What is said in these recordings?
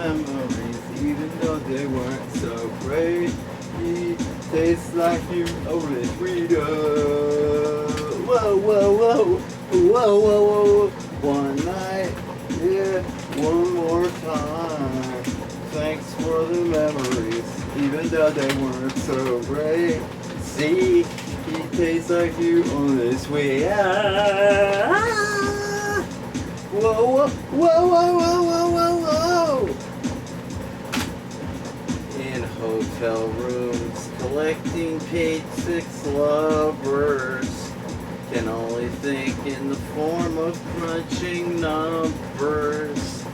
Memories, even though they weren't so great, he tastes like you only sweeter. Whoa, whoa, whoa, whoa, whoa, whoa. One night, yeah, one more time. Thanks for the memories, even though they weren't so great. See, he tastes like you only sweet. Whoa, whoa, whoa, whoa, whoa, whoa, whoa, whoa. In hotel rooms, collecting page 6 lovers. Can only think in the form of crunching numbers.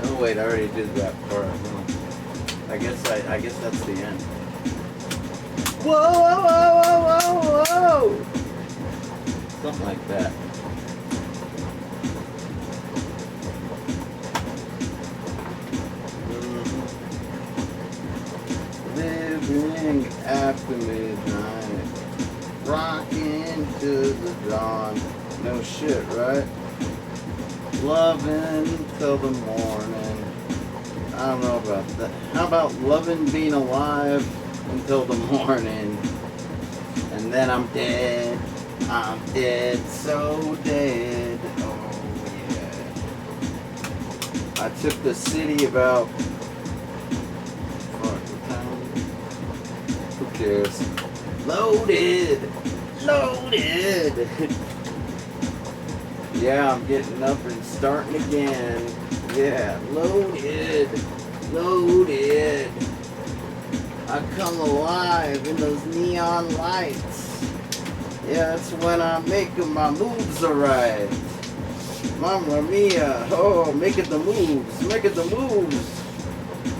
Oh wait, I already did that part. I guess that's the end. Whoa, whoa, whoa, whoa, whoa, whoa! Something like that. Living after midnight, rocking to the dawn. No shit, right? Loving till the morning. I don't know about that. How about loving being alive until the morning? And then I'm dead. I'm dead, so dead. Oh yeah. I took the city about. Fuck, what time? Who cares? Loaded! Loaded! Yeah, I'm getting up and starting again. Yeah, loaded, loaded. I come alive in those neon lights. Yeah, that's when I'm making my moves alright. Mamma mia, oh, making the moves,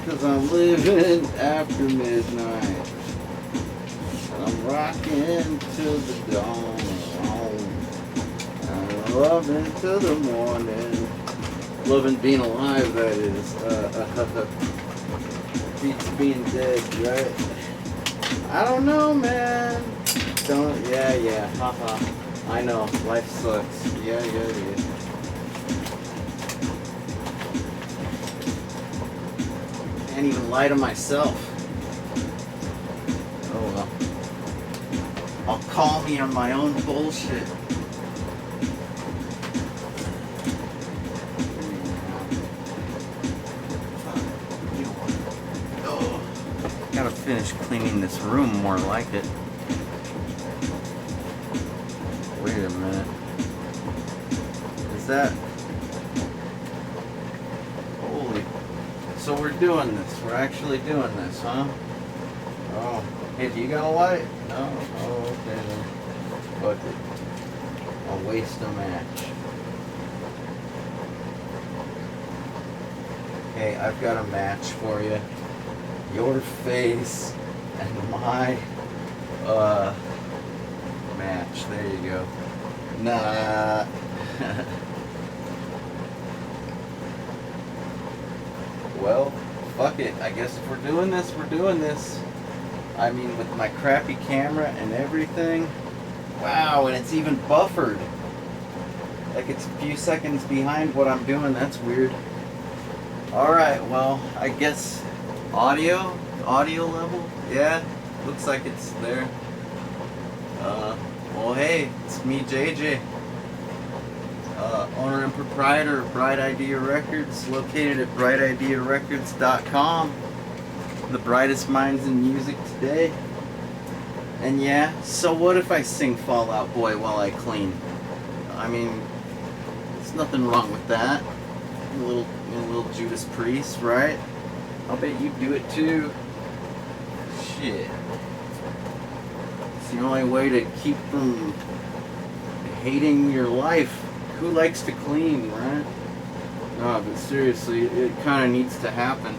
Cause I'm living after midnight. I'm rocking till the dawn. I'm loving till the morning. Loving being alive, that is. Beats being dead, right? I don't know, man. Yeah, haha. I know, life sucks. Yeah. Can't even lie to myself. Oh well. I'll call me on my own bullshit. Gotta finish cleaning this room more like it. Wait a minute. Is that... Holy... So we're doing this. We're actually doing this, huh? Oh. Hey, do you got a light? No? Oh, okay then. Fuck it. I'll waste a match. Hey, I've got a match for you. Your face and my match. There you go. Nah. Well, fuck it. I guess if we're doing this, we're doing this. I mean, with my crappy camera and everything. Wow, and it's even buffered. Like it's a few seconds behind what I'm doing. That's weird. Alright, well, I guess... Audio level, yeah, looks like it's there. Well, hey, it's me, JJ, owner and proprietor of Bright Idea Records, located at brightidearecords.com, the brightest minds in music today. And yeah, so what if I sing Fall Out Boy while I clean? I mean, there's nothing wrong with that. A little Judas Priest, right? I'll bet you do it too. Shit. It's the only way to keep from hating your life. Who likes to clean, right? No, but seriously, it kind of needs to happen.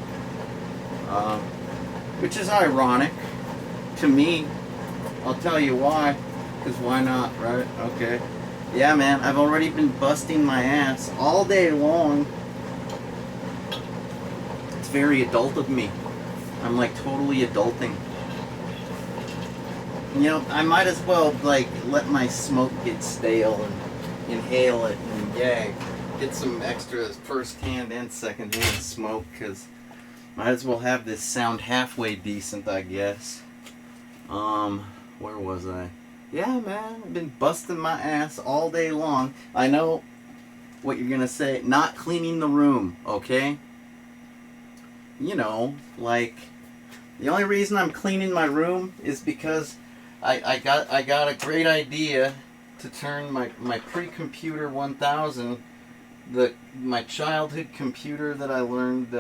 Which is ironic to me. I'll tell you why. Because why not, right? Okay. Yeah, man, I've already been busting my ass all day long. Very adult of me. I'm like totally adulting. You know, I might as well, like, let my smoke get stale and inhale it and, yeah, get some extra first-hand and second-hand smoke, because might as well have this sound halfway decent, I guess. Where was I? Yeah, man, I've been busting my ass all day long. I know what you're gonna say. Not cleaning the room, okay? You know, like, the only reason I'm cleaning my room is because I got a great idea to turn my pre-computer 1000, my childhood computer that I learned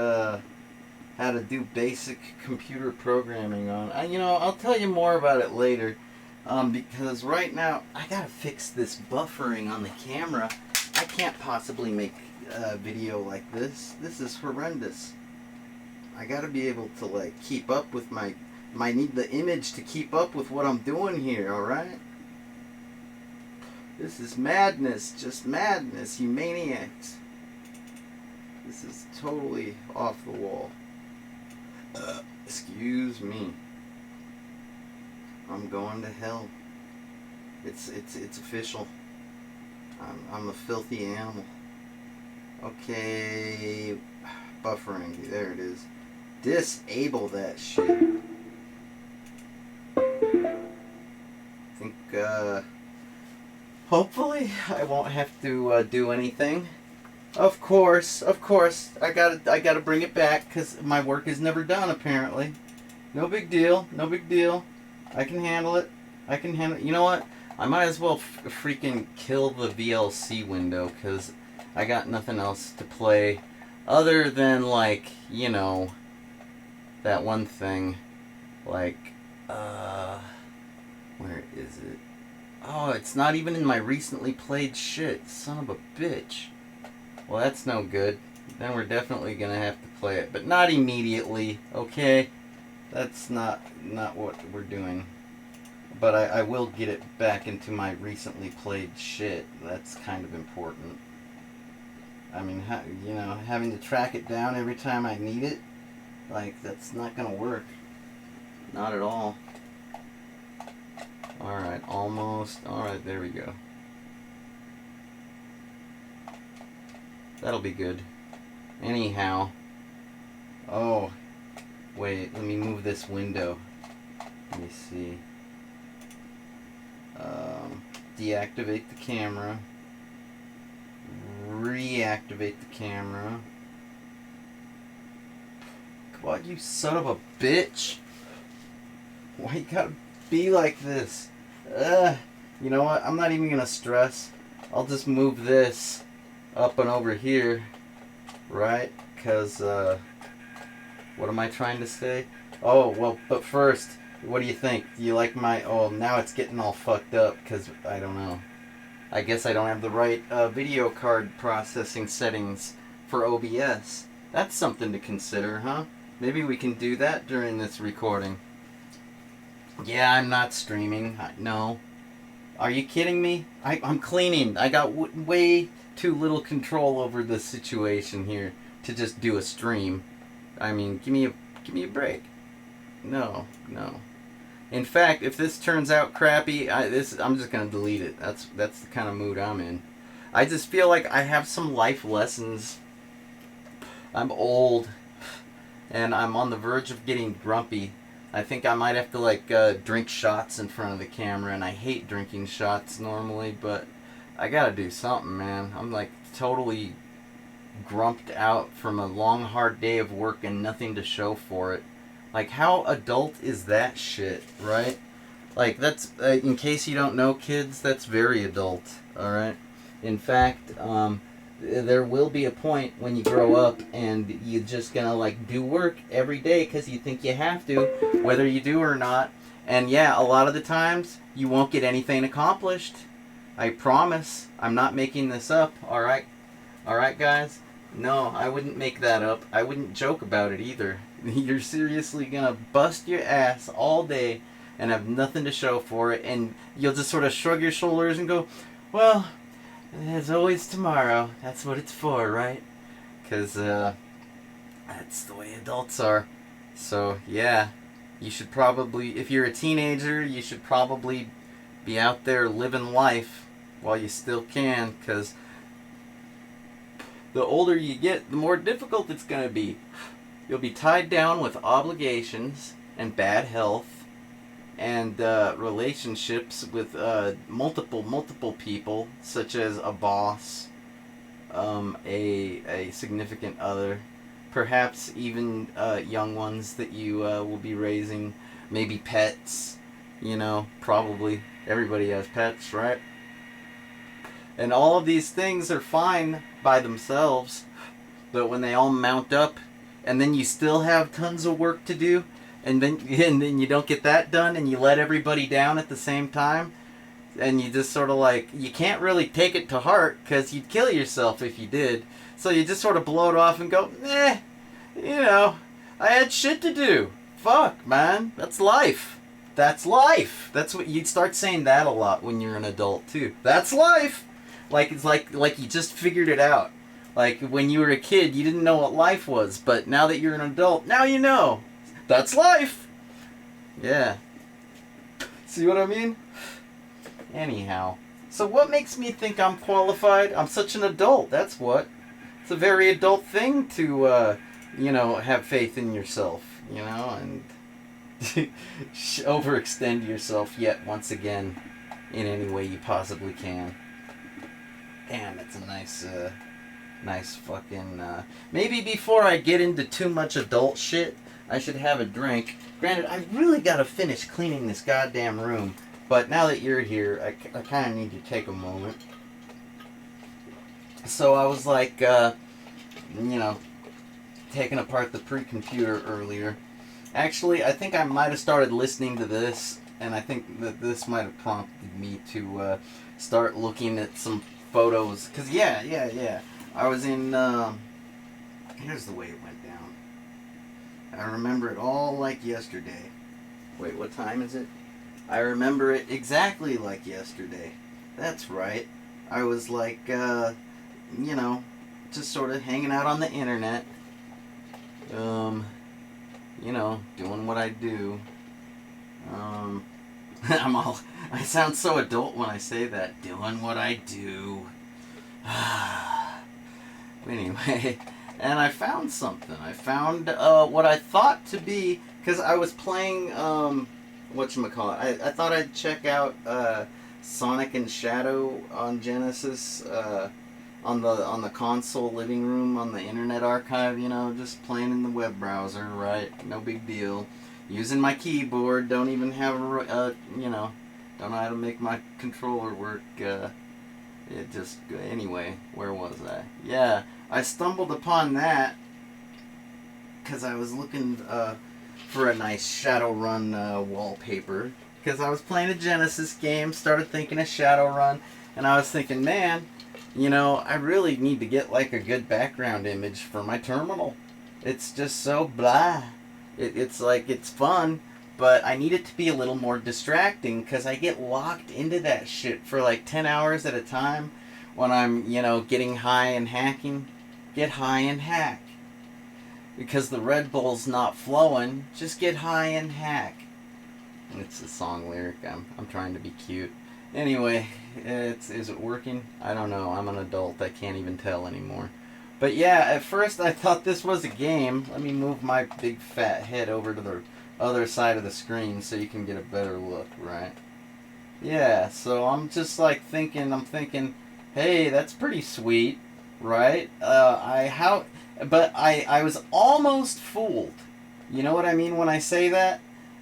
how to do basic computer programming on. You know, I'll tell you more about it later, because right now I gotta fix this buffering on the camera. I can't possibly make a video like this. This is horrendous. I gotta be able to, like, keep up with I need the image to keep up with what I'm doing here, alright? This is madness, just madness, you maniacs. This is totally off the wall. Excuse me. I'm going to hell. It's official. I'm a filthy animal. Okay, buffering, there it is. Disable that shit. I think, hopefully I won't have to do anything. Of course, I gotta bring it back, because my work is never done, apparently. No big deal, no big deal. I can handle it. You know what? I might as well freaking kill the VLC window, because I got nothing else to play other than, like, you know, that one thing, like, where is it? Oh, it's not even in my recently played shit. Son of a bitch. Well, that's no good. Then we're definitely gonna have to play it, but not immediately, okay? That's not what we're doing. But I will get it back into my recently played shit. That's kind of important. I mean, you know, having to track it down every time I need it, like, that's not gonna work. Not at all. Alright, almost. Alright, there we go. That'll be good. Anyhow. Oh. Wait, let me move this window. Let me see. Deactivate the camera. Reactivate the camera. Come on, you son of a bitch. Why you gotta be like this? You know what? I'm not even gonna stress. I'll just move this up and over here, right? Because, what am I trying to say? Oh, well, but first, what do you think? Do you like my... Oh, now it's getting all fucked up, because, I don't know. I guess I don't have the right video card processing settings for OBS. That's something to consider, huh? Maybe we can do that during this recording. Yeah, I'm not streaming. No. Are you kidding me? I'm cleaning. I got way too little control over the situation here to just do a stream. I mean, give me a break. No. In fact, if this turns out crappy, I'm just gonna delete it. That's the kind of mood I'm in. I just feel like I have some life lessons. I'm old, and I'm on the verge of getting grumpy. I think I might have to, like, drink shots in front of the camera, and I hate drinking shots normally, but I gotta do something, man. I'm, like, totally grumped out from a long, hard day of work and nothing to show for it. Like, how adult is that shit, right? Like, that's, in case you don't know, kids, that's very adult, alright? In fact, there will be a point when you grow up and you're just gonna, like, do work every day because you think you have to, whether you do or not. And yeah, a lot of the times you won't get anything accomplished. I promise. I'm not making this up, alright? Alright, guys? No, I wouldn't make that up. I wouldn't joke about it either. You're seriously gonna bust your ass all day and have nothing to show for it, and you'll just sort of shrug your shoulders and go, well, there's always tomorrow. That's what it's for, right? Because, that's the way adults are. So, yeah. You should probably, if you're a teenager, you should probably be out there living life while you still can, because the older you get, the more difficult it's going to be. You'll be tied down with obligations and bad health and relationships with multiple people, such as a boss, a significant other, perhaps even young ones that you will be raising, maybe pets, probably. Everybody has pets, right? And all of these things are fine by themselves, but when they all mount up, and then you still have tons of work to do, and then you don't get that done, and you let everybody down at the same time, and you just sort of like, you can't really take it to heart, because you'd kill yourself if you did, so you just sort of blow it off and go, I had shit to do. Fuck, man. That's life. That's life. That's what you'd start saying that a lot when you're an adult too. That's life. Like it's like you just figured it out. Like when you were a kid, you didn't know what life was, but now that you're an adult, now you know. That's life. Yeah. See what I mean? Anyhow, so what makes me think I'm qualified? I'm such an adult. That's what. It's a very adult thing to have faith in yourself, and overextend yourself yet once again in any way you possibly can. Damn, it's a nice fucking, maybe before I get into too much adult shit, I should have a drink. Granted, I really gotta finish cleaning this goddamn room, but now that you're here, I kind of need to take a moment. So I was like, taking apart the pre-computer earlier. Actually, I think I might have started listening to this, and I think that this might have prompted me to start looking at some photos. Because, yeah. I was in, here's the way it went down. I remember it all like yesterday. Wait, what time is it? I remember it exactly like yesterday. That's right. I was like, just sort of hanging out on the internet. Doing what I do. I sound so adult when I say that. Doing what I do. Anyway, and I found something. I found what I thought to be, because I was playing, whatchamacallit. I thought I'd check out Sonic and Shadow on Genesis, on the console living room, on the Internet Archive, just playing in the web browser, right? No big deal. Using my keyboard, don't even have don't know how to make my controller work. Anyway, where was I? Yeah, I stumbled upon that because I was looking for a nice Shadowrun wallpaper, because I was playing a Genesis game, started thinking of Shadowrun, and I was thinking, man, I really need to get like a good background image for my terminal. It's just so blah. It's like, it's fun, but I need it to be a little more distracting, because I get locked into that shit for like 10 hours at a time when I'm, getting high and hacking. Get high and hack. Because the Red Bull's not flowing, just get high and hack. And it's a song lyric. I'm trying to be cute. Anyway, is it working? I don't know. I'm an adult. I can't even tell anymore. But yeah, at first I thought this was a game. Let me move my big fat head over to the other side of the screen so you can get a better look, right? Yeah, so I'm just like thinking, hey, that's pretty sweet, right? But I was almost fooled. You know what I mean when I say that?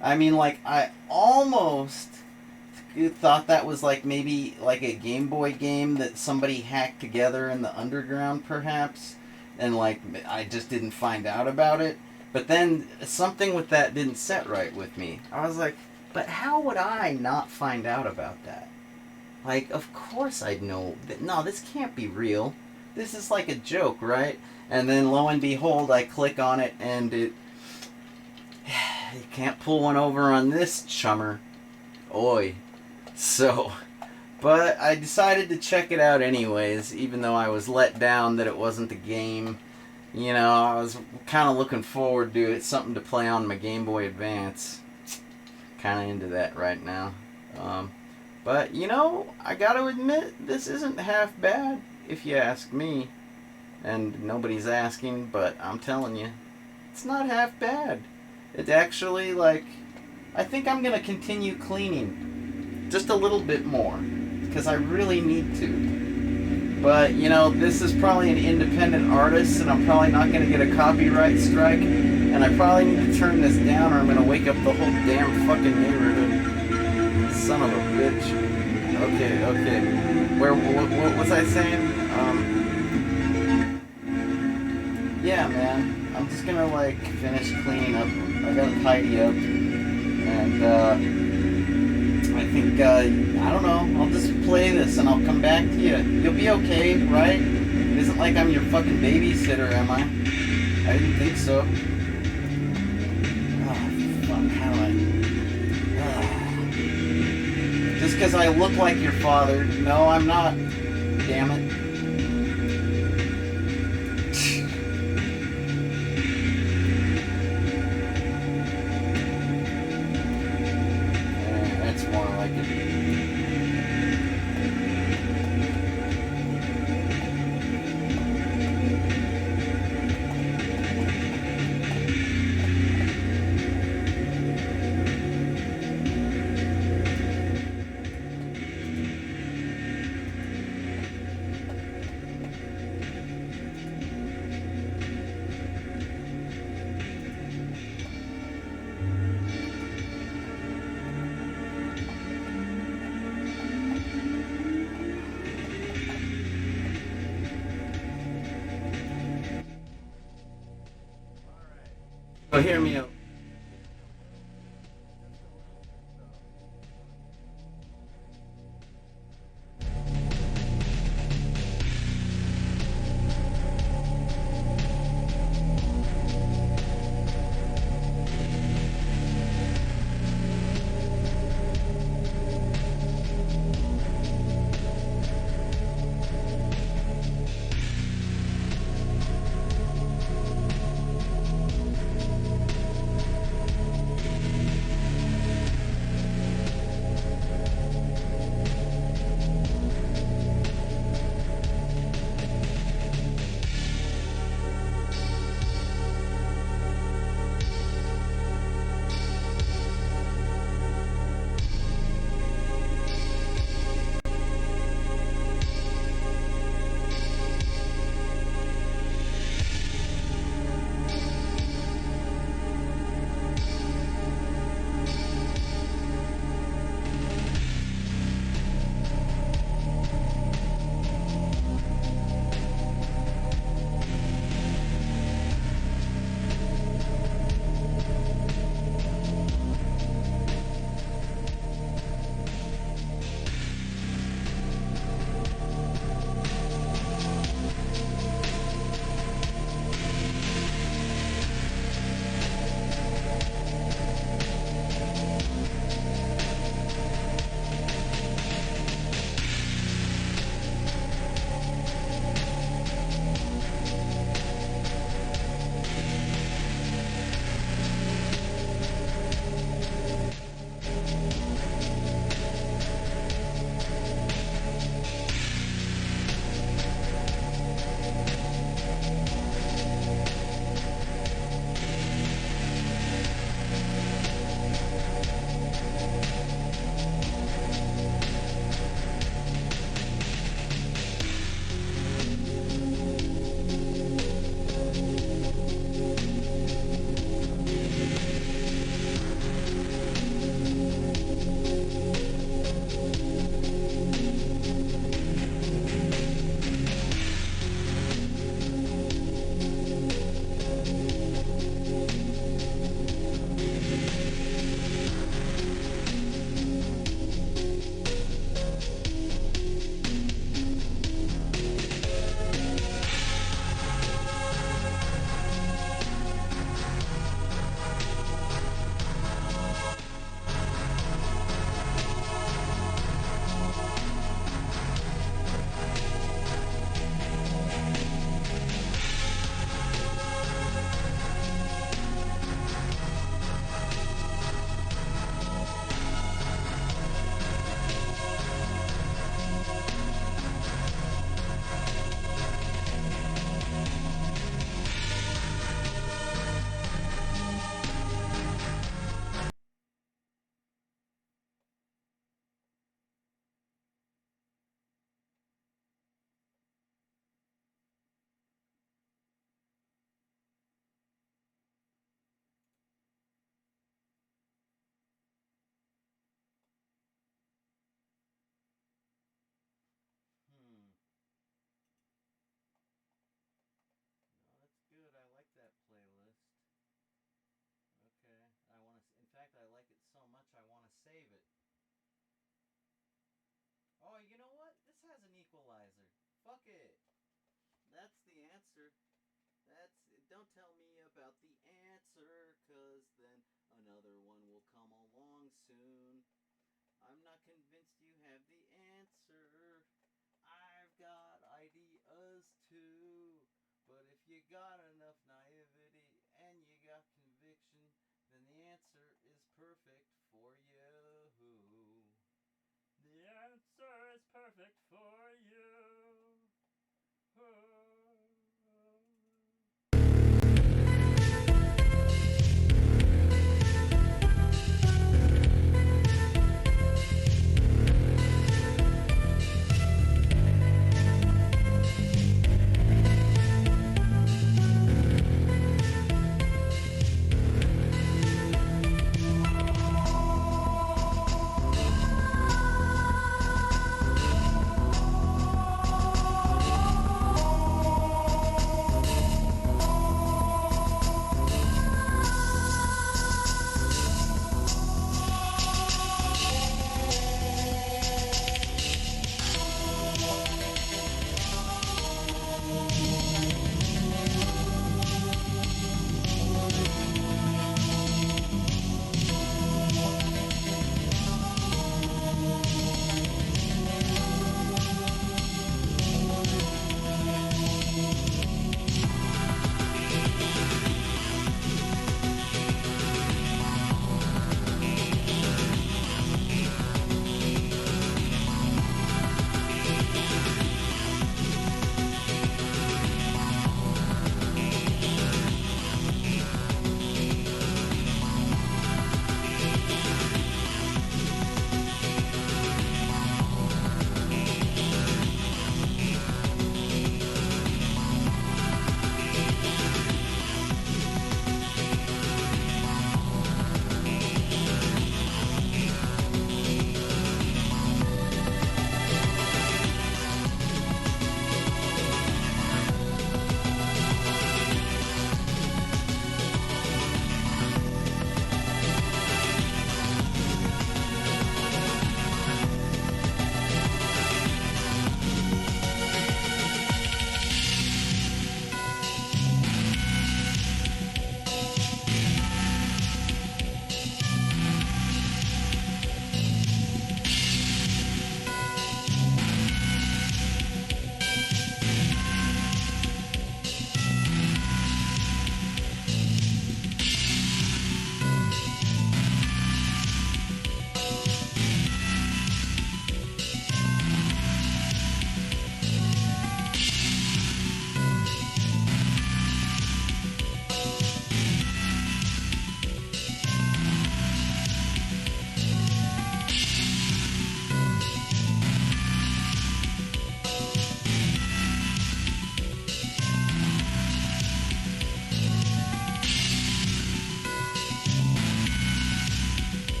I mean, like, I almost thought that was like maybe like a Game Boy game that somebody hacked together in the underground, perhaps, and like I just didn't find out about it. But then something with that didn't set right with me. I was like, but how would I not find out about that? Like, of course I'd know that. No, this can't be real. This is like a joke, right? And then lo and behold, I click on it, and you can't pull one over on this chummer. Oi. So, but I decided to check it out anyways, even though I was let down that it wasn't a game. You know, I was kind of looking forward to it, something to play on my Game Boy Advance. Kind of into that right now. But, you know, I gotta admit, this isn't half bad, if you ask me. And nobody's asking, but I'm telling you, it's not half bad. It's actually, like, I think I'm gonna continue cleaning just a little bit more, because I really need to. But, you know, this is probably an independent artist, and I'm probably not gonna get a copyright strike, and I probably need to turn this down, or I'm gonna wake up the whole damn fucking neighborhood. Son of a bitch. Okay. What was I saying? Yeah, man. I'm just gonna, like, finish cleaning up. I gotta tidy up. And, I think, I don't know. I'll just play this and I'll come back to you. You'll be okay, right? It isn't like I'm your fucking babysitter, am I? I didn't think so. Oh, fuck. How do I... Just because I look like your father. No, I'm not. Damn it. That's more like it. So hear me out. Fuck it. That's the answer. Don't tell me about the answer, 'cause then another one will come along soon. I'm not convinced you have the answer. I've got ideas too. But if you got enough naivety and you got conviction, then the answer is perfect for you. The answer is perfect for you.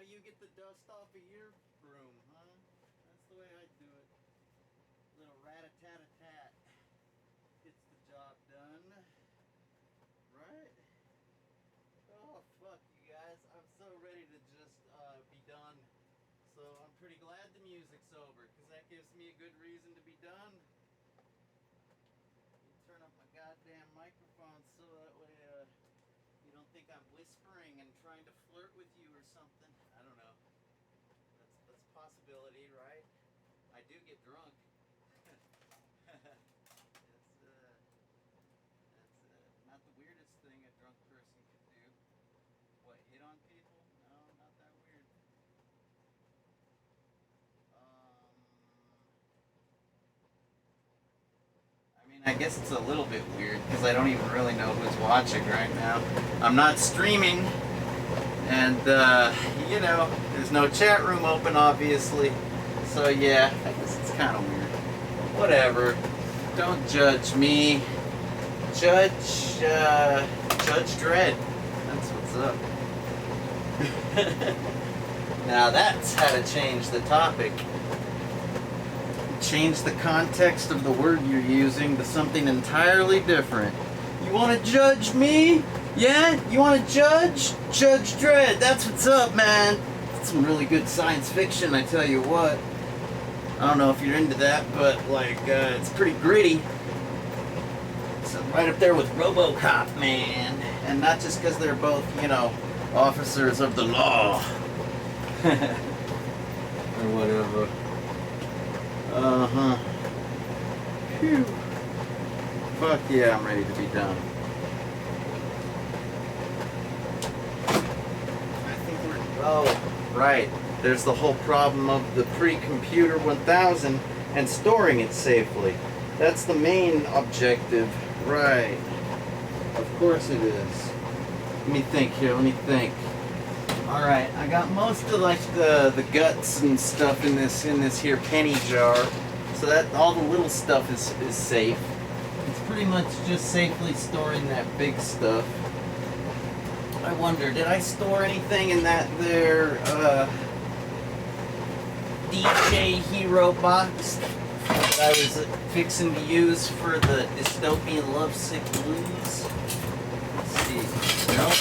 you get the dust off of your broom, huh? That's the way I do it. Little rat-a-tat-a-tat gets the job done. Right? Oh, fuck you guys. I'm so ready to just be done. So I'm pretty glad the music's over, because that gives me a good reason to be done. Turn up my goddamn microphone so that way you don't think I'm whispering and trying to flirt with you or something. I don't know. That's a possibility, right? I do get drunk. That's not the weirdest thing a drunk person could do. What, hit on people? No, not that weird. I mean, I guess it's a little bit weird because I don't even really know who's watching right now. I'm not streaming, and you know, there's no chat room open, obviously. So yeah, I guess it's kind of weird. Whatever. Don't judge me. Judge Dredd. That's what's up. Now that's how to change the topic. Change the context of the word you're using to something entirely different. You want to judge me? Yeah? You want to judge? Judge Dredd. That's what's up, man. That's some really good science fiction, I tell you what. I don't know if you're into that, but like, it's pretty gritty. So right up there with RoboCop, man. And not just because they're both, you know, officers of the law. Or whatever. Uh-huh. Phew. Fuck yeah, I'm ready to be done. I think we're... Oh, right. There's the whole problem of the pre-computer 1000 and storing it safely. That's the main objective. Right. Of course it is. Let me think here, let me think. Alright, I got most of like the guts and stuff in this here penny jar. So that all the little stuff is safe. It's pretty much just safely storing that big stuff. I wonder, did I store anything in that there DJ Hero box that I was fixing to use for the dystopian lovesick blues? Let's see. Nope.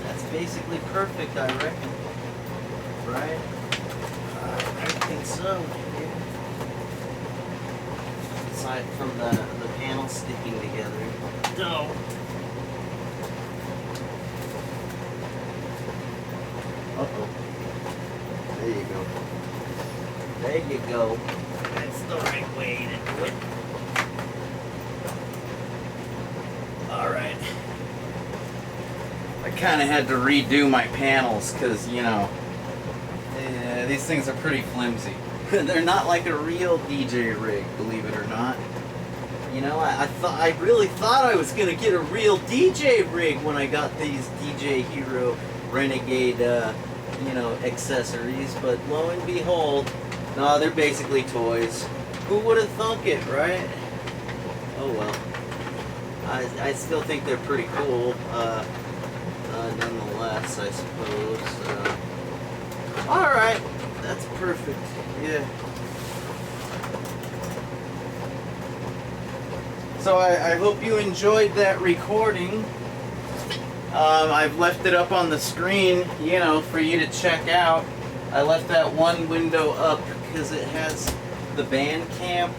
That's basically perfect, I reckon. Right? I think so. Yeah. Aside from the panel sticking together. No. Uh-oh. There you go. There you go. That's the right way to do it. Alright. I kind of had to redo my panels because, you know, these things are pretty flimsy. They're not like a real DJ rig, believe it or not. You know, I really thought I was going to get a real DJ rig when I got these DJ Hero Renegade, you know, accessories, but lo and behold, no, they're basically toys. Who would have thunk it, right? Oh well. I still think they're pretty cool, nonetheless, I suppose. Alright, that's perfect, yeah. So I hope you enjoyed that recording. I've left it up on the screen, you know, for you to check out. I left that one window up because it has the Bandcamp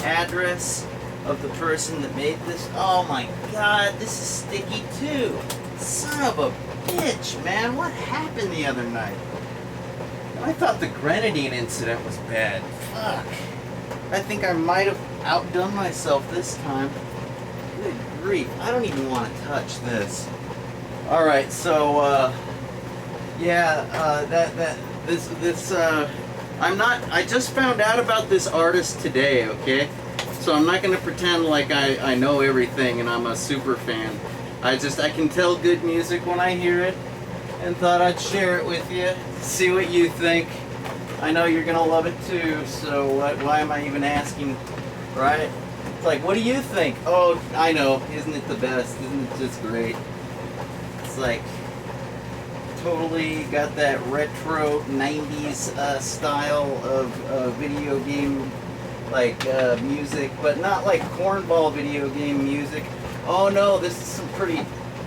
address of the person that made this. Oh my god, this is sticky too. Son of a bitch, man. What happened the other night? I thought the grenadine incident was bad. Fuck. I think I might have outdone myself this time. Good grief. I don't even want to touch this. Alright, so, yeah, I just found out about this artist today, okay? So I'm not going to pretend like I know everything and I'm a super fan. I can tell good music when I hear it, and thought I'd share it with you, see what you think. I know you're going to love it too, so why am I even asking, right? It's like, what do you think? Oh, I know, isn't it the best? Isn't it just great? It's like, totally got that retro 90s style of video game like music, but not like cornball video game music. Oh no, this is some pretty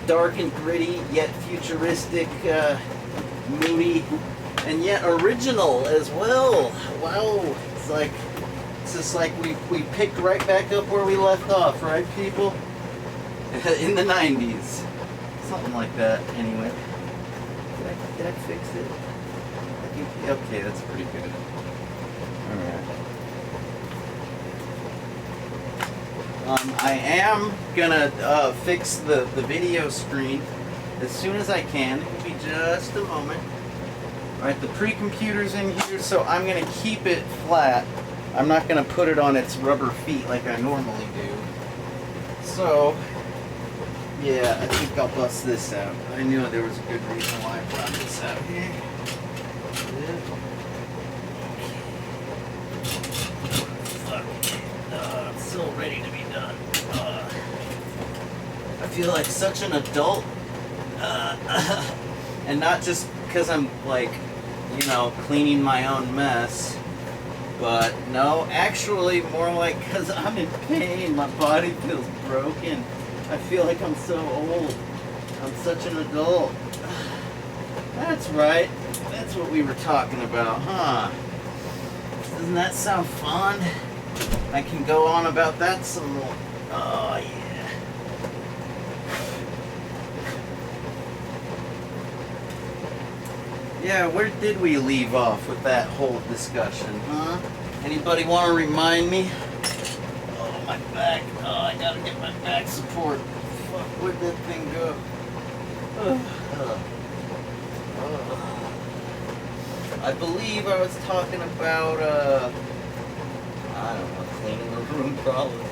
dark and gritty, yet futuristic, moody, and yet original as well. Wow, it's just like we picked right back up where we left off, right, people? In the 90s. Something like that, anyway. Did I fix it? I think, okay, that's pretty good. Alright. I am gonna fix the video screen as soon as I can. It'll be just a moment. Alright, the pre-computer's in here, so I'm gonna keep it flat. I'm not gonna put it on its rubber feet like I normally do. So, yeah, I think I'll bust this out. I knew there was a good reason why I brought this out here. Fuck. I'm still ready to be done. I feel like such an adult. And not just because I'm like, you know, cleaning my own mess. But no, actually more like because I'm in pain. My body feels broken. I feel like I'm so old. I'm such an adult. That's right. That's what we were talking about, huh? Doesn't that sound fun? I can go on about that some more. Oh, yeah. Yeah, where did we leave off with that whole discussion, huh? Anybody want to remind me? Oh, my back. Oh, I gotta get my back support. Fuck, where'd that thing go? I believe I was talking about, I don't know, cleaning the room probably.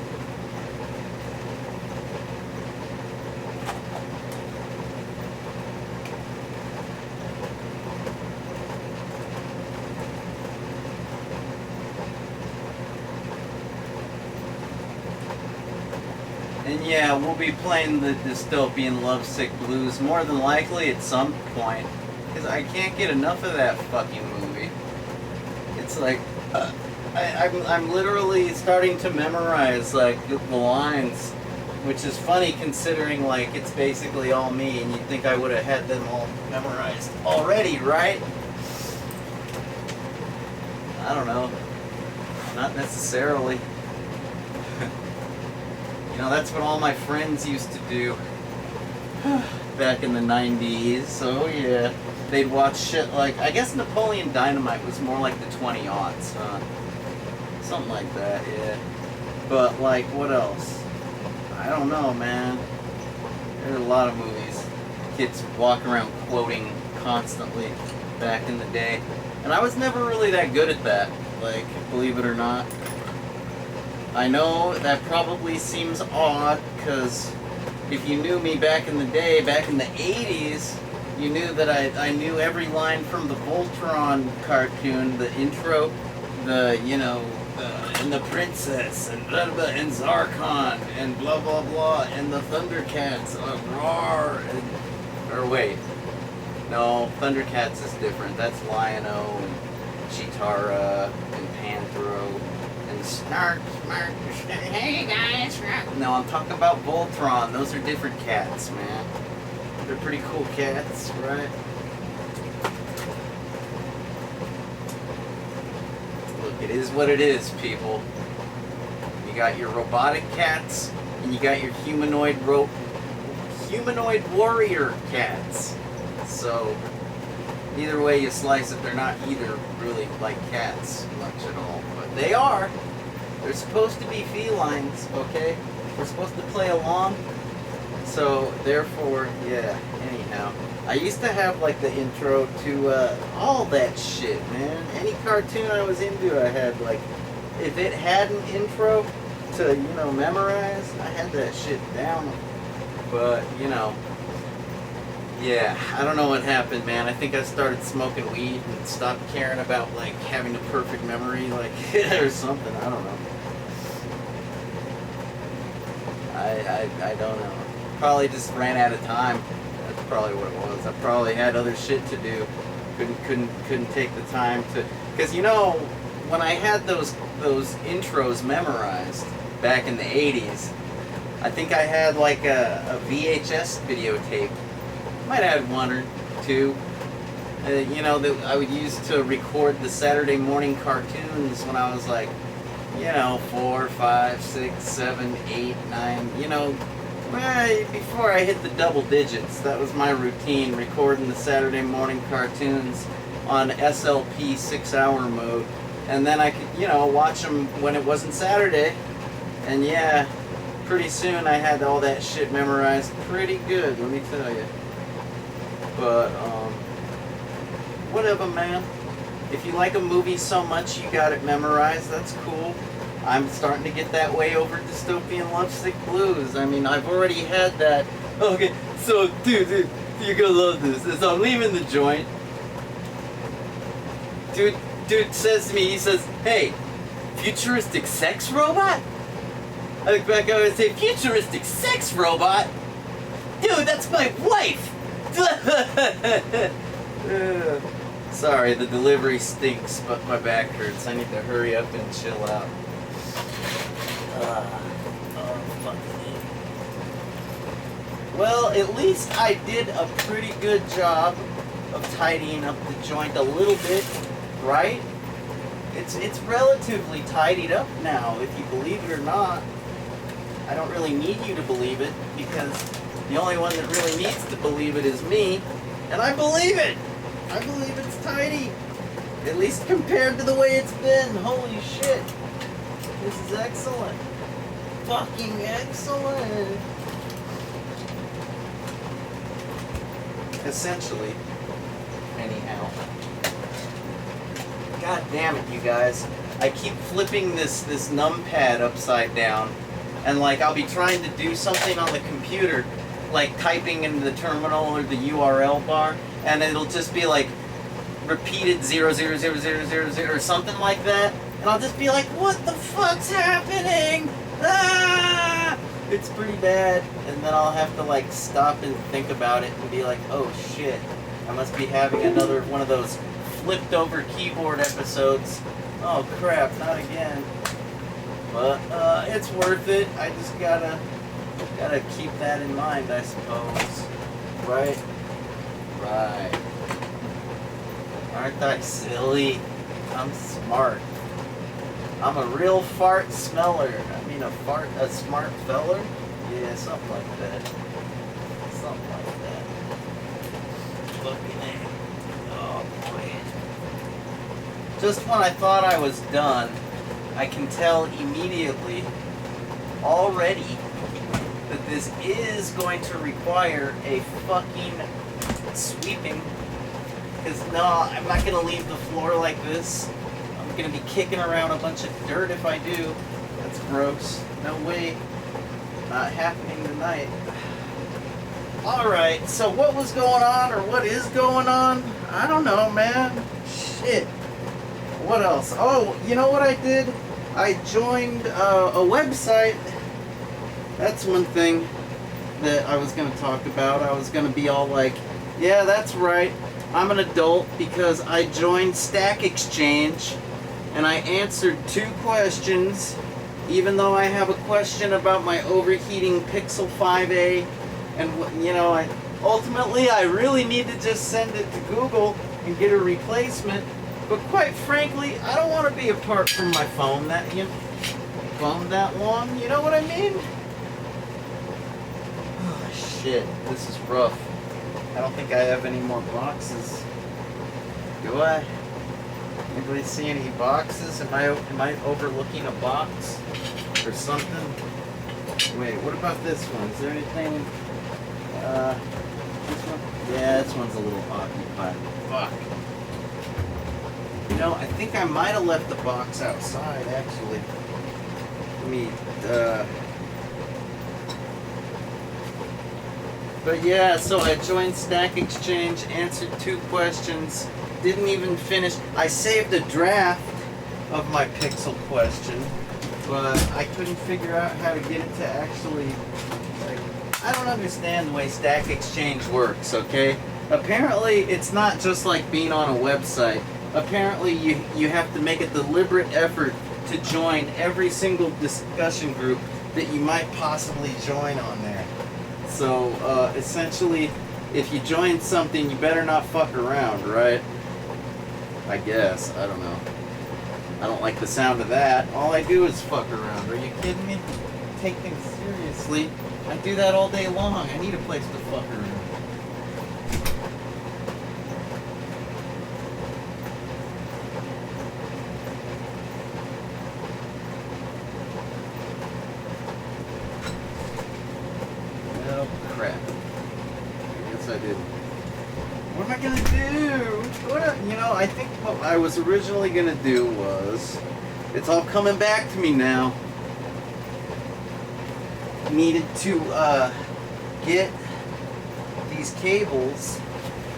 And yeah, we'll be playing the dystopian Lovesick Blues more than likely at some point, because I can't get enough of that fucking movie. It's like, I'm literally starting to memorize like the lines, which is funny considering like it's basically all me, and you'd think I would have had them all memorized already, right? I don't know. Not necessarily. You know, that's what all my friends used to do back in the 90s, so yeah. They'd watch shit like, I guess Napoleon Dynamite was more like the 20-aughts, huh? Something like that, yeah. But, like, what else? I don't know, man. There's a lot of movies kids walk around quoting constantly back in the day. And I was never really that good at that, like, believe it or not. I know that probably seems odd, because if you knew me back in the day, back in the 80s, you knew that I knew every line from the Voltron cartoon, the intro, the, you know, and the princess, and blah blah, and Zarkon, and blah blah blah, and the Thundercats, roar, and, or wait, no, Thundercats is different, that's Lion-O, and Chitara, and Panthro, and Snark, hey guys, no, I'm talking about Voltron, those are different cats, man. They're pretty cool cats, right? Look, it is what it is, people. You got your robotic cats, and you got your humanoid warrior cats. So, either way you slice it, they're not either really like cats much at all. But they are. They're supposed to be felines, okay? We're supposed to play along. So, therefore, yeah, anyhow. I used to have, like, the intro to, all that shit, man. Any cartoon I was into, I had, like, if it had an intro to, you know, memorize, I had that shit down. But, you know, yeah, I don't know what happened, man. I think I started smoking weed and stopped caring about, like, having a perfect memory, like, or something. I don't know. I don't know. Probably just ran out of time at probably what it was. I probably had other shit to do. Couldn't take the time to, because you know, when I had those intros memorized back in the 80s, I think I had like a VHS videotape. Might have had one or two. You know, that I would use to record the Saturday morning cartoons when I was like, you know, 4, 5, 6, 7, 8, 9, you know, before I hit the double digits. That was my routine, recording the Saturday morning cartoons on SLP 6-hour mode. And then I could, you know, watch them when it wasn't Saturday. And yeah, pretty soon I had all that shit memorized pretty good, let me tell you. But, whatever, man. If you like a movie so much you got it memorized, that's cool. I'm starting to get that way over Dystopian Lovesick Blues. I mean, I've already had that. Okay, so, dude, you're gonna love this. As I'm leaving the joint, dude says to me, he says, "Hey, futuristic sex robot?" I look back over and say, "Futuristic sex robot? Dude, that's my wife!" Sorry, the delivery stinks, but my back hurts. I need to hurry up and chill out. Well, at least I did a pretty good job of tidying up the joint a little bit, right? It's relatively tidied up now, if you believe it or not. I don't really need you to believe it, because the only one that really needs to believe it is me, and I believe it! I believe it's tidy, at least compared to the way it's been. Holy shit. This is excellent. Fucking excellent. Essentially. Anyhow. God damn it, you guys. I keep flipping this numpad upside down, and like I'll be trying to do something on the computer, like typing in the terminal or the URL bar, and it'll just be like repeated 00000 or something like that, and I'll just be like, what the fuck's happening? Ah! It's pretty bad, and then I'll have to like stop and think about it and be like, oh shit, I must be having another one of those flipped over keyboard episodes. Oh crap, not again. But it's worth it. I just gotta keep that in mind, I suppose. Right? Right. Aren't I silly? I'm smart. I'm a real fart smeller. I mean a smart feller? Yeah, something like that. Something like that. Fucking A. Oh boy. Just when I thought I was done, I can tell immediately, already, that this is going to require a fucking sweeping. Because no, I'm not going to leave the floor like this. I'm going to be kicking around a bunch of dirt if I do. That's gross. No way. Not happening tonight. Alright, so what was going on, or what is going on? I don't know, man. Shit. What else? Oh, you know what I did? I joined a website. That's one thing that I was going to talk about. I was going to be all like, yeah, that's right. I'm an adult because I joined Stack Exchange and I answered 2 questions, even though I have a question about my overheating Pixel 5a. And, you know, ultimately I really need to just send it to Google and get a replacement. But quite frankly, I don't want to be apart from my phone that long. You know what I mean? Oh shit, this is rough. I don't think I have any more boxes. Do I? Anybody see any boxes? Am I overlooking a box or something? Wait, what about this one? Is there anything? This one? Yeah, this one's a little occupied. Fuck. You know, I think I might have left the box outside, actually. Let me, But yeah, so I joined Stack Exchange, answered 2 questions, didn't even finish. I saved a draft of my Pixel question, but I couldn't figure out how to get it to actually, like, I don't understand the way Stack Exchange works, okay? Apparently, it's not just like being on a website. Apparently, you have to make a deliberate effort to join every single discussion group that you might possibly join on there. So, essentially, if you join something, you better not fuck around, right? I guess. I don't know. I don't like the sound of that. All I do is fuck around. Are you kidding me? Take things seriously. I do that all day long. I need a place to fuck around. Oh, crap. I guess I did. What am I gonna do? I think what I was originally gonna do was, it's all coming back to me now. Needed to get these cables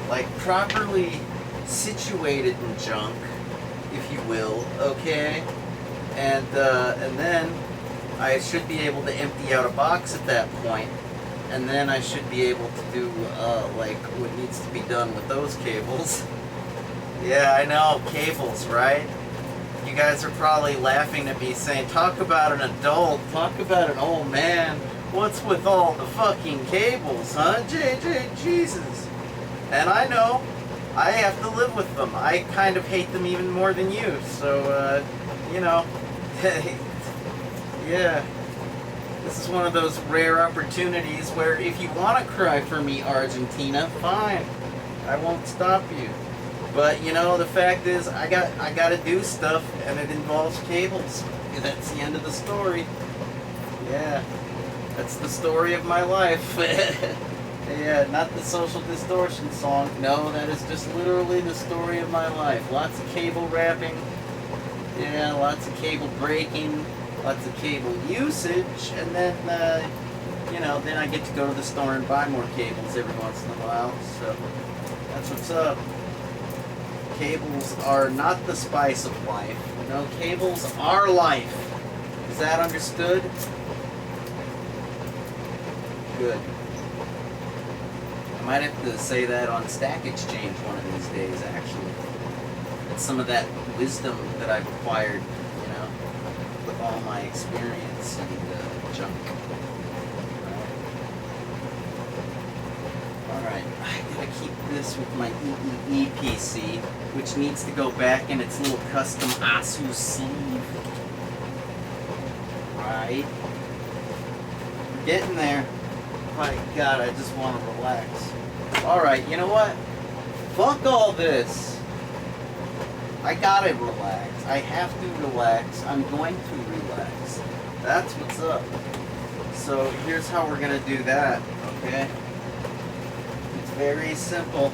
like properly situated and junk, if you will, okay? And then I should be able to empty out a box at that point, and then I should be able to do like what needs to be done with those cables. Yeah, I know, cables, right? You guys are probably laughing at me saying, talk about an adult, talk about an old man. What's with all the fucking cables, huh? JJ, Jesus. And I know, I have to live with them. I kind of hate them even more than you. So, yeah. This is one of those rare opportunities where if you want to cry for me, Argentina, fine. I won't stop you. But the fact is, I got to do stuff, and it involves cables. That's the end of the story. Yeah, that's the story of my life. Yeah, not the Social Distortion song. No, that is just literally the story of my life. Lots of cable wrapping. Yeah, lots of cable breaking. Lots of cable usage, and then then I get to go to the store and buy more cables every once in a while. So that's what's up. Cables are not the spice of life. No, cables are life. Is that understood? Good. I might have to say that on Stack Exchange one of these days, actually. It's some of that wisdom that I've acquired, with all my experience and junk. Alright, I gotta keep this with my EEE PC, which needs to go back in its little custom ASUS sleeve. Right? We're getting there. My God, I just want to relax. Alright, you know what? Fuck all this. I gotta relax. I have to relax. I'm going to relax. That's what's up. So here's how we're gonna do that, okay? It's very simple.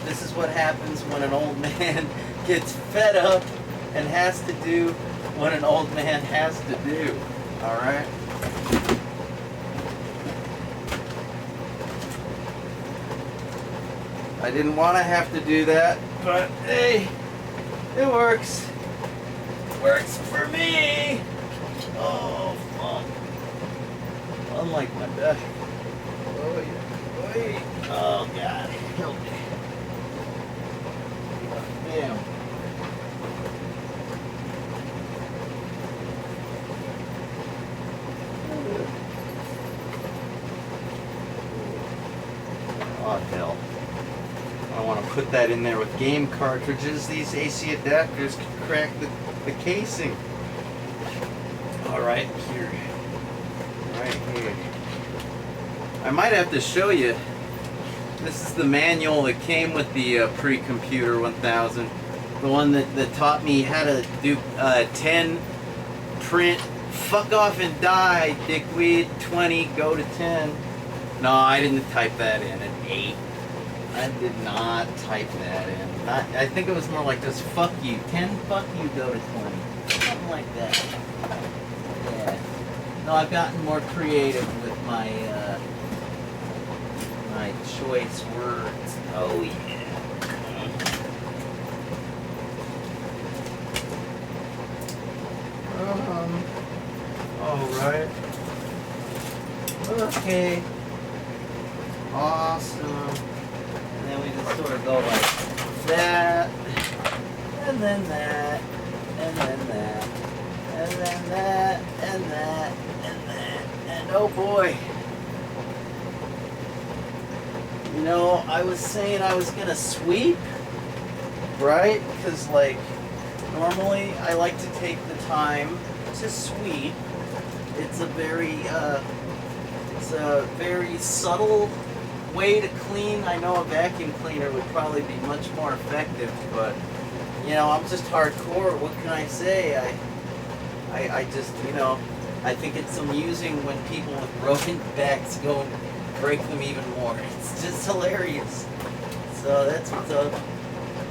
This is what happens when an old man gets fed up and has to do what an old man has to do. Alright? I didn't want to have to do that, but hey, it works. Works for me. Oh, fuck. Unlike my back. Oh, yeah. Oh, God. Help me. Damn. Oh, hell. I don't want to put that in there with game cartridges. These AC adapters can crack the casing. Alright, here. Right here. I might have to show you. This is the manual that came with the pre-computer 1000. The one that taught me how to do 10, print, fuck off and die, dickweed, 20, go to 10. No, I didn't type that in at 8. I did not type that in. I think it was more like just fuck you. 10, fuck you, go to 20. Something like that. Yeah. No, I've gotten more creative with my my choice words. Oh yeah. Alright. Okay. Awesome. And then we just sort of go like that, and then that, and then that, and then that, and that, and that, and oh boy. You know, I was saying I was gonna sweep, right? Because like, normally I like to take the time to sweep. It's a very subtle way to clean. I know a vacuum cleaner would probably be much more effective, but you know, I'm just hardcore. What can I say? I just, you know, I think it's amusing when people with broken backs go and break them even more. It's just hilarious. So that's what's up.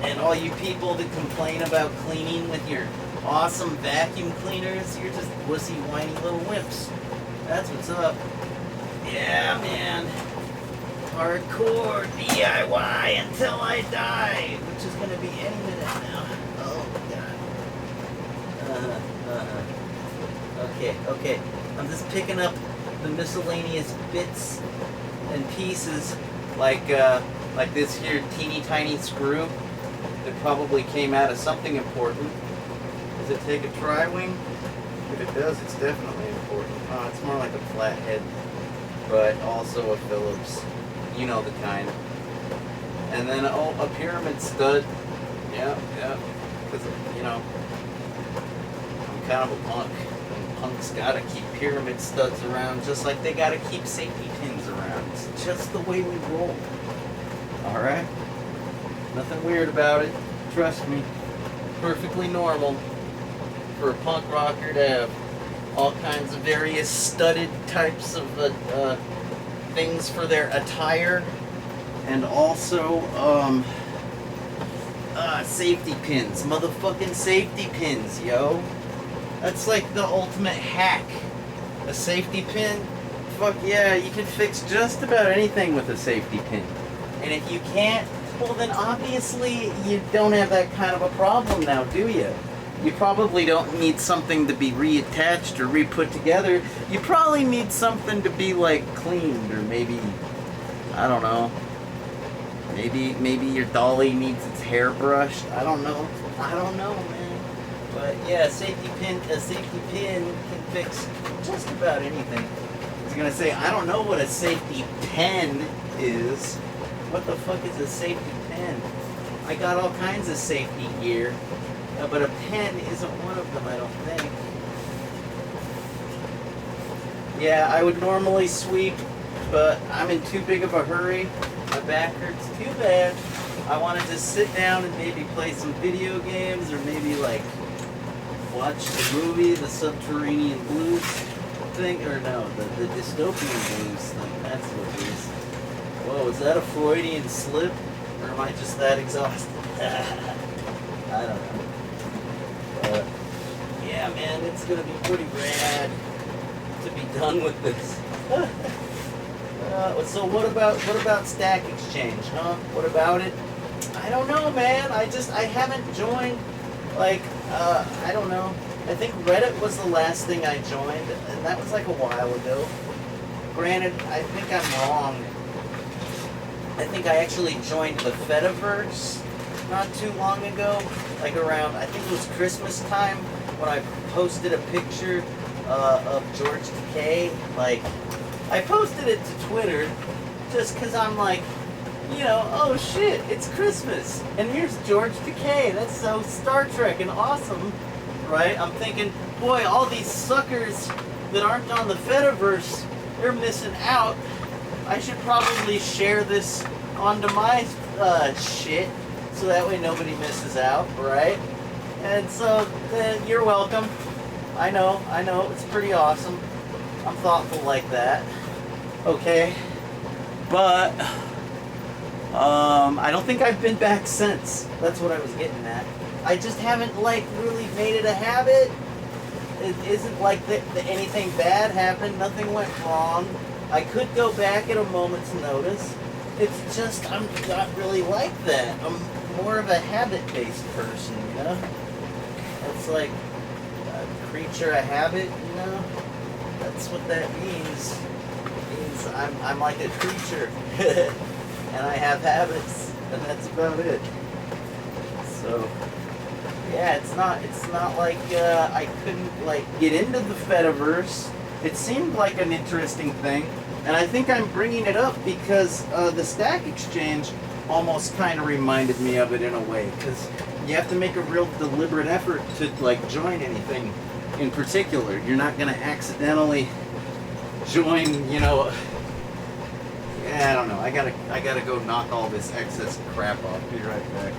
And all you people that complain about cleaning with your awesome vacuum cleaners, you're just wussy, whiny little wimps. That's what's up. Yeah, man. Hardcore DIY until I die, which is going to be any minute now. Oh, God. Okay. I'm just picking up the miscellaneous bits and pieces, like this here teeny tiny screw that probably came out of something important. Does it take a tri-wing? If it does, it's definitely important. Oh, it's more like a flathead, but also a Phillips. You know the kind. And then, oh, a pyramid stud. Yeah. Because, you know, I'm kind of a punk. And punks gotta keep pyramid studs around just like they gotta keep safety pins around. It's just the way we roll. Alright? Nothing weird about it. Trust me. Perfectly normal for a punk rocker to have all kinds of various studded types of things for their attire, and also safety pins. Motherfucking safety pins, yo. That's like the ultimate hack. A safety pin? Fuck yeah, you can fix just about anything with a safety pin. And if you can't, well then obviously you don't have that kind of a problem now, do you? You probably don't need something to be reattached or re-put together. You probably need something to be like cleaned, or maybe, I don't know, maybe your dolly needs its hair brushed. I don't know, man. But yeah, a safety pin can fix just about anything. I was gonna say, I don't know what a safety pen is. What the fuck is a safety pen? I got all kinds of safety gear. But a pen isn't one of them, I don't think. Yeah, I would normally sweep, but I'm in too big of a hurry. My back hurts too bad. I want to just sit down and maybe play some video games, or maybe like watch the movie, the Subterranean Blues thing, or no, the Dystopian Blues thing. That's what it is. Whoa, is that a Freudian slip? Or am I just that exhausted? I don't know. Yeah, man, it's gonna be pretty rad to be done with this. So what about Stack Exchange, huh? What about it? I don't know, man. I haven't joined. Like, I don't know. I think Reddit was the last thing I joined, and that was like a while ago. Granted, I think I'm wrong. I think I actually joined the Fediverse not too long ago, like around, I think it was Christmas time, when I posted a picture of George Takei. Like, I posted it to Twitter just because I'm like, you know, oh shit, it's Christmas, and here's George Takei. That's so Star Trek and awesome, right? I'm thinking, boy, all these suckers that aren't on the Fediverse, they're missing out. I should probably share this onto my shit, so that way nobody misses out, right? And so, you're welcome. I know, it's pretty awesome. I'm thoughtful like that. Okay. But, I don't think I've been back since. That's what I was getting at. I just haven't, like, really made it a habit. It isn't like anything bad happened. Nothing went wrong. I could go back at a moment's notice. It's just, I'm not really like that. I'm more of a habit-based person, you know? It's like a creature of habit, you know? That's what that means. It means because I'm like a creature, and I have habits, and that's about it. So yeah, it's not like I couldn't like get into the Fediverse. It seemed like an interesting thing, and I think I'm bringing it up because the Stack Exchange almost kind of reminded me of it in a way, because you have to make a real deliberate effort to like join anything in particular. You're not going to accidentally join, you know. Yeah, I don't know. I gotta go knock all this excess crap off. Be right back.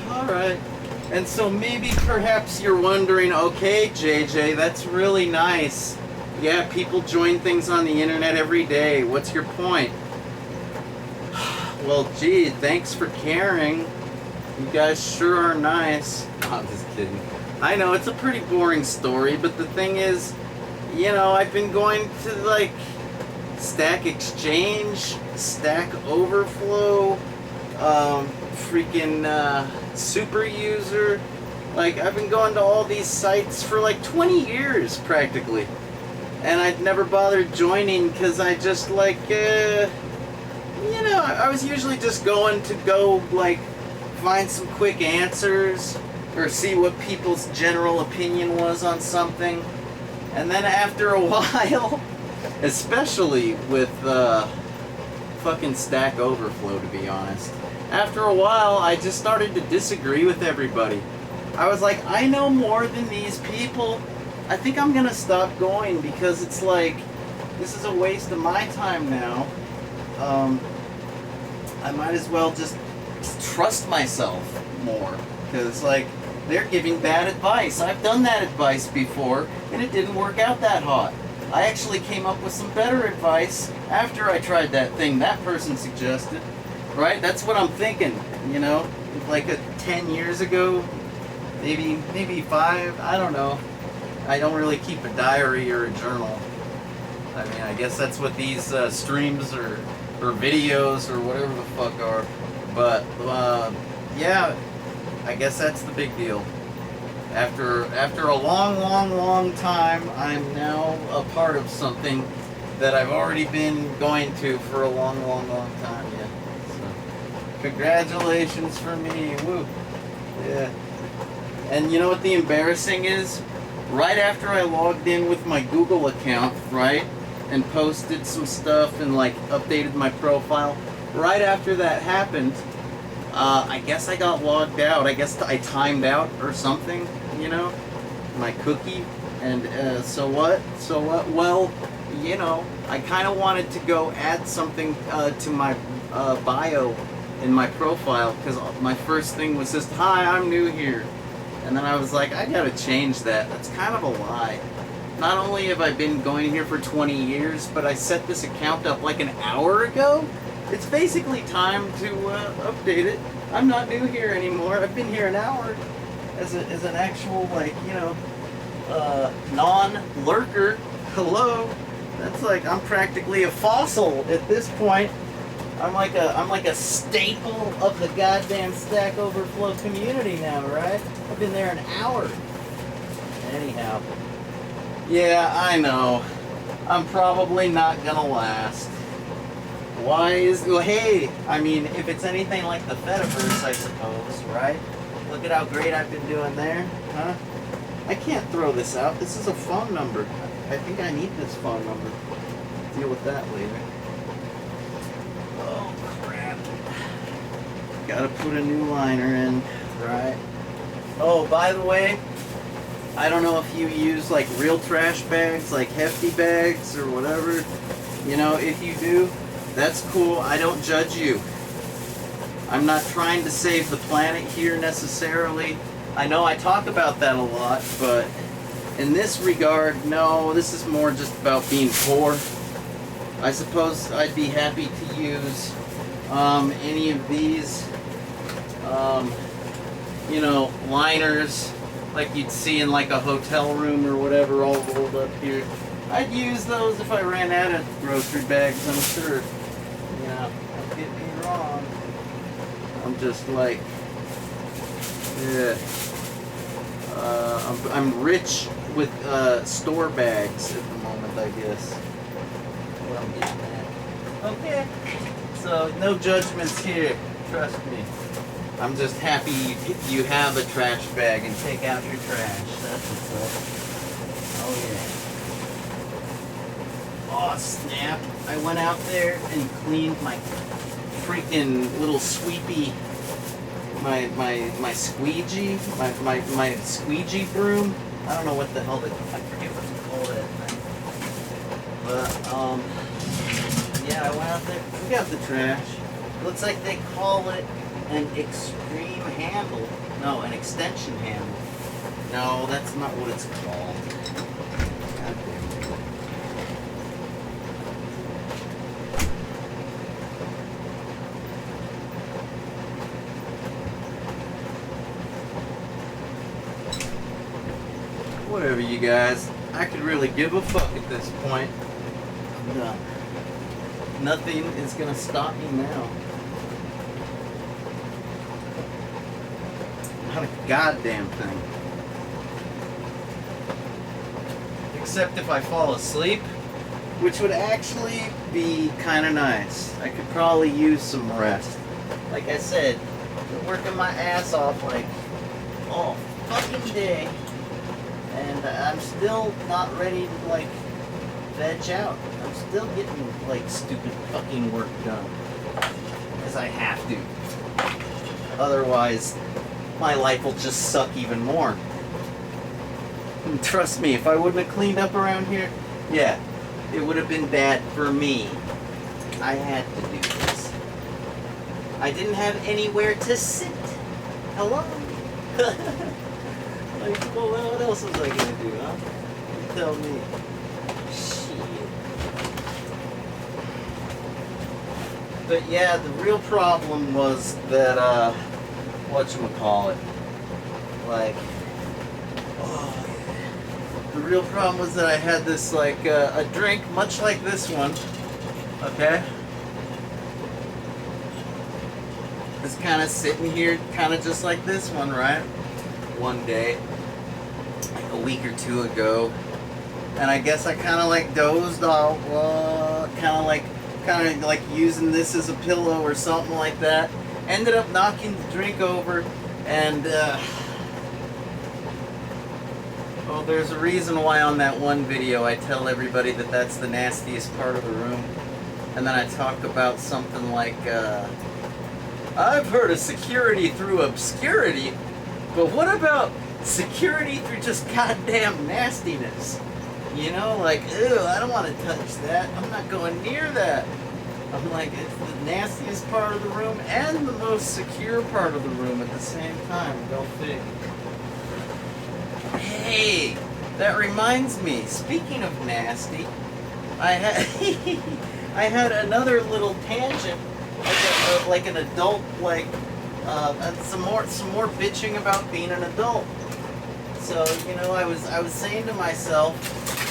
Alright, and so maybe perhaps you're wondering, okay JJ, that's really nice. Yeah, people join things on the internet every day. What's your point? Well, gee, thanks for caring. You guys sure are nice. Oh, I'm just kidding. I know, it's a pretty boring story, but the thing is, you know, I've been going to like Stack Exchange, Stack Overflow, freaking Super User. Like, I've been going to all these sites for like 20 years practically, and I'd never bothered joining because I just like you know, I was usually just going to go like find some quick answers or see what people's general opinion was on something, and then after a while, especially with fucking Stack Overflow, to be honest, after a while I just started to disagree with everybody. I was like, I know more than these people. I think I'm gonna stop going because it's like, this is a waste of my time now. I might as well just trust myself more, because like, they're giving bad advice. I've done that advice before and it didn't work out that hot. I actually came up with some better advice after I tried that thing that person suggested. Right? That's what I'm thinking, you know? Like 10 years ago, maybe 5, I don't know. I don't really keep a diary or a journal. I mean, I guess that's what these streams or videos or whatever the fuck are. But yeah, I guess that's the big deal. After a long time, I'm now a part of something that I've already been going to for a long time. Yeah. So, congratulations for me. Woo. Yeah. And you know what the embarrassing is? Right after I logged in with my Google account, right, and posted some stuff and like updated my profile, right after that happened, I guess I got logged out. I guess I timed out or something, you know, my cookie. And so what? Well, you know, I kind of wanted to go add something to my bio in my profile, because my first thing was just, hi, I'm new here. And then I was like, I gotta change that. That's kind of a lie. Not only have I been going here for 20 years, but I set this account up like an hour ago. It's basically time to update it. I'm not new here anymore. I've been here an hour as an actual, like, you know, non-lurker. Hello. That's like, I'm practically a fossil at this point. I'm like a staple of the goddamn Stack Overflow community now, right? I've been there an hour. Anyhow. Yeah, I know. I'm probably not gonna last. Why is... Well, hey, I mean, if it's anything like the Fediverse, I suppose, right? Look at how great I've been doing there, huh? I can't throw this out. This is a phone number. I think I need this phone number. Deal with that later. Oh, crap. Gotta put a new liner in, right? Oh, by the way, I don't know if you use like real trash bags, like hefty bags or whatever. You know, if you do, that's cool. I don't judge you. I'm not trying to save the planet here necessarily. I know I talk about that a lot, but in this regard, no, this is more just about being poor. I suppose I'd be happy to use any of these, you know, liners like you'd see in like a hotel room or whatever, all rolled up here. I'd use those if I ran out of grocery bags, I'm sure. You know, don't get me wrong. I'm just like, yeah. I'm rich with store bags at the moment, I guess. What I'm getting at. Okay. So no judgments here. Trust me. I'm just happy you have a trash bag and take out your trash. That's what's up. Oh yeah. Oh snap! I went out there and cleaned my freaking little sweepy. My squeegee, my squeegee broom. I don't know what the hell I forget what to call that thing. But yeah, I went out there, took out the trash. Looks like they call it an extreme handle. No, an extension handle. No, that's not what it's called. God damn it. Whatever, you guys. I could really give a fuck at this point. I'm done. Nothing is gonna stop me now. Not a goddamn thing. Except if I fall asleep, which would actually be kind of nice. I could probably use some rest. Like I said, been working my ass off like all fucking day. And I'm still not ready to, like, veg out. I'm still getting, like, stupid fucking work done. Because I have to. Otherwise, my life will just suck even more. And trust me, if I wouldn't have cleaned up around here, yeah, it would have been bad for me. I had to do this. I didn't have anywhere to sit. Hello? Like, well, what else was I gonna do, huh? You tell me. Shit. But yeah, the real problem was that, whatchamacallit. Like, oh, yeah. The real problem was that I had this, like, a drink much like this one, okay? It's kind of sitting here, kind of just like this one, right? One day, like a week or two ago, and I guess I kind of like dozed off, kind of like using this as a pillow or something like that. Ended up knocking the drink over, and well, there's a reason why on that one video I tell everybody that that's the nastiest part of the room, and then I talk about something like, I've heard of security through obscurity. But what about security through just goddamn nastiness? You know, like, ew, I don't want to touch that. I'm not going near that. I'm like, it's the nastiest part of the room and the most secure part of the room at the same time. Go fig. Hey, that reminds me. Speaking of nasty, I had another little tangent, like an adult, like. Some more bitching about being an adult. So, you know, I was saying to myself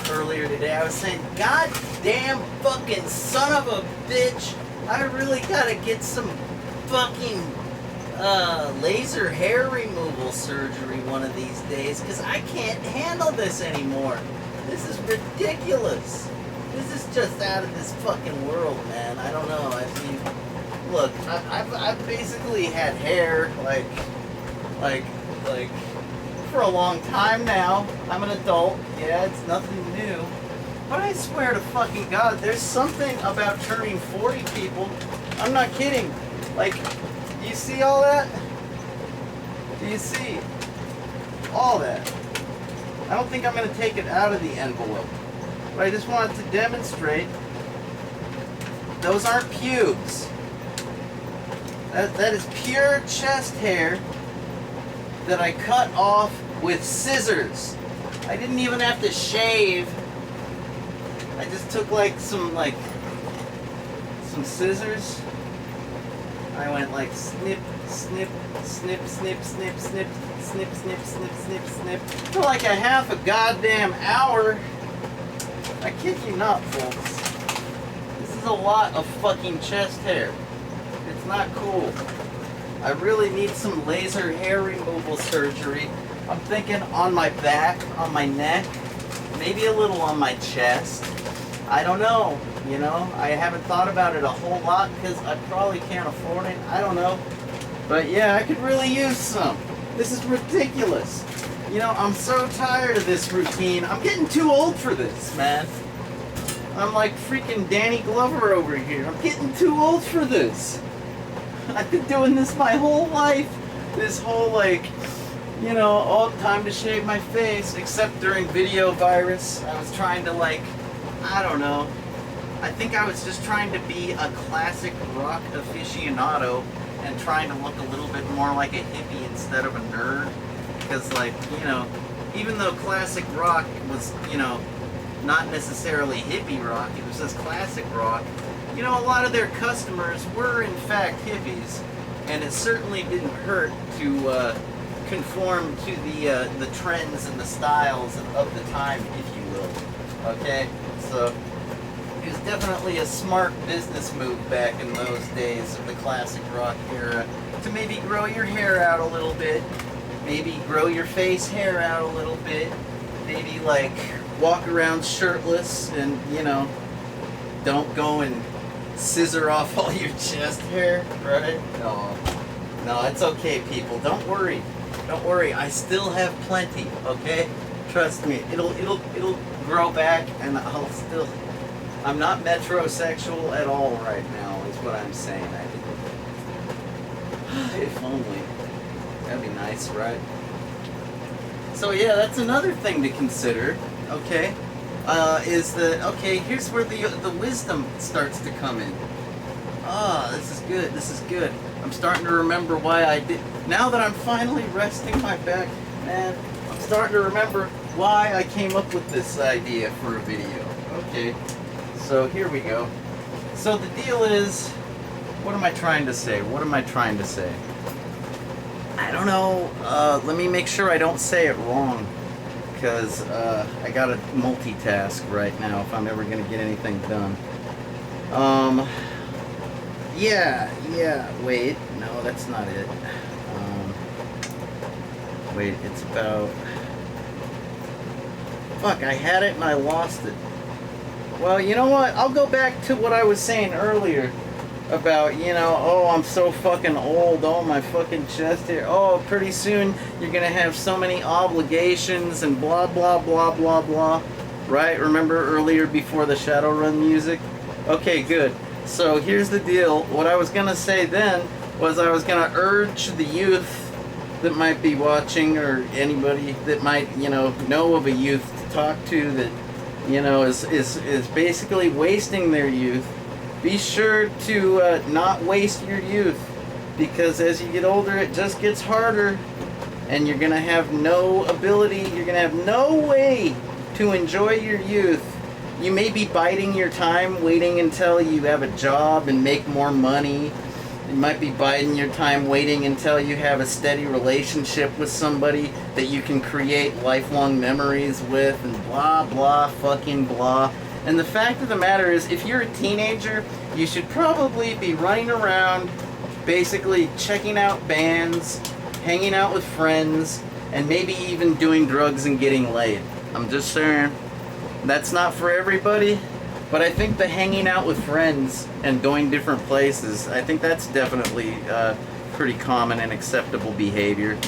earlier today, I was saying, God damn fucking son of a bitch, I really gotta get some fucking laser hair removal surgery one of these days, because I can't handle this anymore. This is ridiculous. This is just out of this fucking world, man. I don't know. I mean, look, I've basically had hair like for a long time now. I'm an adult. Yeah, it's nothing new. But I swear to fucking God, there's something about turning 40, people. I'm not kidding. Like, do you see all that? Do you see all that? I don't think I'm going to take it out of the envelope. But I just wanted to demonstrate those aren't pubes. That is pure chest hair that I cut off with scissors. I didn't even have to shave. I just took like some scissors. I went like snip, snip, snip, snip, snip, snip, snip, snip, snip, snip, snip for like a half a goddamn hour. I kid you not, folks. This is a lot of fucking chest hair. It's not cool. I really need some laser hair removal surgery. I'm thinking on my back, on my neck, maybe a little on my chest. I don't know, you know. I haven't thought about it a whole lot because I probably can't afford it. I don't know. But yeah, I could really use some. This is ridiculous. You know, I'm so tired of this routine. I'm getting too old for this, man. I'm like freaking Danny Glover over here. I'm getting too old for this. I've been doing this my whole life. This whole like, you know, all time to shave my face, except during video virus. I was trying to like, I don't know. I think I was just trying to be a classic rock aficionado and trying to look a little bit more like a hippie instead of a nerd. Because like, you know, even though classic rock was, you know, not necessarily hippie rock, it was just classic rock, you know, a lot of their customers were in fact hippies. And it certainly didn't hurt to conform to the trends and the styles of the time, if you will. Okay? So it was definitely a smart business move back in those days of the classic rock era to maybe grow your hair out a little bit, maybe grow your face hair out a little bit, maybe like walk around shirtless and, you know, don't go and scissor off all your chest hair, right? No, it's okay, people. Don't worry. Don't worry. I still have plenty, okay? Trust me. It'll grow back, and I'm not metrosexual at all right now, is what I'm saying. If only. That'd be nice, right? So yeah, that's another thing to consider, okay? Is that, okay, here's where the wisdom starts to come in. This is good, this is good. I'm starting to remember why I did, now that I'm finally resting my back, man, I'm starting to remember why I came up with this idea for a video. Okay, so here we go. So the deal is, what am I trying to say? What am I trying to say? I don't know, let me make sure I don't say it wrong, because I gotta multitask right now if I'm ever gonna get anything done. Yeah, wait, no, that's not it. Wait, it's about, fuck, I had it and I lost it. Well, you know what, I'll go back to what I was saying earlier about, you know, oh, I'm so fucking old, oh, my fucking chest hair, oh, pretty soon you're gonna have so many obligations and blah, blah, blah, blah, blah, right? Remember earlier before the Shadowrun music? Okay, good. So here's the deal. What I was gonna say then was I was gonna urge the youth that might be watching, or anybody that might, you know of a youth to talk to that, you know, is basically wasting their youth. Be sure to not waste your youth, because as you get older it just gets harder, and you're gonna have no ability, you're gonna have no way to enjoy your youth. You may be biding your time, waiting until you have a job and make more money. You might be biding your time waiting until you have a steady relationship with somebody that you can create lifelong memories with, and blah, blah, fucking blah. And the fact of the matter is, if you're a teenager, you should probably be running around, basically checking out bands, hanging out with friends, and maybe even doing drugs and getting laid. I'm just saying. That's not for everybody, but I think the hanging out with friends and going different places, I think that's definitely pretty common and acceptable behavior.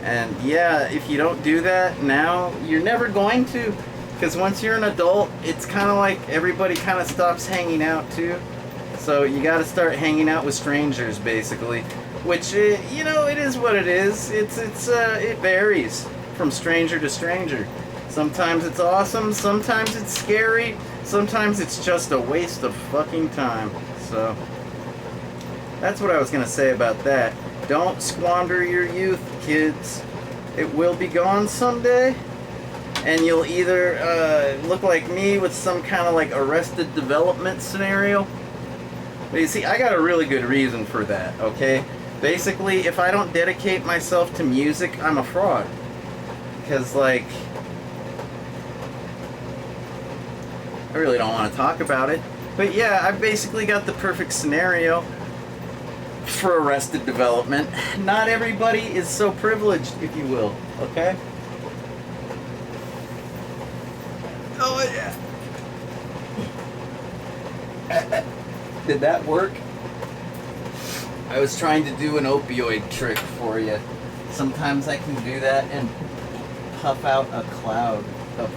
And yeah, if you don't do that now, you're never going to, because once you're an adult, it's kind of like everybody kind of stops hanging out too. So you got to start hanging out with strangers, basically, which, you know, it is what it is. It varies from stranger to stranger. Sometimes it's awesome, sometimes it's scary, sometimes it's just a waste of fucking time. So, that's what I was going to say about that. Don't squander your youth, kids. It will be gone someday. and you'll either look like me with some kind of like Arrested Development scenario. But you see, I got a really good reason for that, okay? Basically, if I don't dedicate myself to music, I'm a fraud. Because, like, I really don't want to talk about it. But yeah, I've basically got the perfect scenario for Arrested Development. Not everybody is so privileged, if you will, okay? Oh, yeah. Did that work? I was trying to do an opioid trick for you. Sometimes I can do that and puff out a cloud of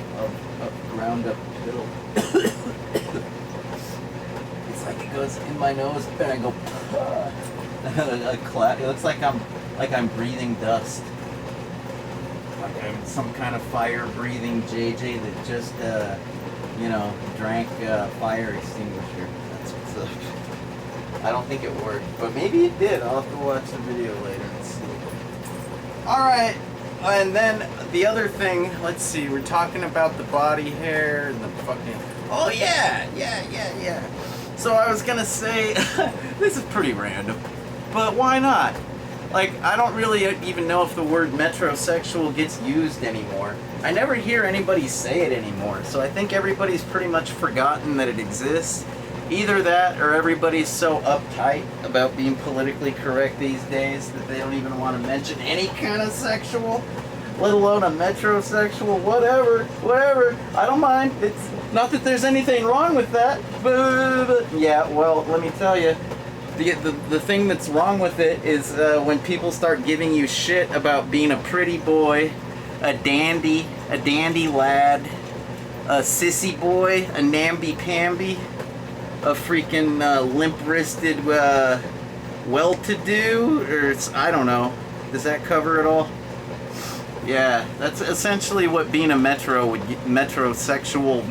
ground up pill. It's like it goes in my nose and I go a cloud. It looks like I'm breathing dust. Like I'm some kind of fire breathing JJ that just drank fire extinguisher. That's what's up. I don't think it worked, but maybe it did. I'll have to watch the video later and see. Alright, and then the other thing, let's see, we're talking about the body hair and the fucking... Oh yeah. So I was gonna say, this is pretty random, but why not? Like, I don't really even know if the word metrosexual gets used anymore. I never hear anybody say it anymore, so I think everybody's pretty much forgotten that it exists. Either that, or everybody's so uptight about being politically correct these days that they don't even want to mention any kind of sexual, let alone a metrosexual, whatever. I don't mind. It's not that there's anything wrong with that, but yeah, well, let me tell you, the thing that's wrong with it is when people start giving you shit about being a pretty boy, a dandy lad, a sissy boy, a namby-pamby, a freaking limp-wristed well-to-do, or I don't know. Does that cover it all? Yeah, that's essentially what being a metrosexual,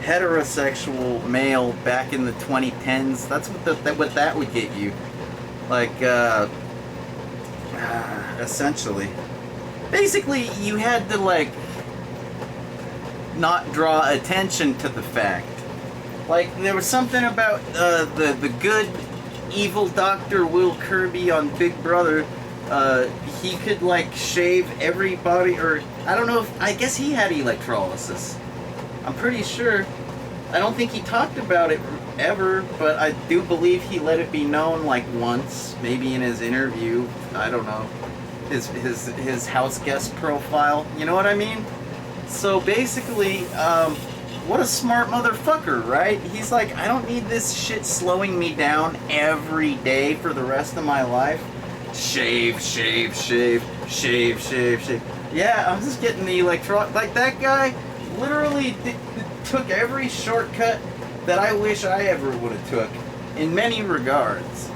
heterosexual male back in the 2010s. That's what that would get you. Like, essentially. Basically, you had to like not draw attention to the fact. Like, there was something about the good, evil Dr. Will Kirby on Big Brother. He could, like, shave everybody, or, I don't know if, I guess he had electrolysis. I'm pretty sure. I don't think he talked about it ever, but I do believe he let it be known, like, once, maybe in his interview, I don't know, his house guest profile, you know what I mean? So, basically, what a smart motherfucker, right? He's like, I don't need this shit slowing me down every day for the rest of my life. Shave. Yeah, I'm just getting the like that guy literally took every shortcut that I wish I ever would have took in many regards.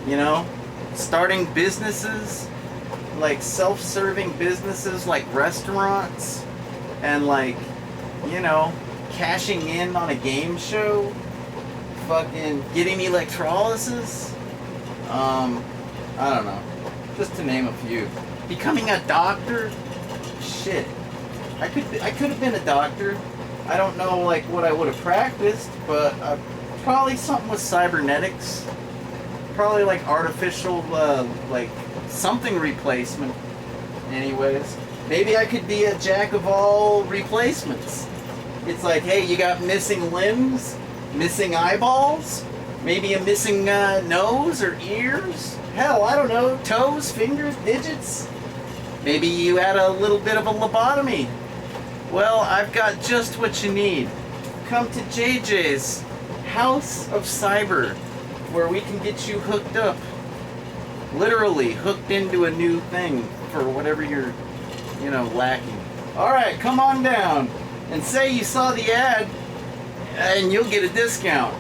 You know? Starting businesses, like self-serving businesses like restaurants, and like, you know, cashing in on a game show, fucking getting electrolysis, I don't know, just to name a few. Becoming a doctor, shit. I could have been a doctor. I don't know like what I would have practiced, but probably something with cybernetics. Probably like artificial, like something replacement. Anyways, maybe I could be a jack of all replacements. It's like, hey, you got missing limbs, missing eyeballs, maybe a missing nose or ears. Hell, I don't know, toes, fingers, digits. Maybe you had a little bit of a lobotomy. Well, I've got just what you need. Come to JJ's House of Cyber, where we can get you hooked up. Literally hooked into a new thing for whatever you're, you know, lacking. Alright, come on down and say you saw the ad and you'll get a discount.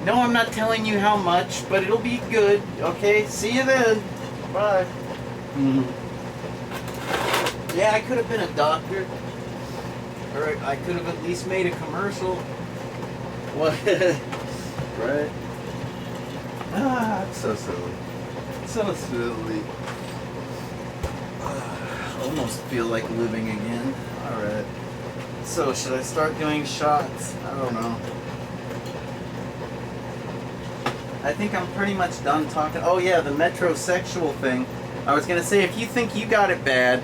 No, I'm not telling you how much, but it'll be good. Okay, see you then. Bye. Yeah, I could have been a doctor. Or I could have at least made a commercial. What? Right? Ah, I'm so silly. So silly. almost feel like living again. Alright. So, should I start doing shots? I don't know. I think I'm pretty much done talking. Oh yeah, the metrosexual thing. I was gonna say, if you think you got it bad,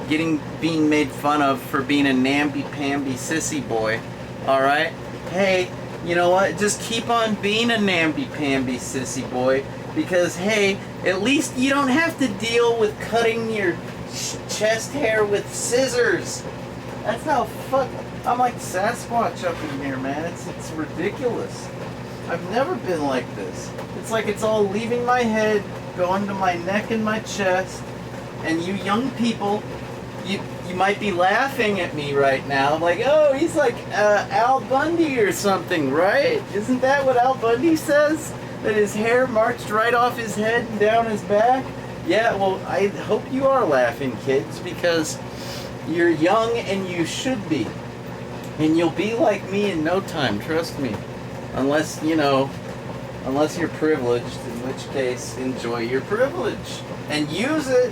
being made fun of for being a namby-pamby sissy boy, alright? Hey, you know what? Just keep on being a namby-pamby sissy boy, because hey, at least you don't have to deal with cutting your chest hair with scissors. That's how I'm like Sasquatch up in here, man. It's ridiculous. I've never been like this. It's like it's all leaving my head, going to my neck and my chest. And you young people, you might be laughing at me right now, like, oh, he's like Al Bundy or something, right? Isn't that what Al Bundy says? That his hair marched right off his head and down his back? Yeah, well, I hope you are laughing, kids, because you're young and you should be. And you'll be like me in no time, trust me. Unless, you know, unless you're privileged, in which case, enjoy your privilege. And use it.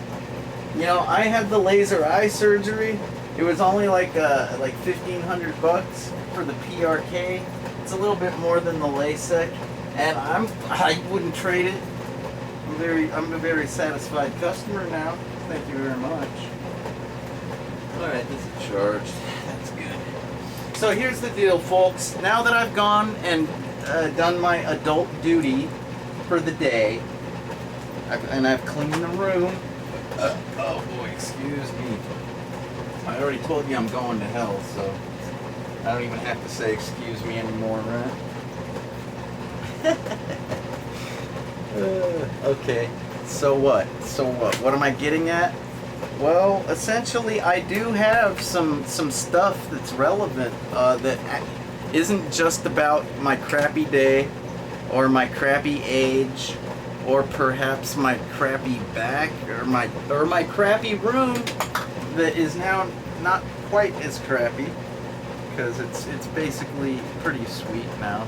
You know, I had the laser eye surgery. It was only like $1,500 for the PRK. It's a little bit more than the LASIK. And I wouldn't trade it. I'm a very satisfied customer now. Thank you very much. Alright, this is charged. That's good. So here's the deal, folks. Now that I've gone and done my adult duty for the day, I've cleaned the room. Oh boy, excuse me. I already told you I'm going to hell, so I don't even have to say excuse me anymore, right? Okay, so what? What am I getting at? Well, essentially, I do have some stuff that's relevant that isn't just about my crappy day or my crappy age or perhaps my crappy back or my crappy room that is now not quite as crappy because it's basically pretty sweet now.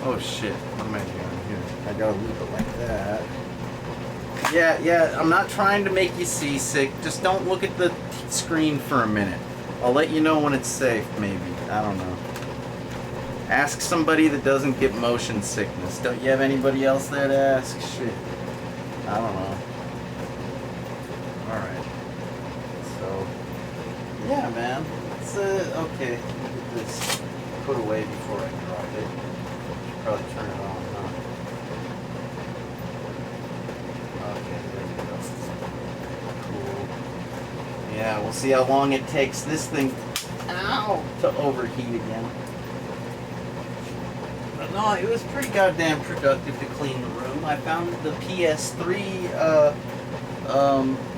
Oh shit! What am I doing here? I gotta leave it like that. Yeah, I'm not trying to make you seasick. Just don't look at the screen for a minute. I'll let you know when it's safe, maybe. I don't know. Ask somebody that doesn't get motion sickness. Don't you have anybody else there to ask? Shit. I don't know. Alright. So, yeah, man. It's, okay. Look at this. Put away before I drop it. Should probably turn it on, huh? Okay, there we go. Cool. Yeah, we'll see how long it takes this thing, ow, to overheat again. But no, it was pretty goddamn productive to clean the room. I found the PS3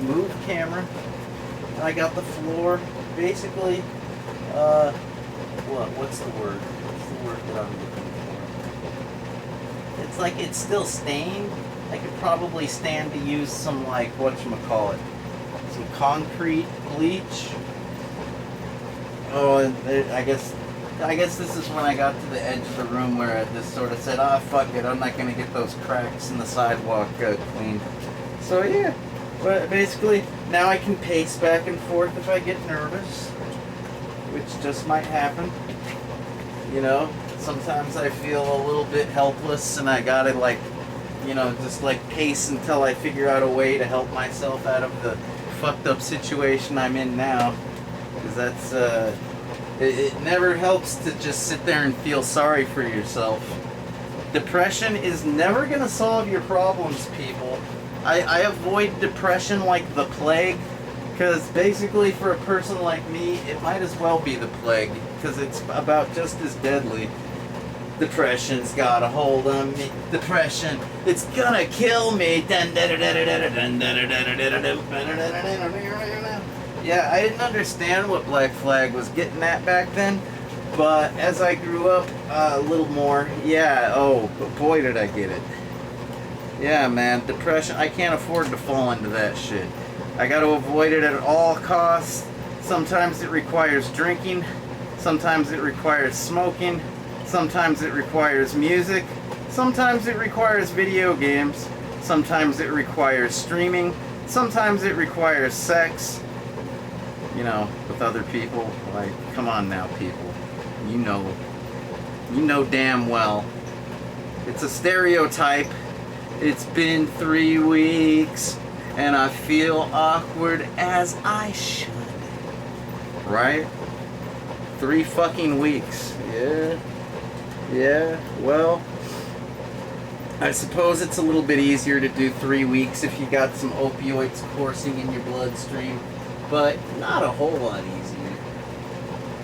move camera. I got the floor. Basically, what's the word? What's the word that I'm looking for? It's like it's still stained. I could probably stand to use some, like, whatchamacallit, some concrete bleach. Oh, and I guess this is when I got to the edge of the room where I just sort of said, ah, fuck it, I'm not going to get those cracks in the sidewalk cleaned. So yeah, but basically, now I can pace back and forth if I get nervous, which just might happen. You know, sometimes I feel a little bit helpless and I gotta, like, you know, just like pace until I figure out a way to help myself out of the fucked up situation I'm in now. Because that's, it never helps to just sit there and feel sorry for yourself. Depression is never gonna solve your problems, people. I avoid depression like the plague, because basically for a person like me, it might as well be the plague, because it's about just as deadly. Depression's got a hold on me. Depression, it's gonna kill me. Yeah, I didn't understand what Black Flag was getting at back then, but as I grew up a little more, yeah, oh, boy did I get it. Yeah, man, depression, I can't afford to fall into that shit. I gotta avoid it at all costs. Sometimes it requires drinking, sometimes it requires smoking, sometimes it requires music, sometimes it requires video games, sometimes it requires streaming, Sometimes it requires sex, you know, with other people. Like, come on now, people. You know damn well. It's a stereotype. It's been 3 weeks, and I feel awkward as I should. Right? 3 fucking weeks. Yeah, well, I suppose it's a little bit easier to do 3 weeks if you got some opioids coursing in your bloodstream, but not a whole lot easier.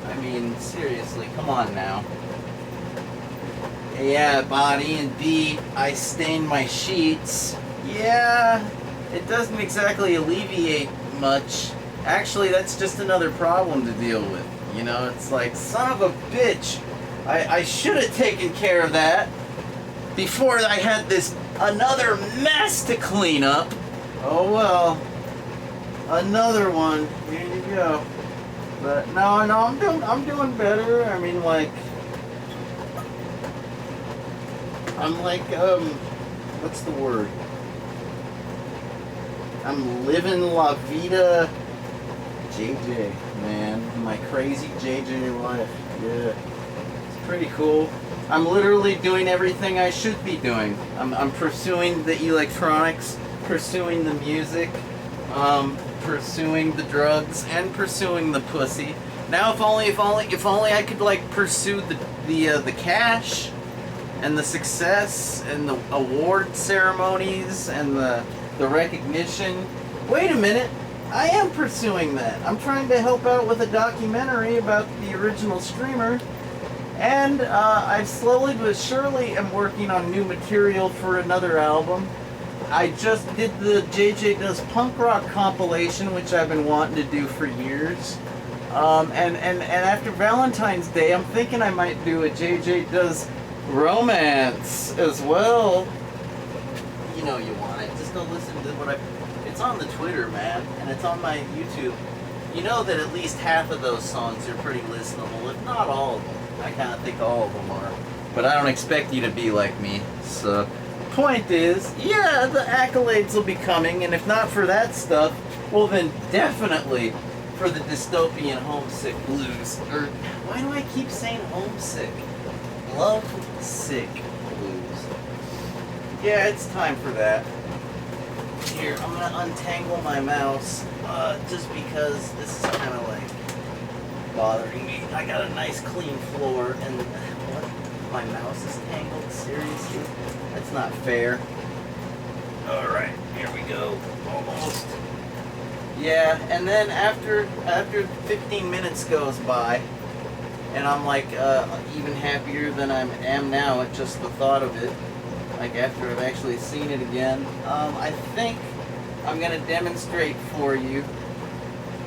I mean, seriously, come on now. Yeah, body and B, I stained my sheets. Yeah, it doesn't exactly alleviate much. Actually, that's just another problem to deal with. You know, it's like, son of a bitch. I should have taken care of that before I had this another mess to clean up. Oh well, another one. Here you go. But no, I'm doing better. I mean, like, I'm like, what's the word? I'm living la vida JJ, man. My crazy JJ life. Yeah. Pretty cool. I'm literally doing everything I should be doing. I'm pursuing the electronics, pursuing the music, pursuing the drugs, and pursuing the pussy. Now, if only I could like pursue the cash, and the success, and the award ceremonies, and the recognition. Wait a minute. I am pursuing that. I'm trying to help out with a documentary about the original streamer. And I slowly but surely am working on new material for another album. I just did the JJ Does Punk Rock compilation, which I've been wanting to do for years. And after Valentine's Day, I'm thinking I might do a JJ Does Romance as well. You know you want it. Just go listen to what it's on the Twitter, man, and it's on my YouTube. You know that at least half of those songs are pretty listenable, if not all of them. I kind of think all of them are. But I don't expect you to be like me. So, point is, yeah, the accolades will be coming, and if not for that stuff, well then definitely for the dystopian homesick blues. Or, why do I keep saying homesick? Love-sick blues. Yeah, it's time for that. Here, I'm gonna untangle my mouse, just because this is kind of like bothering me. I got a nice clean floor, and what? My mouse is tangled? Seriously? That's not fair. Alright, here we go. Almost. Yeah, and then after 15 minutes goes by, and I'm like even happier than I am now at just the thought of it, like after I've actually seen it again, I think I'm going to demonstrate for you.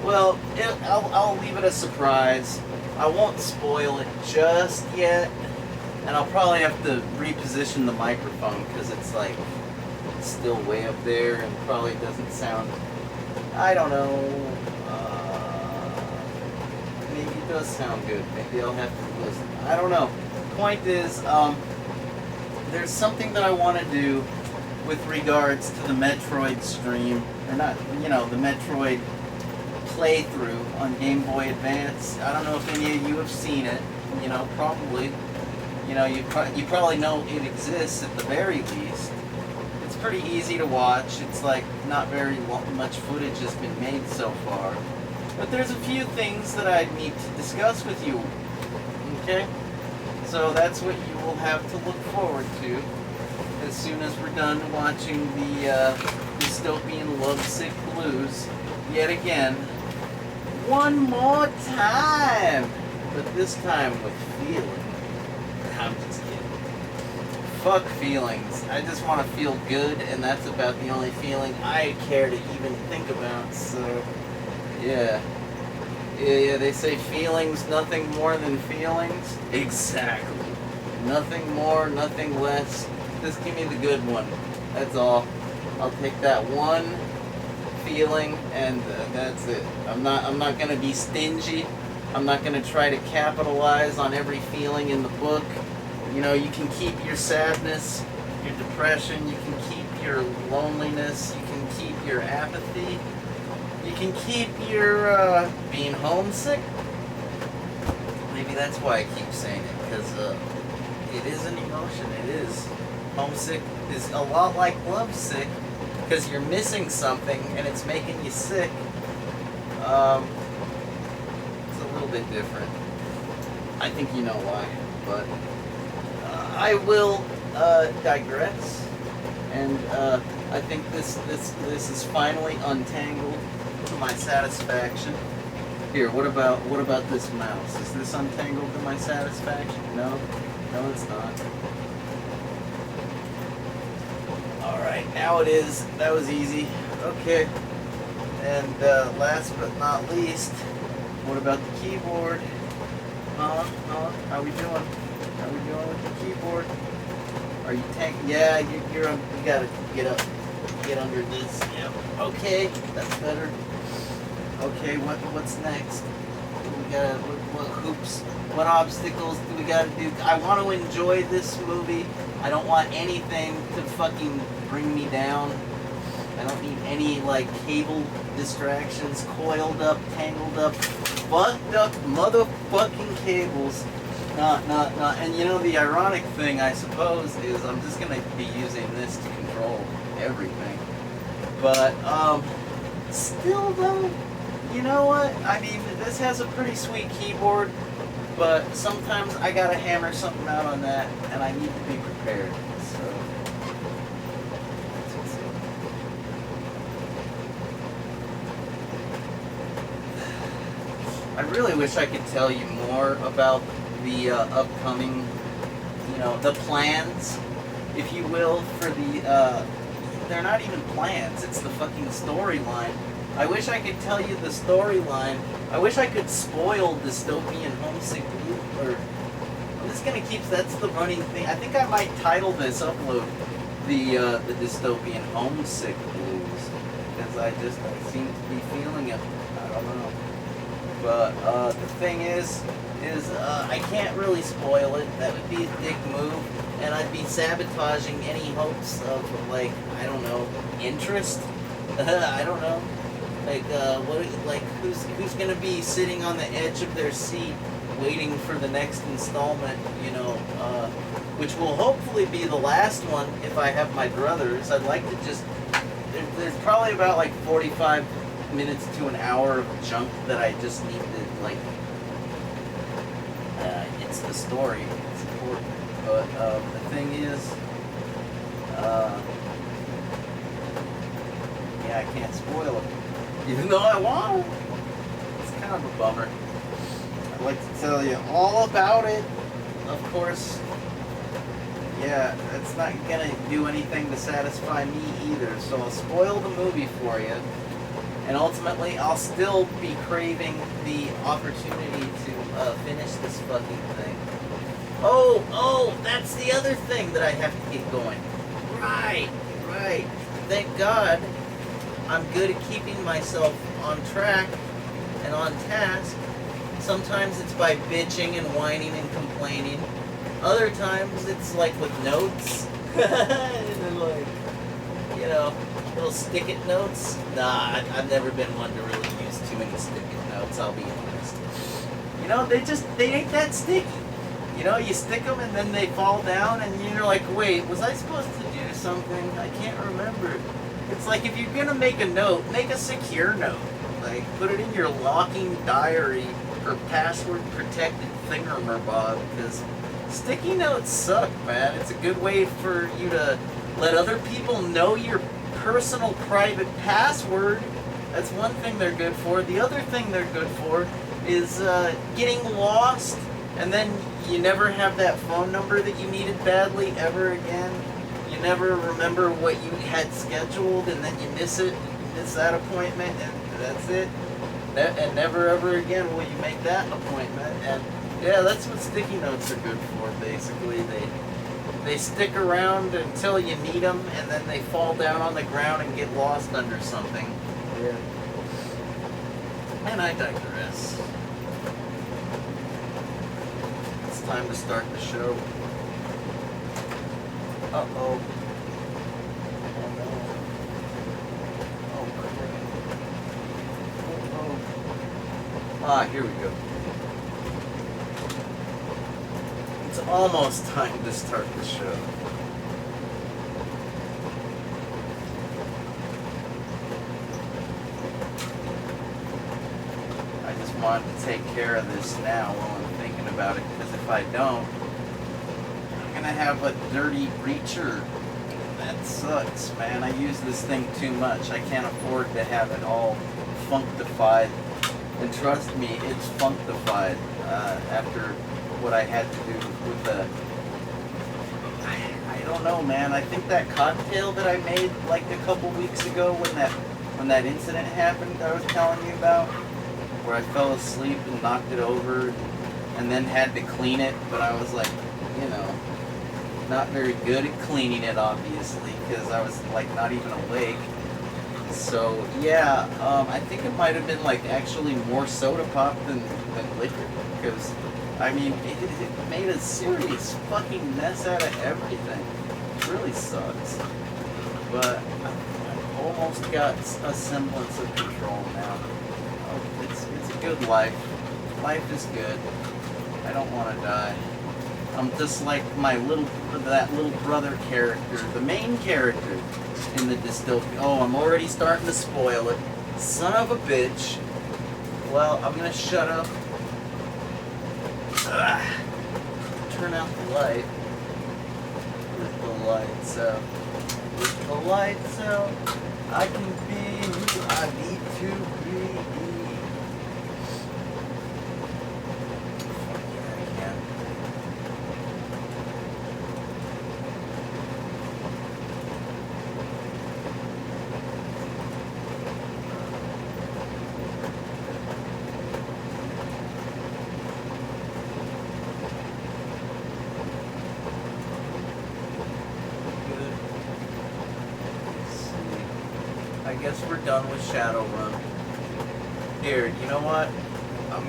Well, I'll leave it a surprise. I won't spoil it just yet, and I'll probably have to reposition the microphone because it's like it's still way up there and probably doesn't sound, I don't know, maybe it does sound good. Maybe I'll have to listen. I don't know. Point is, there's something that I want to do with regards to the Metroid stream, or not, you know, the Metroid playthrough on Game Boy Advance. I don't know if any of you have seen it. You know, probably. You know, you probably know it exists at the very least. It's pretty easy to watch. It's like not very much footage has been made so far. But there's a few things that I need to discuss with you. Okay? So that's what you will have to look forward to as soon as we're done watching the dystopian lovesick blues yet again. One more time! But this time with feeling. I'm just kidding. Fuck feelings. I just want to feel good, and that's about the only feeling I care to even think about, so yeah. Yeah, they say feelings, nothing more than feelings. Exactly. Nothing more, nothing less. Just give me the good one. That's all. I'll take that one feeling, and that's it. I'm not gonna be stingy. I'm not gonna try to capitalize on every feeling in the book. You know, you can keep your sadness, your depression. You can keep your loneliness. You can keep your apathy. You can keep your being homesick. Maybe that's why I keep saying it, because it is an emotion. It is. Homesick is a lot like lovesick, because you're missing something and it's making you sick. It's a little bit different. I think you know why, but I will digress, and I think this is finally untangled to my satisfaction. Here, what about this mouse? Is this untangled to my satisfaction? No, it's not. All right, now it is. That was easy. Okay, and last but not least, what about the keyboard? How we doing? How we doing with the keyboard? Are you Yeah, you gotta get up, get under this. Yep. Okay, that's better. Okay, what's next? What hoops? What obstacles do we gotta do? I want to enjoy this movie. I don't want anything to fucking bring me down. I don't need any like cable distractions, coiled up, tangled up, fucked up motherfucking cables. Not. And you know the ironic thing, I suppose, is I'm just gonna be using this to control everything. But still though, you know what? I mean, this has a pretty sweet keyboard, but sometimes I gotta hammer something out on that, and I need to be prepared. So. I really wish I could tell you more about the upcoming, the plans, if you will, for the, they're not even plans, it's the fucking storyline. I wish I could tell you the storyline. I wish I could spoil Dystopian Homesick Blue, or I'm just gonna keep, that's the running thing. I think I might title this upload the Dystopian Homesick Blues, because I seem to be feeling it. I don't know. But the thing is I can't really spoil it. That would be a dick move, and I'd be sabotaging any hopes of, like, I don't know, interest. I don't know. Like, who's gonna be sitting on the edge of their seat waiting for the next installment, which will hopefully be the last one if I have my druthers. I'd like to just, there's probably about like 45 minutes to an hour of junk that I just need to, like, it's the story, it's important. But the thing is, yeah, I can't spoil it, even though I want to. It's kind of a bummer. I'd like to tell you all about it. Of course, yeah, it's not gonna do anything to satisfy me either, so I'll spoil the movie for you. And ultimately, I'll still be craving the opportunity to finish this fucking thing. Oh, that's the other thing that I have to get going. Right. Thank God I'm good at keeping myself on track and on task. Sometimes it's by bitching and whining and complaining. Other times it's like with notes. And like, little stick-it notes. Nah, I've never been one to really use too many stick-it notes, I'll be honest. They ain't that sticky. You stick them and then they fall down and you're like, wait, was I supposed to do something? I can't remember. It's like, if you're gonna make a note, make a secure note. Like, put it in your locking diary or password-protected thingamabob, because sticky notes suck, man. It's a good way for you to let other people know your personal private password. That's one thing they're good for. The other thing they're good for is getting lost, and then you never have that phone number that you needed badly ever again. You never remember what you had scheduled, and then you miss that appointment, and that's it. And never ever again will you make that appointment. And yeah, that's what sticky notes are good for, basically. They stick around until you need them, and then they fall down on the ground and get lost under something. Yeah. And I digress. It's time to start the show. Uh-oh. Oh Ah, here we go. It's almost time to start the show. I just wanted to take care of this now while I'm thinking about it, because if I don't, I'm gonna have a dirty breacher. That sucks, man. I use this thing too much. I can't afford to have it all functified. And trust me, it's functified after what I had to do with the... I don't know, man. I think that cocktail that I made like a couple weeks ago when that incident happened I was telling you about, where I fell asleep and knocked it over and then had to clean it, but I was like, you know, not very good at cleaning it, obviously, because I was like not even awake. So yeah, I think it might have been like actually more soda pop than liquor, because I mean it made a serious fucking mess out of everything. It really sucks, but I've almost got a semblance of control now. It's a good life. Life is good. I don't want to die. I'm just like that little brother character, the main character in the dystopia. Oh, I'm already starting to spoil it. Son of a bitch. Well, I'm gonna shut up. Ugh. Turn out the light. With the lights out. With the lights out, I can be who I need to be. I guess we're done with Shadowrun. Here, you know what? I'm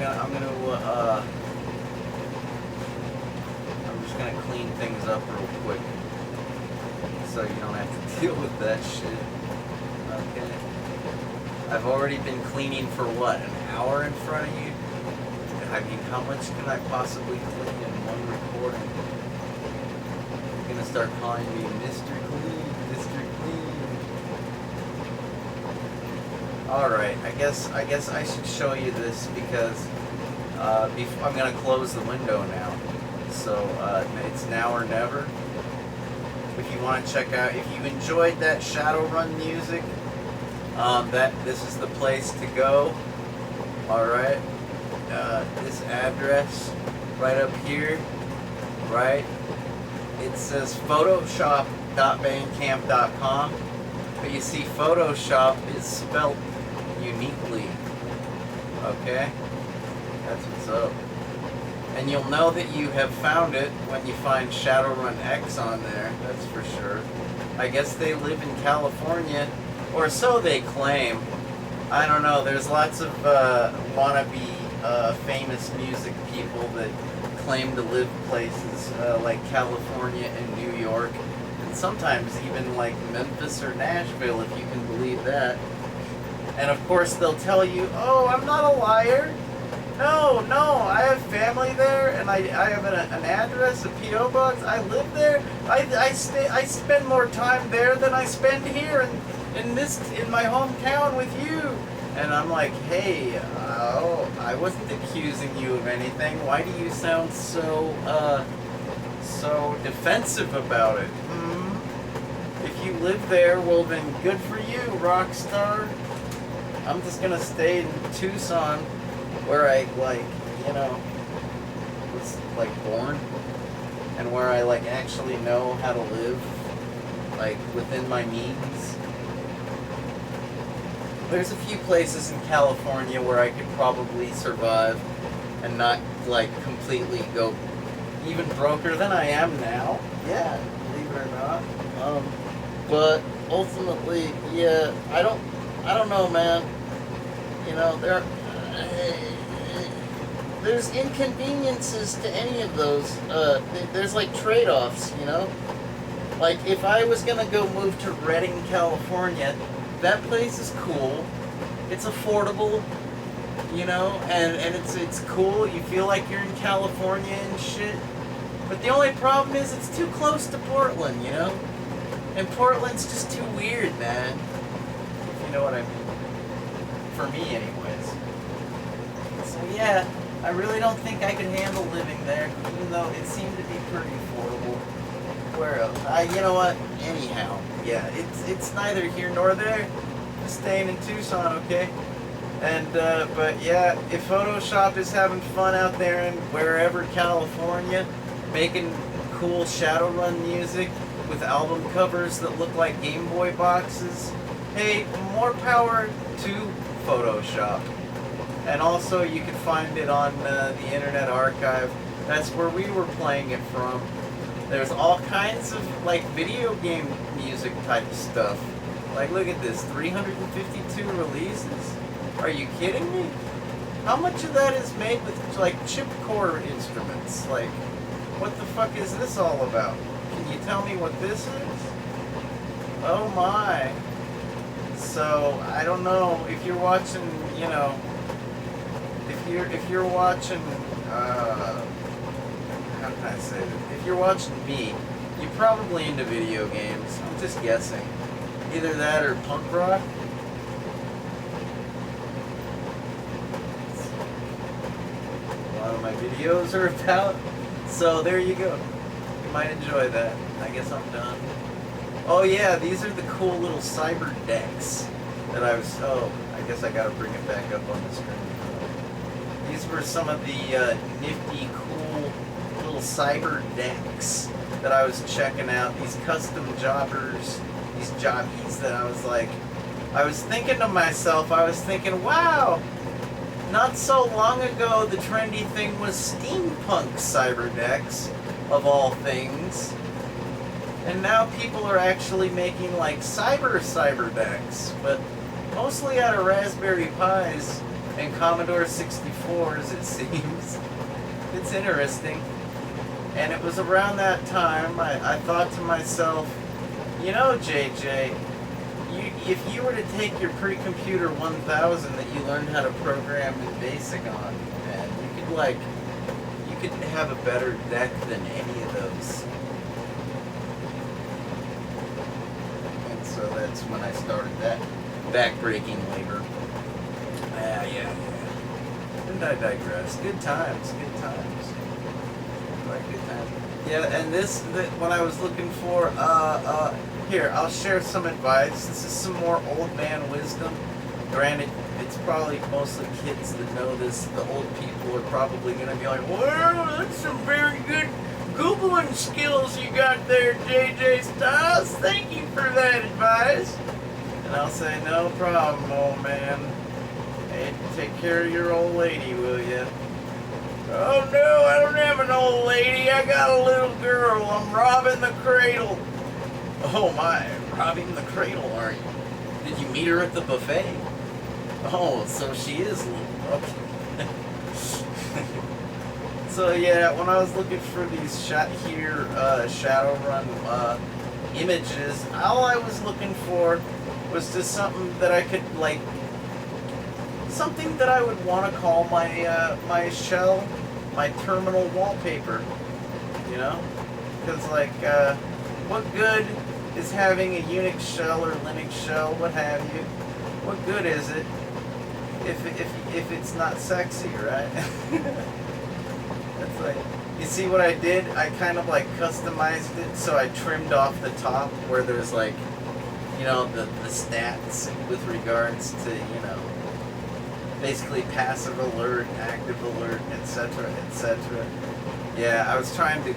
just gonna clean things up real quick, so you don't have to deal with that shit. Okay. I've already been cleaning for what, an hour in front of you? I mean, how much can I possibly clean in one recording? You're gonna start calling me Mr. Clean, Mr. Clean. Alright, I guess I should show you this because I'm going to close the window now. So it's now or never. If you want to check out, if you enjoyed that Shadowrun music, this is the place to go. Alright, this address right up here, right? It says photoshop.bandcamp.com, but you see Photoshop is spelled uniquely. Okay? That's what's up. And you'll know that you have found it when you find Shadowrun X on there, that's for sure. I guess they live in California, or so they claim. I don't know, there's lots of wannabe famous music people that claim to live places like California and New York, and sometimes even like Memphis or Nashville, if you can believe that. And of course they'll tell you, oh, I'm not a liar. No, I have family there, and I have an address, a P.O. box. I live there. I spend more time there than I spend here in my hometown with you. And I'm like, hey, I wasn't accusing you of anything. Why do you sound so defensive about it? If you live there, well then good for you, rock star. I'm just gonna stay in Tucson, where I was born, and where I actually know how to live, within my means. There's a few places in California where I could probably survive and not completely go even broker than I am now. Yeah, believe it or not. But ultimately, yeah, I don't know, man. You know, there's inconveniences to any of those. There's trade-offs, you know? If I was gonna go move to Redding, California, that place is cool. It's affordable. you know, and it's cool. You feel like you're in California and shit. But the only problem is it's too close to Portland, you know? And Portland's just too weird, man. If you know what I mean. For me, anyways. So yeah, I really don't think I could handle living there, even though it seemed to be pretty affordable. Where else? You know what? Anyhow, yeah, it's neither here nor there. Just staying in Tucson, okay? And but yeah, if Photoshop is having fun out there in wherever California, making cool Shadowrun music with album covers that look like Game Boy boxes, hey, more power to Photoshop. And also you can find it on the Internet Archive. That's where we were playing it from. There's all kinds of like video game music type stuff. Like look at this, 352 releases. Are you kidding me? How much of that is made with like chip core instruments? Like, what the fuck is this all about? Can you tell me what this is? Oh my. So, I don't know, if you're watching, you know, if you're watching, how can I say this? If you're watching me, you're probably into video games. I'm just guessing. Either that or punk rock. A lot of my videos are about. So there you go. You might enjoy that. I guess I'm done. Oh yeah, these are the cool little cyber decks that I was. Oh, I guess I gotta bring it back up on the screen. These were some of the nifty, cool little cyber decks that I was checking out. These custom jobbers, these jobbies that I was like, I was thinking to myself, wow, not so long ago the trendy thing was steampunk cyber decks, of all things. And now people are actually making like cyber decks, but mostly out of Raspberry Pis and Commodore 64s, it seems. It's interesting. And it was around that time I thought to myself, you know, JJ, if you were to take your pre-computer 1000 that you learned how to program in BASIC on, man, you could have a better deck than any of those. And so that's when I started that back-breaking labor. Yeah. And I digress. Good times. Like good times. Yeah, and when I was looking for, here, I'll share some advice. This is some more old man wisdom. Granted, it's probably mostly kids that know this. The old people are probably going to be like, well, that's some very good Googling skills you got there, JJ Styles. Thank you for that advice. And I'll say, no problem, old man. Hey, take care of your old lady, will you? Oh no, I don't have an old lady. I got a little girl. I'm robbing the cradle. Oh my, robbing the cradle, are you? Did you meet her at the buffet? Oh, so she is little. Okay. So yeah, when I was looking for these Shadowrun images, all I was looking for was just something that I could like, something that I would want to call my my shell, my terminal wallpaper, you know? Because like, what good is having a Unix shell or Linux shell, what have you? What good is it if it's not sexy, right? That's like, you see what I did? I kind of like customized it, so I trimmed off the top where there's like, you know, the stats with regards to, you know, basically passive alert, active alert, etc., etc. Yeah, I was trying to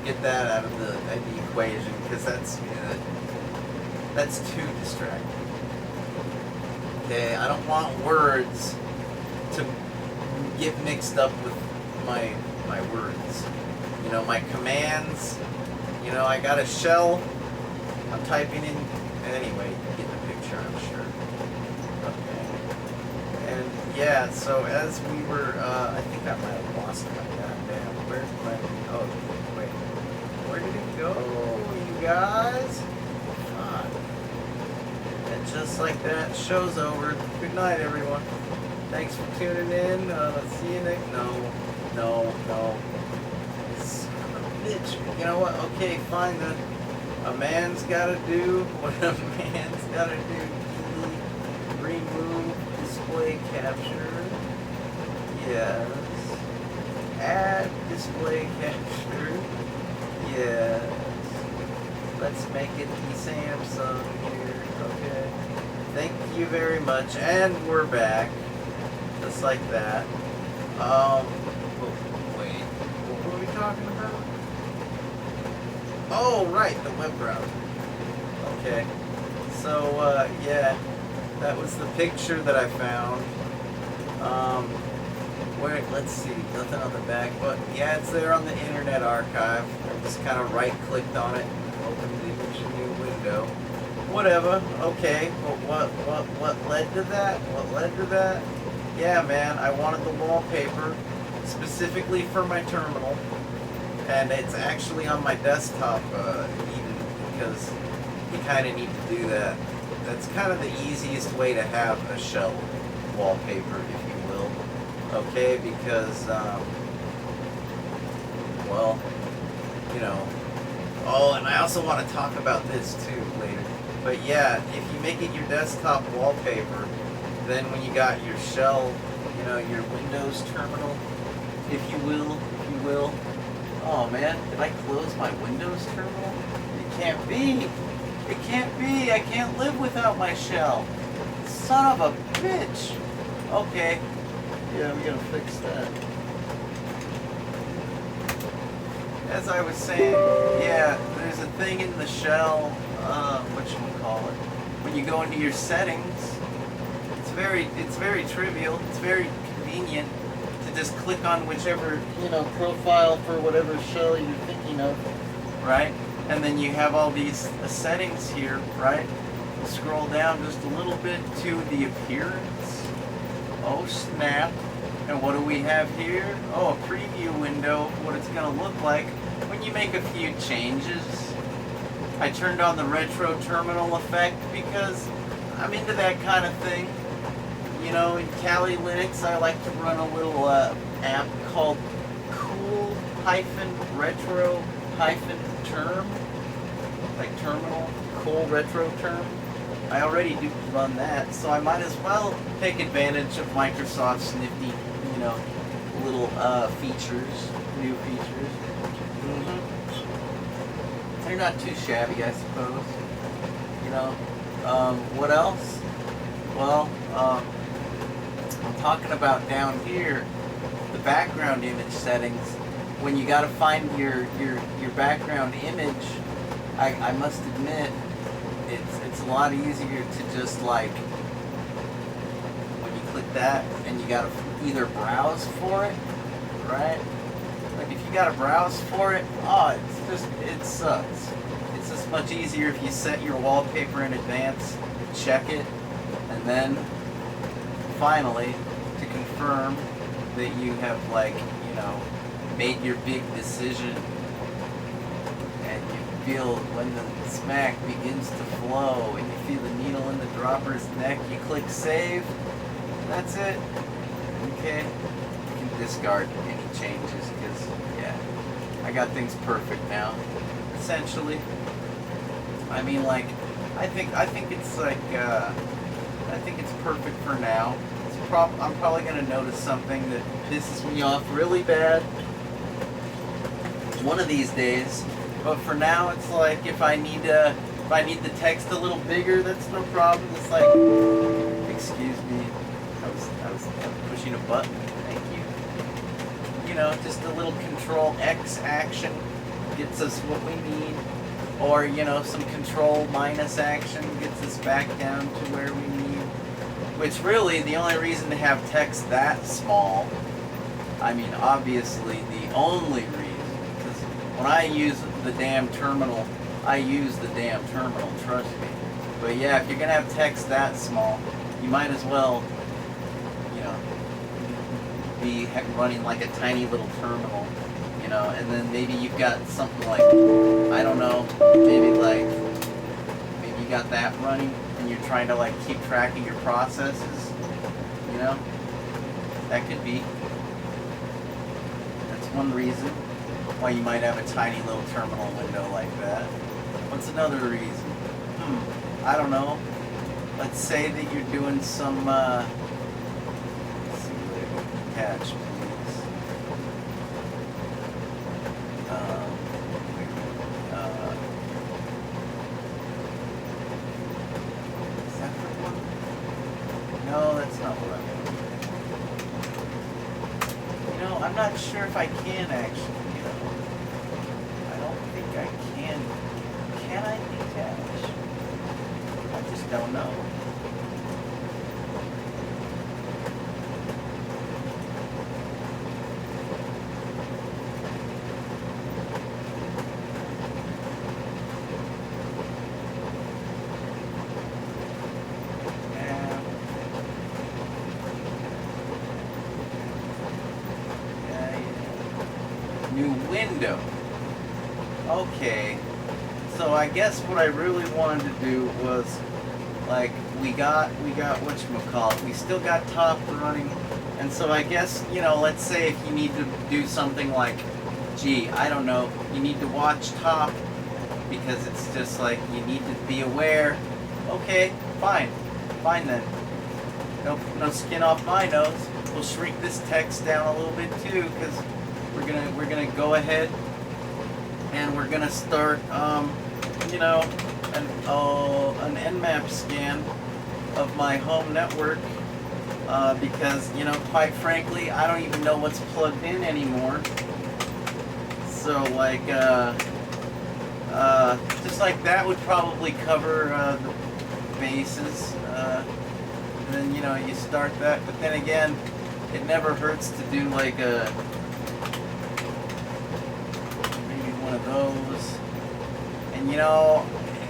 get that out of the equation because that's too distracting. Okay, I don't want words to get mixed up with my words. You know, my commands. You know, I got a shell. I'm typing in. Anyway, you get the picture, I'm sure. And yeah, so as we were, I think I might have lost my goddamn. Where's my? Oh, wait. Where did it go, you guys? Fuck. And just like that, show's over. Good night, everyone. Thanks for tuning in. See you next. No. Son of a bitch. You know what? Okay, fine. A man's gotta do what a man's gotta do. Remove display capture. Yes. Add display capture. Yes. Let's make it the Samsung here. Okay. Thank you very much. And we're back. Just like that. Wait. What were we talking about? Oh, right. The web browser. Okay. So, yeah. That was the picture that I found. Where, let's see, nothing on the back, but yeah, it's there on the Internet Archive. I just kind of right-clicked on it and opened the image in a new window. Whatever. Okay. But what led to that? What led to that? Yeah, man. I wanted the wallpaper specifically for my terminal, and it's actually on my desktop even because you kind of need to do that. That's kind of the easiest way to have a shell wallpaper, if you will. Okay, because, well, you know. Oh, and I also want to talk about this too later. But yeah, if you make it your desktop wallpaper, then when you got your shell, you know, your Windows terminal, if you will. Oh man, did I close my Windows terminal? It can't be. It can't be. I can't live without my shell. Son of a bitch. Okay. Yeah, we gotta fix that. As I was saying, yeah, there's a thing in the shell, whatchamacallit. When you go into your settings, it's very trivial. It's very convenient to just click on whichever, you know, profile for whatever shell you're thinking of, right? And then you have all these settings here, right? Scroll down just a little bit to the appearance. Oh snap. And what do we have here? Oh, a preview window of what it's gonna look like when you make a few changes. I turned on the retro terminal effect because I'm into that kind of thing. You know, in Kali Linux, I like to run a little app called cool-retro-term, like terminal, cool retro term. I already do run that, so I might as well take advantage of Microsoft's nifty, you know, little features, new features. They're not too shabby, I suppose. You know, what else? Well, I'm talking about down here, the background image settings. When you got to find your background image, I must admit, it's a lot easier to just like, when you click that and you gotta either browse for it, right? Like if you gotta browse for it, it sucks. It's just much easier if you set your wallpaper in advance, check it, and then finally to confirm that you have, like, you know, made your big decision. Feel when the smack begins to flow and you feel the needle in the dropper's neck, you click save. That's it. Okay. You can discard any changes because, yeah, I got things perfect now. Essentially. I mean, like, I think it's like, I think it's perfect for now. I'm probably gonna notice something that pisses me off really bad one of these days. But for now, it's like if I need the text a little bigger, that's no problem. It's like, excuse me, I was pushing a button. Thank you. You know, just a little Control X action gets us what we need, or you know, some Control minus action gets us back down to where we need. Which really, the only reason to have text that small, I mean, obviously the only reason. When I use the damn terminal, I use the damn terminal, trust me. But yeah, if you're gonna have text that small, you might as well, you know, be running like a tiny little terminal, you know, and then maybe you've got something like, I don't know, maybe you got that running and you're trying to like keep track of your processes, you know, That could be. That's one reason why you might have a tiny little terminal window like that. What's another reason? I don't know. Let's say that you're doing some, let's see what I can catch, please. Is that the one? No, that's not what I'm doing. You know, I'm not sure if I can actually, you know. I don't think I can. Can I detach? I just don't know. New window. Okay. So I guess what I really wanted to do was, like, we got whatchamacallit, we still got top running, and so I guess, you know, let's say if you need to do something like, gee, I don't know, you need to watch top, because it's just like, you need to be aware. Okay, fine then. No skin off my nose. We'll shrink this text down a little bit too, because we're gonna go ahead and we're gonna start, you know, an Nmap scan of my home network, because, you know, quite frankly, I don't even know what's plugged in anymore. So, like, just like that would probably cover the bases. And then, you know, you start that, but then again, it never hurts to do like a one of those. And you know,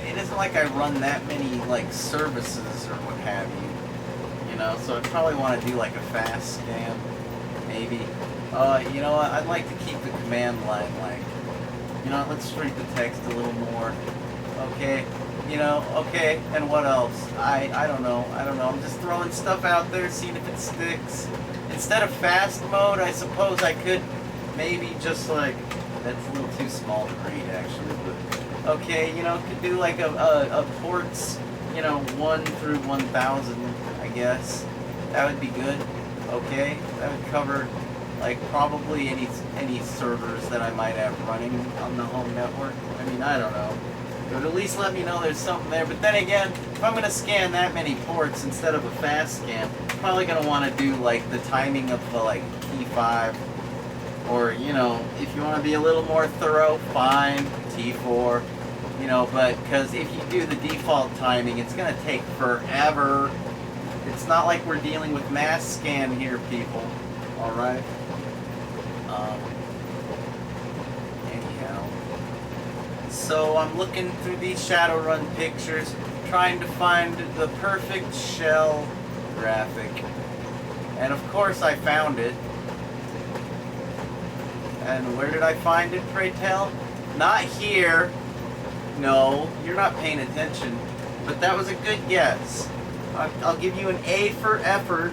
it isn't like I run that many like services or what have you. You know, so I'd probably want to do like a fast scan, maybe. You know what? I'd like to keep the command line like, you know, let's shrink the text a little more. Okay, you know, okay, and what else? I don't know. I'm just throwing stuff out there, seeing if it sticks. Instead of fast mode, I suppose I could maybe just like, that's a little too small to read actually, but okay, you know, could do like a ports, you know, 1 through 1000, I guess. That would be good. Okay, that would cover like probably any servers that I might have running on the home network. I mean, I don't know. It would at least let me know there's something there. But then again, if I'm going to scan that many ports instead of a fast scan, I'm probably going to want to do like the timing of the like T5. Or, you know, if you want to be a little more thorough, fine, T4. You know, but because if you do the default timing, it's going to take forever. It's not like we're dealing with mass scan here, people. Alright? Anyhow. So I'm looking through these Shadowrun pictures, trying to find the perfect shell graphic. And of course I found it. And where did I find it, pray tell? Not here. No, you're not paying attention. But that was a good guess. I'll give you an A for effort.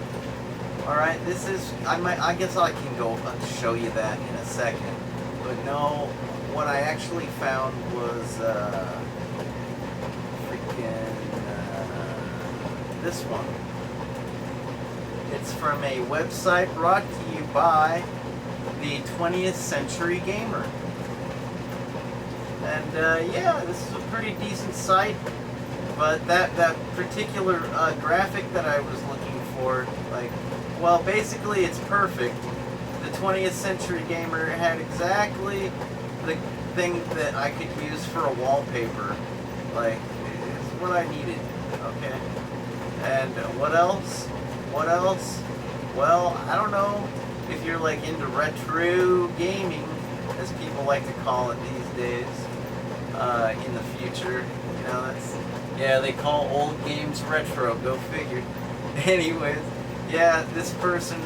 Alright, this is, I guess I can go show you that in a second. But no, what I actually found was, this one. It's from a website brought to you by the 20th Century Gamer. And, yeah, this is a pretty decent site. But that particular graphic that I was looking for, like, well, basically it's perfect. The 20th Century Gamer had exactly the thing that I could use for a wallpaper. Like, it's what I needed, okay? And what else? What else? Well, I don't know if you're like into retro gaming, as people like to call it these days, in the future. You know, that's, yeah, they call old games retro, go figure. Anyways, yeah, this person,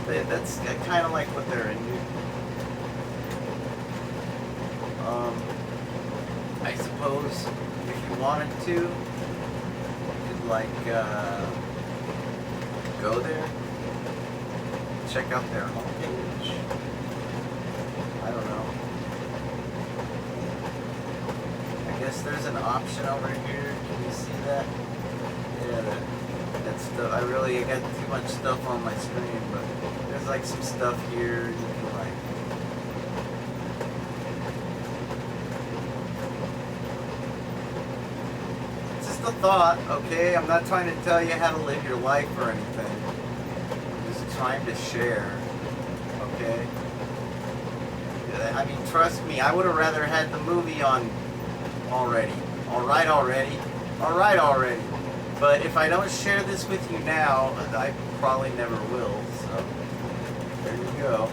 that's kind of like what they're into. I suppose if you wanted to, you could like, go there check out their homepage. I don't know. I guess there's an option over here. Can you see that? Yeah, that's stuff. I got too much stuff on my screen, but there's like some stuff here you can like. It's just a thought, okay? I'm not trying to tell you how to live your life or anything. I'm just trying to share, okay? I mean, trust me, I would have rather had the movie on already. Alright already. Alright already. But if I don't share this with you now, I probably never will, so there you go.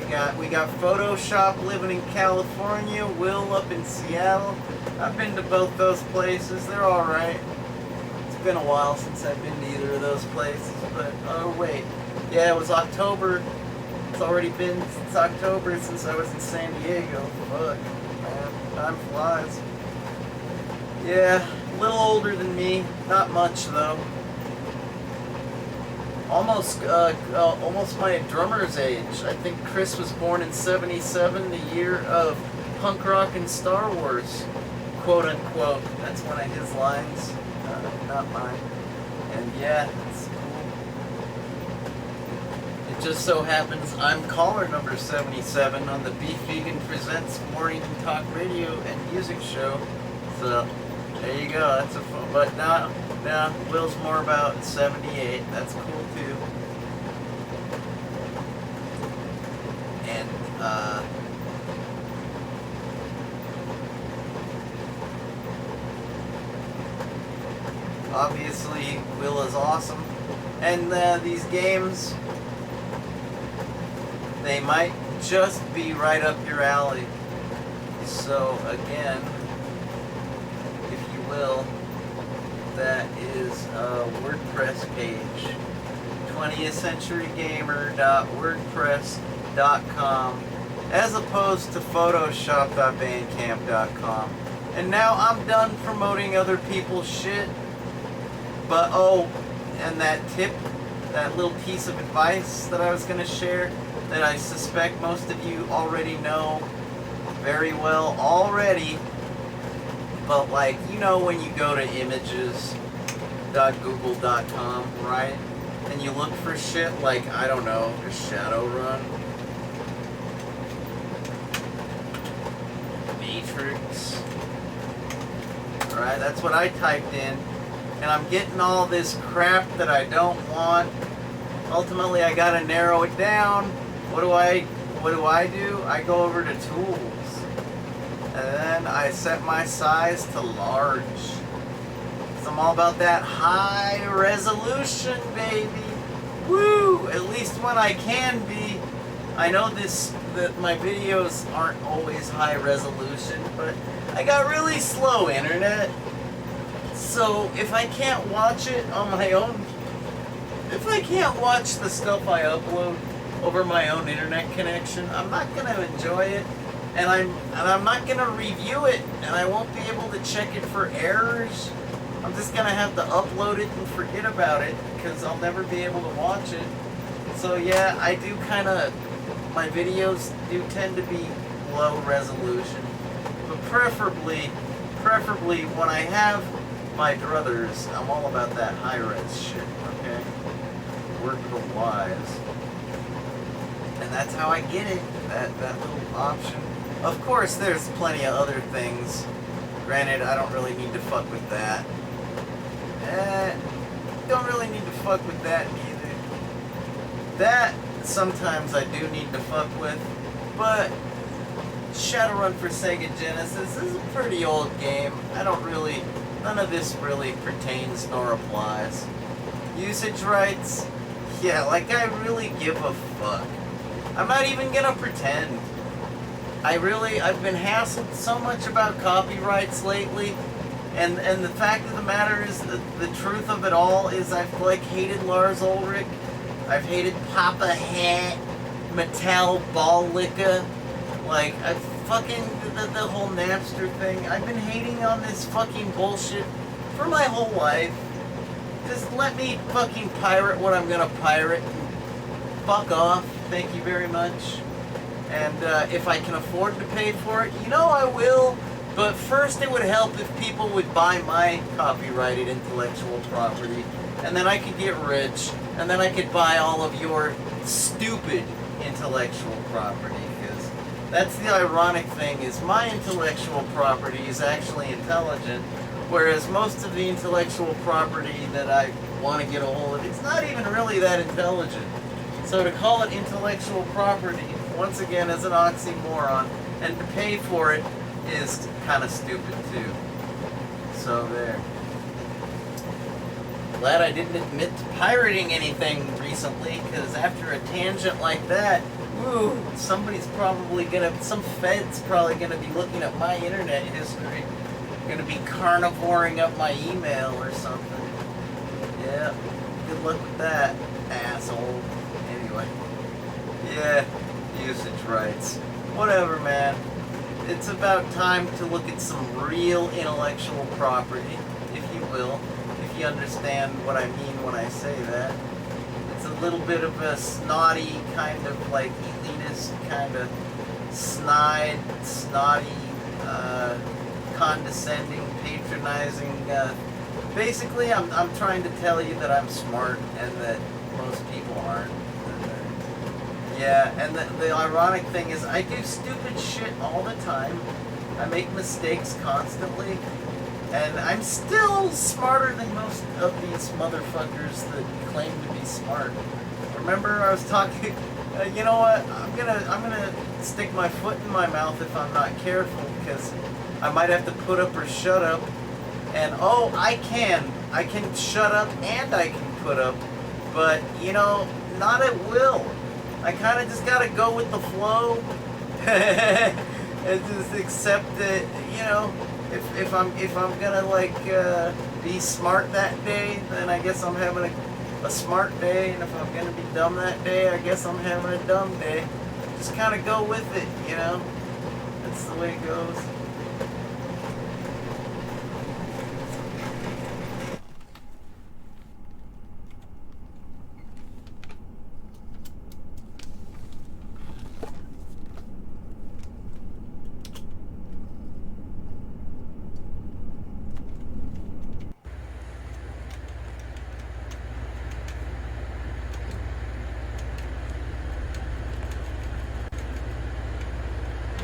Yeah, we got Photoshop living in California, Will up in Seattle. I've been to both those places, they're alright. It's been a while since I've been to either of those places, but oh wait. Yeah, it was October. It's already been since October since I was in San Diego. Fuck, man, time flies. Yeah, a little older than me, not much though. Almost my drummer's age. I think Chris was born in '77, the year of punk rock and Star Wars, quote unquote. That's one of his lines, not mine. And yeah, it's cool. It just so happens I'm caller number 77 on the Beef Vegan Presents Morning Talk Radio and Music Show. So there you go. That's a fun. But now Will's more about 78. That's cool too. And obviously Will is awesome. And these games, they might just be right up your alley. So again, if you will, that is a WordPress page, 20thcenturygamer.wordpress.com, as opposed to photoshop.bandcamp.com. And now I'm done promoting other people's shit. But oh, and that tip, that little piece of advice that I was going to share, that I suspect most of you already know very well already. But like, you know when you go to images.google.com, right? And you look for shit like, I don't know, a Shadowrun, Matrix, right? That's what I typed in. And I'm getting all this crap that I don't want. Ultimately, I gotta narrow it down. What do I do? I go over to Tools. And then I set my size to large. So I'm all about that high resolution, baby. Woo! At least when I can be. I know that my videos aren't always high resolution, but I got really slow internet. So if I can't watch it on my own, if I can't watch the stuff I upload over my own internet connection, I'm not gonna enjoy it. And I'm not gonna review it, and I won't be able to check it for errors. I'm just gonna have to upload it and forget about it, because I'll never be able to watch it. So yeah, I do my videos do tend to be low resolution, but preferably when I have my druthers, I'm all about that high res shit, okay? Work the wise. And that's how I get it, that little option. Of course, there's plenty of other things. Granted, I don't really need to fuck with that. Don't really need to fuck with that either. That, sometimes I do need to fuck with. But Shadowrun for Sega Genesis is a pretty old game. None of this really pertains nor applies. Usage rights? Yeah, like I really give a fuck. I'm not even gonna pretend. I've been hassled so much about copyrights lately, and the fact of the matter is that the truth of it all is I've like hated Lars Ulrich, I've hated Papa Het, Mattel Ball Licka, like I've fucking the whole Napster thing. I've been hating on this fucking bullshit for my whole life, Just let me fucking pirate what I'm gonna pirate. Fuck off. Thank you very much. And if I can afford to pay for it, you know I will. But first it would help if people would buy my copyrighted intellectual property. And then I could get rich. And then I could buy all of your stupid intellectual property. Because that's the ironic thing, is my intellectual property is actually intelligent. Whereas most of the intellectual property that I want to get a hold of, it's not even really that intelligent. So to call it intellectual property, once again, is an oxymoron. And to pay for it is kind of stupid too. So there. Glad I didn't admit to pirating anything recently, because after a tangent like that, ooh, somebody's probably gonna, some fed's probably gonna be looking at my internet history, gonna be carnivoring up my email or something. Yeah, good luck with that, asshole. Anyway, yeah, usage rights. Whatever, man. It's about time to look at some real intellectual property, if you will. If you understand what I mean when I say that. It's a little bit of a snotty, kind of like elitist, kind of snotty, condescending, patronizing. Basically, I'm trying to tell you that I'm smart and that most people aren't. Yeah, and the ironic thing is I do stupid shit all the time. I make mistakes constantly. And I'm still smarter than most of these motherfuckers that claim to be smart. Remember, I was talking. You know what? I'm gonna stick my foot in my mouth if I'm not careful, because I might have to put up or shut up. And oh, I can shut up and I can put up, but you know, not at will. I kind of just gotta go with the flow and just accept that, you know. If I'm gonna like be smart that day, then I guess I'm having a smart day, and if I'm gonna be dumb that day, I guess I'm having a dumb day. Just kind of go with it, you know. That's the way it goes.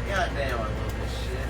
God damn, I love this shit.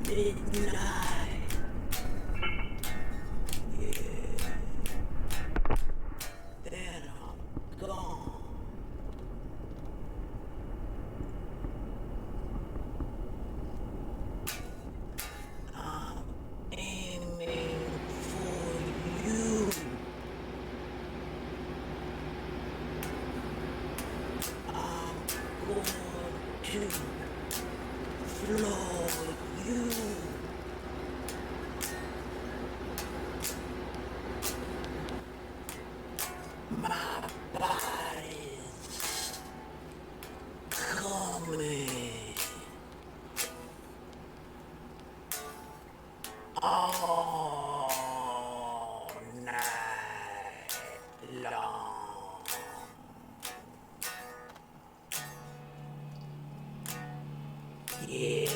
Midnight. Yeah. Then I'm gone. I'm aiming for you. I'm going to floor you. My body's coming all night long. Yeah.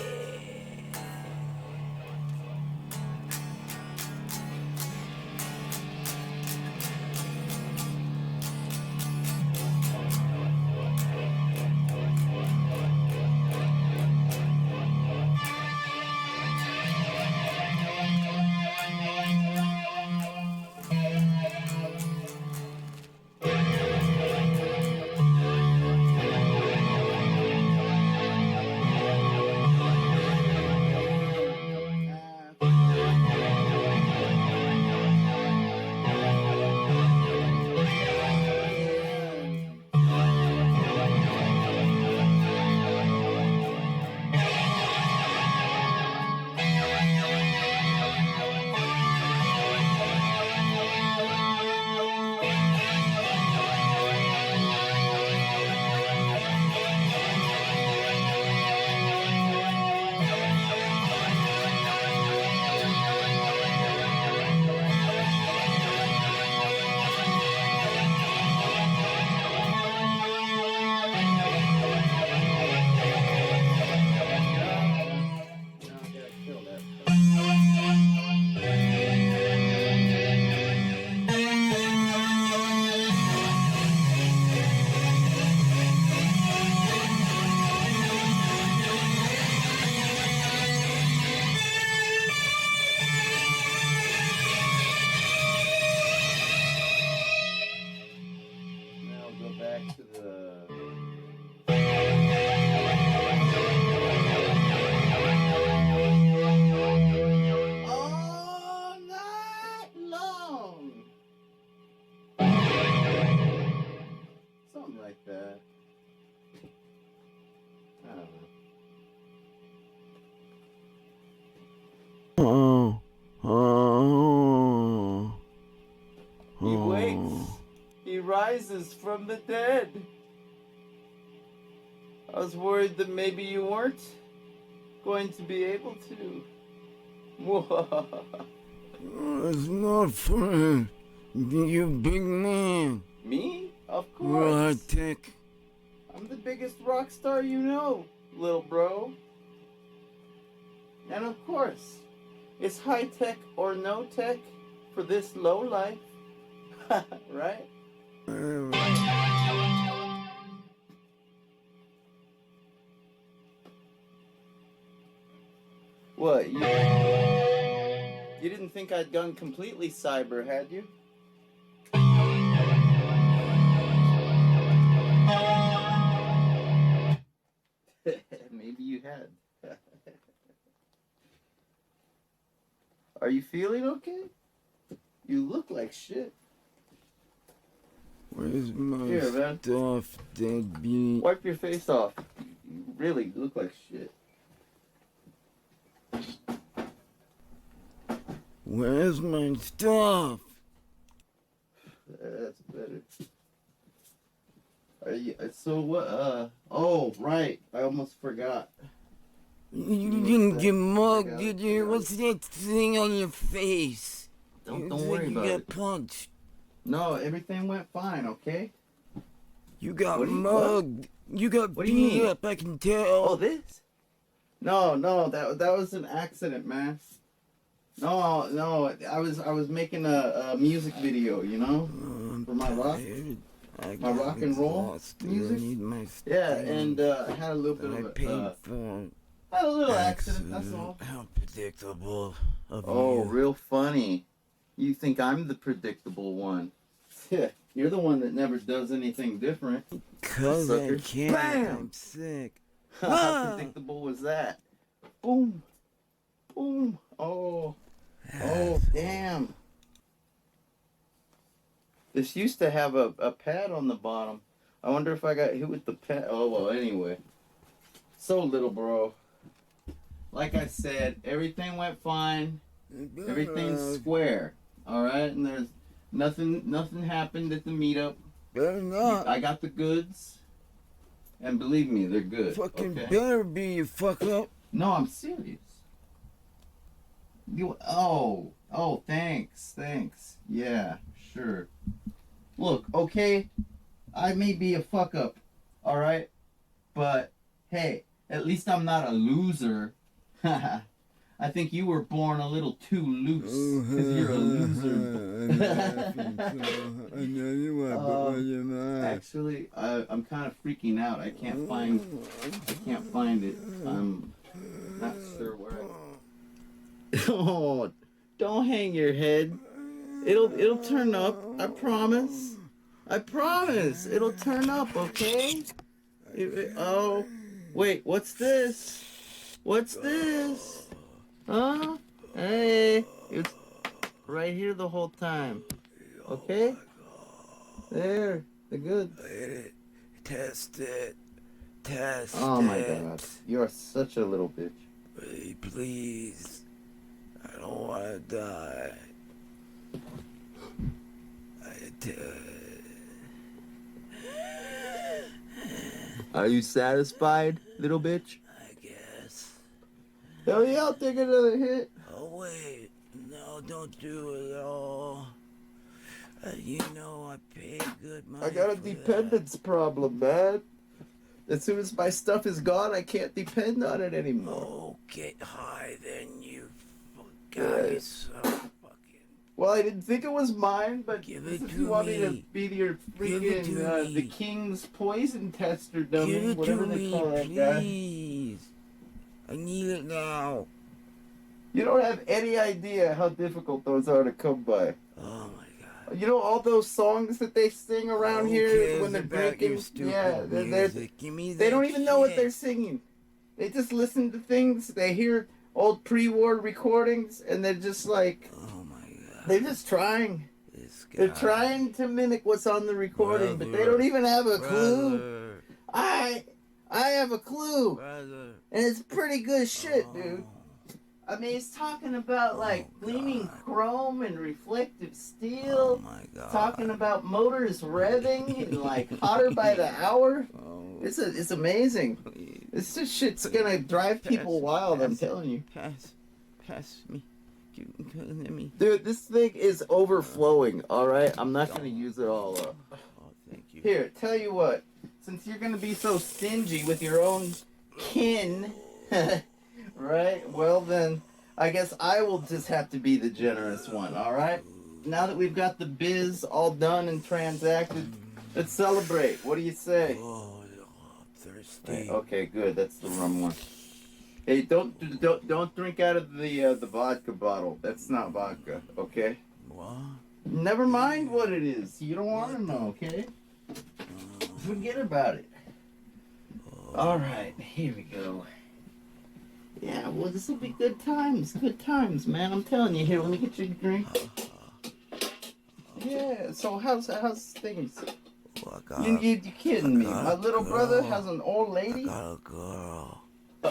Now go back to the. All night long. Something like that. I don't know. He wakes. He rises from the dead. I was worried that maybe you weren't going to be able to. It's not fun. You big man. Me? Of High course. tech. I'm the biggest rock star you know, little bro. And of course, it's high tech or no tech for this low life. Right? What? You didn't think I'd gone completely cyber, had you? Maybe you had. Are you feeling okay? You look like shit. Where's my Here, man. stuff, deadbeat? Wipe your face off. You really look like shit. Where's my stuff? That's better. Are you, so what, oh, right. I almost forgot. You didn't get mugged, did you? What's that thing on your face? Don't You worry think about you got it. punched. No, everything went fine, okay? You got What do you- mugged. You got What do you beat mean? up, I can tell. Oh, this? No, that was an accident, man. No, I was making a music video, you know, for my rock. My rock and roll music. Yeah, and I had a little bit I of paid a, for had a little accident. That's all. unpredictable of Oh, you. real funny. You think I'm the predictable one? You're the one that never does anything different. Cause I Sucker. can't. Bam! I'm sick. How predictable was that? Boom, boom. Oh, damn. This used to have a pad on the bottom. I wonder if I got hit with the pad. Oh, well, anyway. So, little bro. Like I said, everything went fine. Everything's square. Alright? And there's nothing happened at the meetup. Better not. I got the goods. And believe me, they're good. Fucking okay? better be, you fuck up. No, I'm serious. Thanks. Yeah, sure. Look, okay, I may be a fuck up, alright? But, hey, at least I'm not a loser. I think you were born a little too loose, because you're a loser. Actually, I'm kind of freaking out. I can't find it. I'm not sure where Oh, don't hang your head. It'll turn up. I promise. It'll turn up, okay? Oh, wait, what's this? Huh? Hey, it's right here the whole time. Okay? There, the good. Test it. Oh my god, you're such a little bitch. Please. I don't want to die. Are you satisfied, little bitch? I guess. Hell yeah, I'll take another hit. Oh, wait. No, don't do it at all. You know I paid good money. I got a for dependence problem, man. As soon as my stuff is gone, I can't depend on it that. anymore. Oh, get high then, you Yeah. guys. So fucking. Well, I didn't think it was mine, but Give it if to you want me. me to be your Give it to freaking me. the king's poison tester dummy, Give it whatever to they me, call that guy. please. I need it now. You don't have any idea how difficult those are to come by. Oh my god. You know all those songs that they sing around Who here cares when they're about drinking? your stupid Yeah, music? Give me they that don't even know what shit. they're singing. They just listen to things. They hear old pre-war recordings, and they're just like, Oh my god. they're just trying. This guy. They're trying to mimic what's on the recording, but they don't even have a clue. Brother. I have a clue, Brother. and it's pretty good shit, dude. I mean, he's talking about like gleaming chrome and reflective Oh steel. my god. Talking about motors revving and like hotter by the hour. Oh, It's amazing. please. This shit's gonna drive people wild. I'm telling you, Pass me. You can let me. dude. This thing is overflowing. All right, I'm not gonna use it all up. Oh, thank you. Here, tell you what. Since you're gonna be so stingy with your own kin, right? Well then, I guess I will just have to be the generous one. All right. Now that we've got the biz all done and transacted, let's celebrate. What do you say? Oh, I'm thirsty. Right, okay, good. That's the rum one. Hey, don't drink out of the vodka bottle. That's not vodka, okay? What? Never mind what it is. You don't want to know, okay? Forget about it. All right, here we go. Yeah, well, this will be good times. Good times, man. I'm telling you. Here, let me get you a drink. Yeah. So how's things? Oh, I got You kidding me? got My a little brother girl. has an old I lady, got a girl.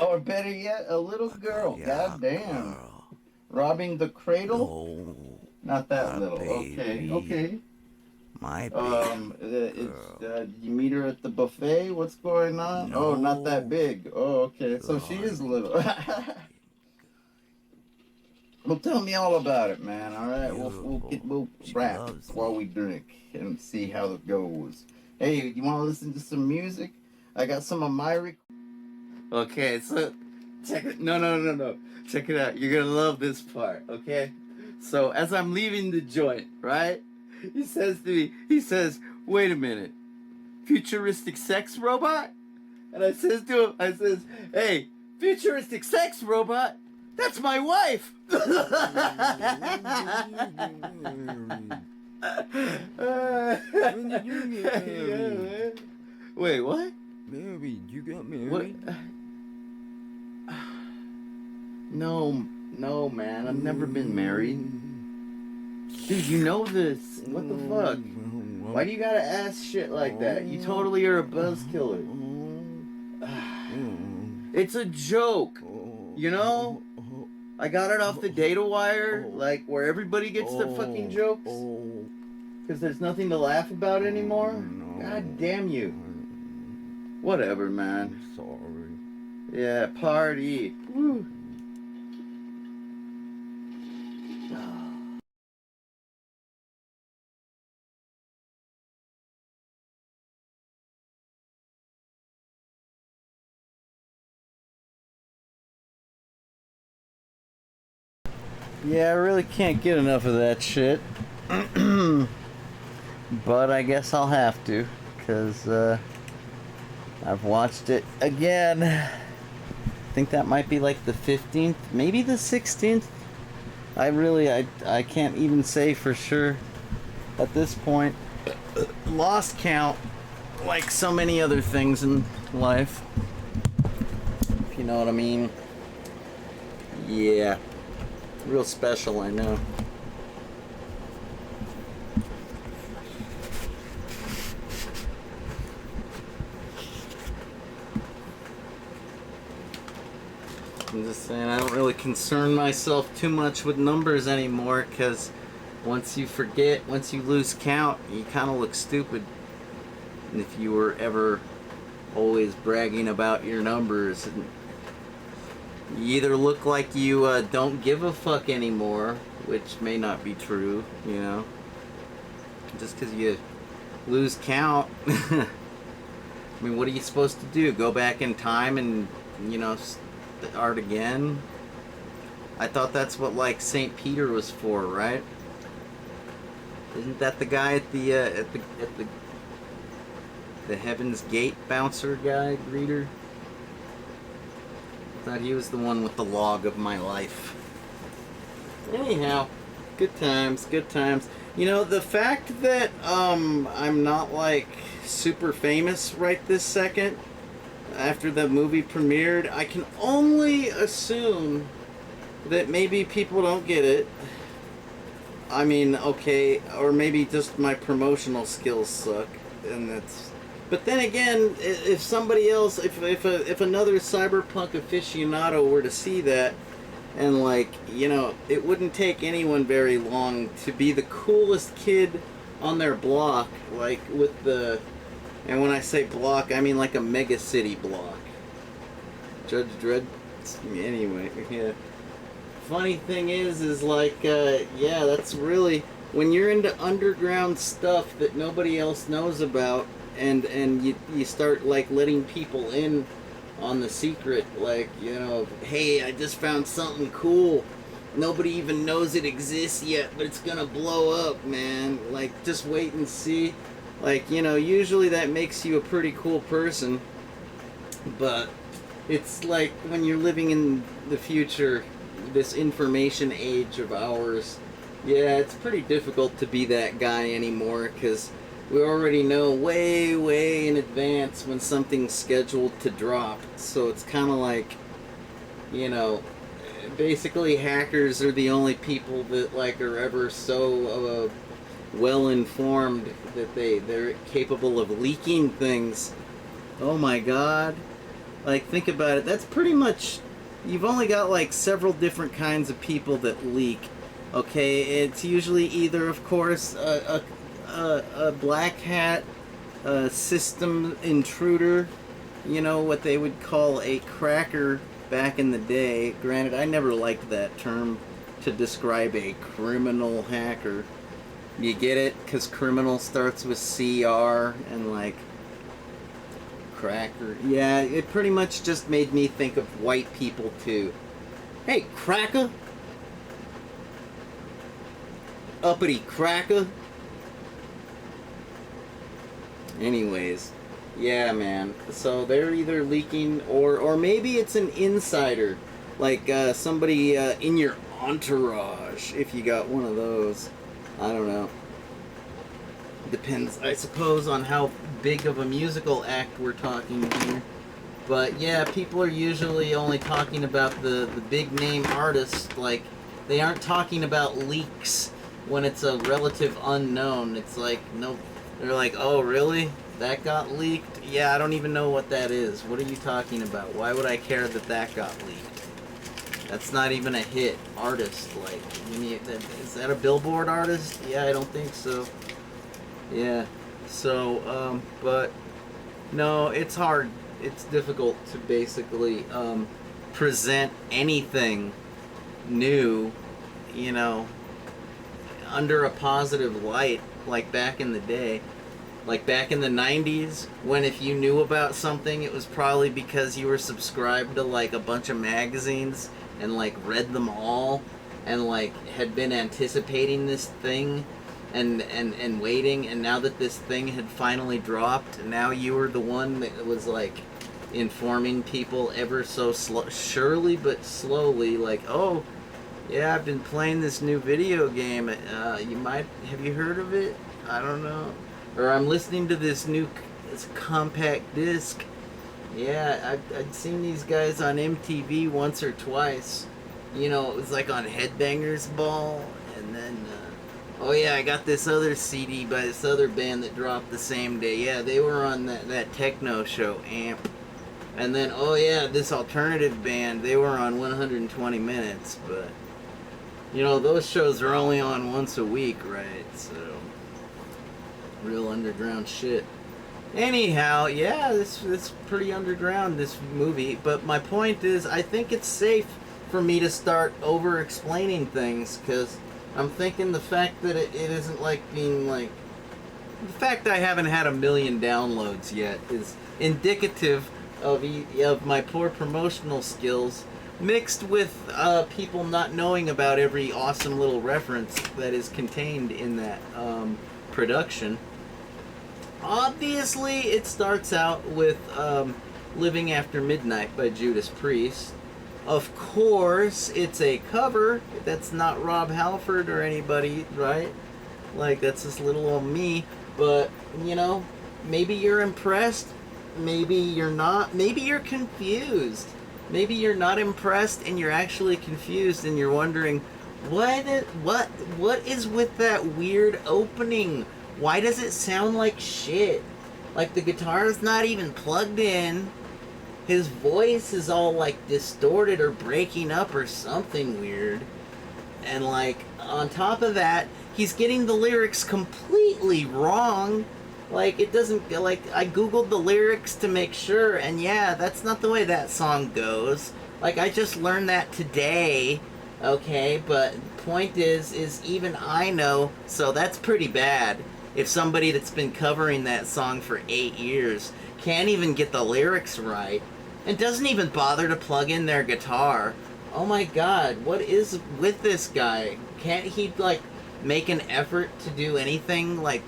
or better yet, a little girl. Yeah, God damn. girl. Robbing the cradle? No, Not that my little. baby. Okay. my baby. You meet her at the buffet? What's going on? No. Oh, not that big. Oh, okay. So she is little. Well, tell me all about it, man. All right, we'll She rap loves me. while we drink and see how it goes. Hey, you want to listen to some music? I got some of my Okay, so check it. No. Check it out. You're gonna love this part. Okay. So as I'm leaving the joint, right? He says to me, he says, wait a minute, futuristic sex robot? And I says to him, I says, hey, futuristic sex robot? That's my wife! When did you get married? Wait, what? Married? You got married? What? No, man, I've never been married. Dude, you know this. What the fuck? Why do you gotta ask shit like that? You totally are a buzzkiller. It's a joke, you know? I got it off the data wire, like where everybody gets the fucking jokes. Because there's nothing to laugh about anymore. God damn you. Whatever, man. Sorry. Yeah, party. Woo. Yeah, I really can't get enough of that shit. But I guess I'll have to, because I've watched it again. I think that might be like the 15th, maybe the 16th. I can't even say for sure at this point. Lost count, like so many other things in life. If you know what I mean. Yeah. Real special, I know. I'm just saying, I don't really concern myself too much with numbers anymore, because once you forget, once you lose count, you kind of look stupid. And if you were ever always bragging about your numbers, you either look like you don't give a fuck anymore, which may not be true, you know, just because you lose count. I mean, what are you supposed to do? Go back in time and, you know, start again? I thought that's what, like, St. Peter was for, right? Isn't that the guy at the Heaven's Gate bouncer guy, greeter? Thought he was the one with the log of my life. Anyhow, good times, good times. You know, the fact that I'm not like super famous right this second after the movie premiered, I can only assume that maybe people don't get it. I mean, okay, or maybe just my promotional skills suck, and that's. But then again, if somebody else, if another cyberpunk aficionado were to see that, and like, you know, it wouldn't take anyone very long to be the coolest kid on their block, like with the, and when I say block, I mean like a mega city block. Judge Dredd, anyway, yeah. Funny thing is like, yeah, that's really, when you're into underground stuff that nobody else knows about, and you start like letting people in on the secret, like, you know, hey, I just found something cool, nobody even knows it exists yet, but it's gonna blow up, man, like, just wait and see. Like, you know, usually that makes you a pretty cool person, but it's like when you're living in the future, this information age of ours, yeah, it's pretty difficult to be that guy anymore, because we already know way in advance when something's scheduled to drop. So it's kind of like, you know, basically hackers are the only people that like are ever so well informed that they're capable of leaking things. Oh my god. Like, think about it. That's pretty much, you've only got like several different kinds of people that leak. Okay, it's usually either, of course, a black hat, system intruder, you know, what they would call a cracker back in the day. Granted, I never liked that term to describe a criminal hacker. You get it? Because criminal starts with CR and like cracker. Yeah, it pretty much just made me think of white people too. Hey, cracker! Uppity cracker! Anyways, yeah, man. So they're either leaking, or maybe it's an insider, like somebody in your entourage. If you got one of those, I don't know. Depends, I suppose, on how big of a musical act we're talking here. But yeah, people are usually only talking about the big name artists. Like, they aren't talking about leaks when it's a relative unknown. It's like, no, they're like, oh really? That got leaked? Yeah, I don't even know what that is. What are you talking about? Why would I care that that got leaked? That's not even a hit artist. Like, is that a Billboard artist? Yeah, I don't think so. Yeah. So, but no, it's hard. It's difficult to basically present anything new, you know, under a positive light, like back in the day. Like back in the 90s, when if you knew about something, it was probably because you were subscribed to like a bunch of magazines and like read them all and like had been anticipating this thing and waiting, and now that this thing had finally dropped, now you were the one that was like informing people ever so surely but slowly, like, oh yeah, I've been playing this new video game, have you heard of it? I don't know. Or I'm listening to this new compact disc. Yeah, I'd seen these guys on MTV once or twice. You know, it was like on Headbangers Ball. And then, oh yeah, I got this other CD by this other band that dropped the same day. Yeah, they were on that techno show, Amp. And then, oh yeah, this alternative band, they were on 120 Minutes. But, you know, those shows are only on once a week, right? So, real underground shit. Anyhow, yeah, this pretty underground, this movie. But my point is, I think it's safe for me to start over-explaining things, because I'm thinking the fact that it isn't like being like... The fact that I haven't had 1 million downloads yet is indicative of my poor promotional skills, mixed with people not knowing about every awesome little reference that is contained in that production. Obviously, it starts out with Living After Midnight by Judas Priest. Of course, it's a cover. That's not Rob Halford or anybody, right? Like, that's just little old me. But, you know, maybe you're impressed. Maybe you're not. Maybe you're confused. Maybe you're not impressed and you're actually confused and you're wondering, what is with that weird opening? Why does it sound like shit? Like the guitar's not even plugged in. His voice is all like distorted or breaking up or something weird. And like on top of that, he's getting the lyrics completely wrong. Like it doesn't, like I googled the lyrics to make sure, and yeah, that's not the way that song goes. Like I just learned that today. Okay, but point is even I know, so that's pretty bad. If somebody that's been covering that song for 8 years can't even get the lyrics right and doesn't even bother to plug in their guitar, oh my god, what is with this guy? Can't he, like, make an effort to do anything, like,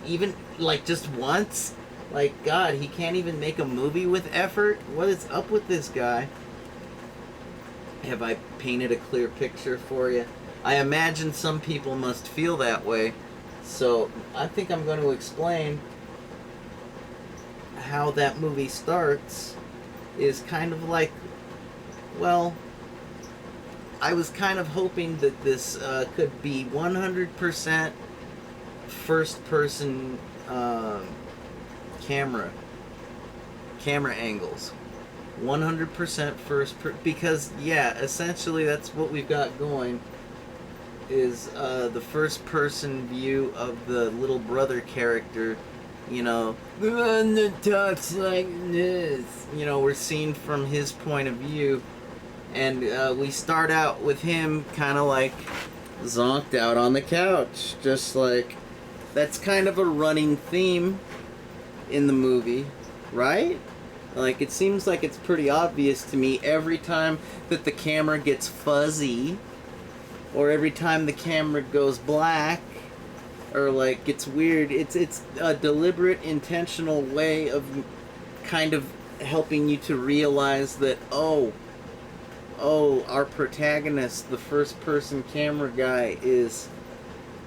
even, like, just once? Like, god, he can't even make a movie with effort? What is up with this guy? Have I painted a clear picture for you? I imagine some people must feel that way. So, I think I'm going to explain how that movie starts is kind of like, well, I was kind of hoping that this could be 100% first-person camera angles. 100% because, yeah, essentially that's what we've got going. Is the first person view of the little brother character, you know, the one that talks like this. You know, we're seen from his point of view, and we start out with him kind of like zonked out on the couch, just like, that's kind of a running theme in the movie, right? Like, it seems like it's pretty obvious to me every time that the camera gets fuzzy, or every time the camera goes black, or like it's weird. It's a deliberate, intentional way of kind of helping you to realize that our protagonist, the first person camera guy, is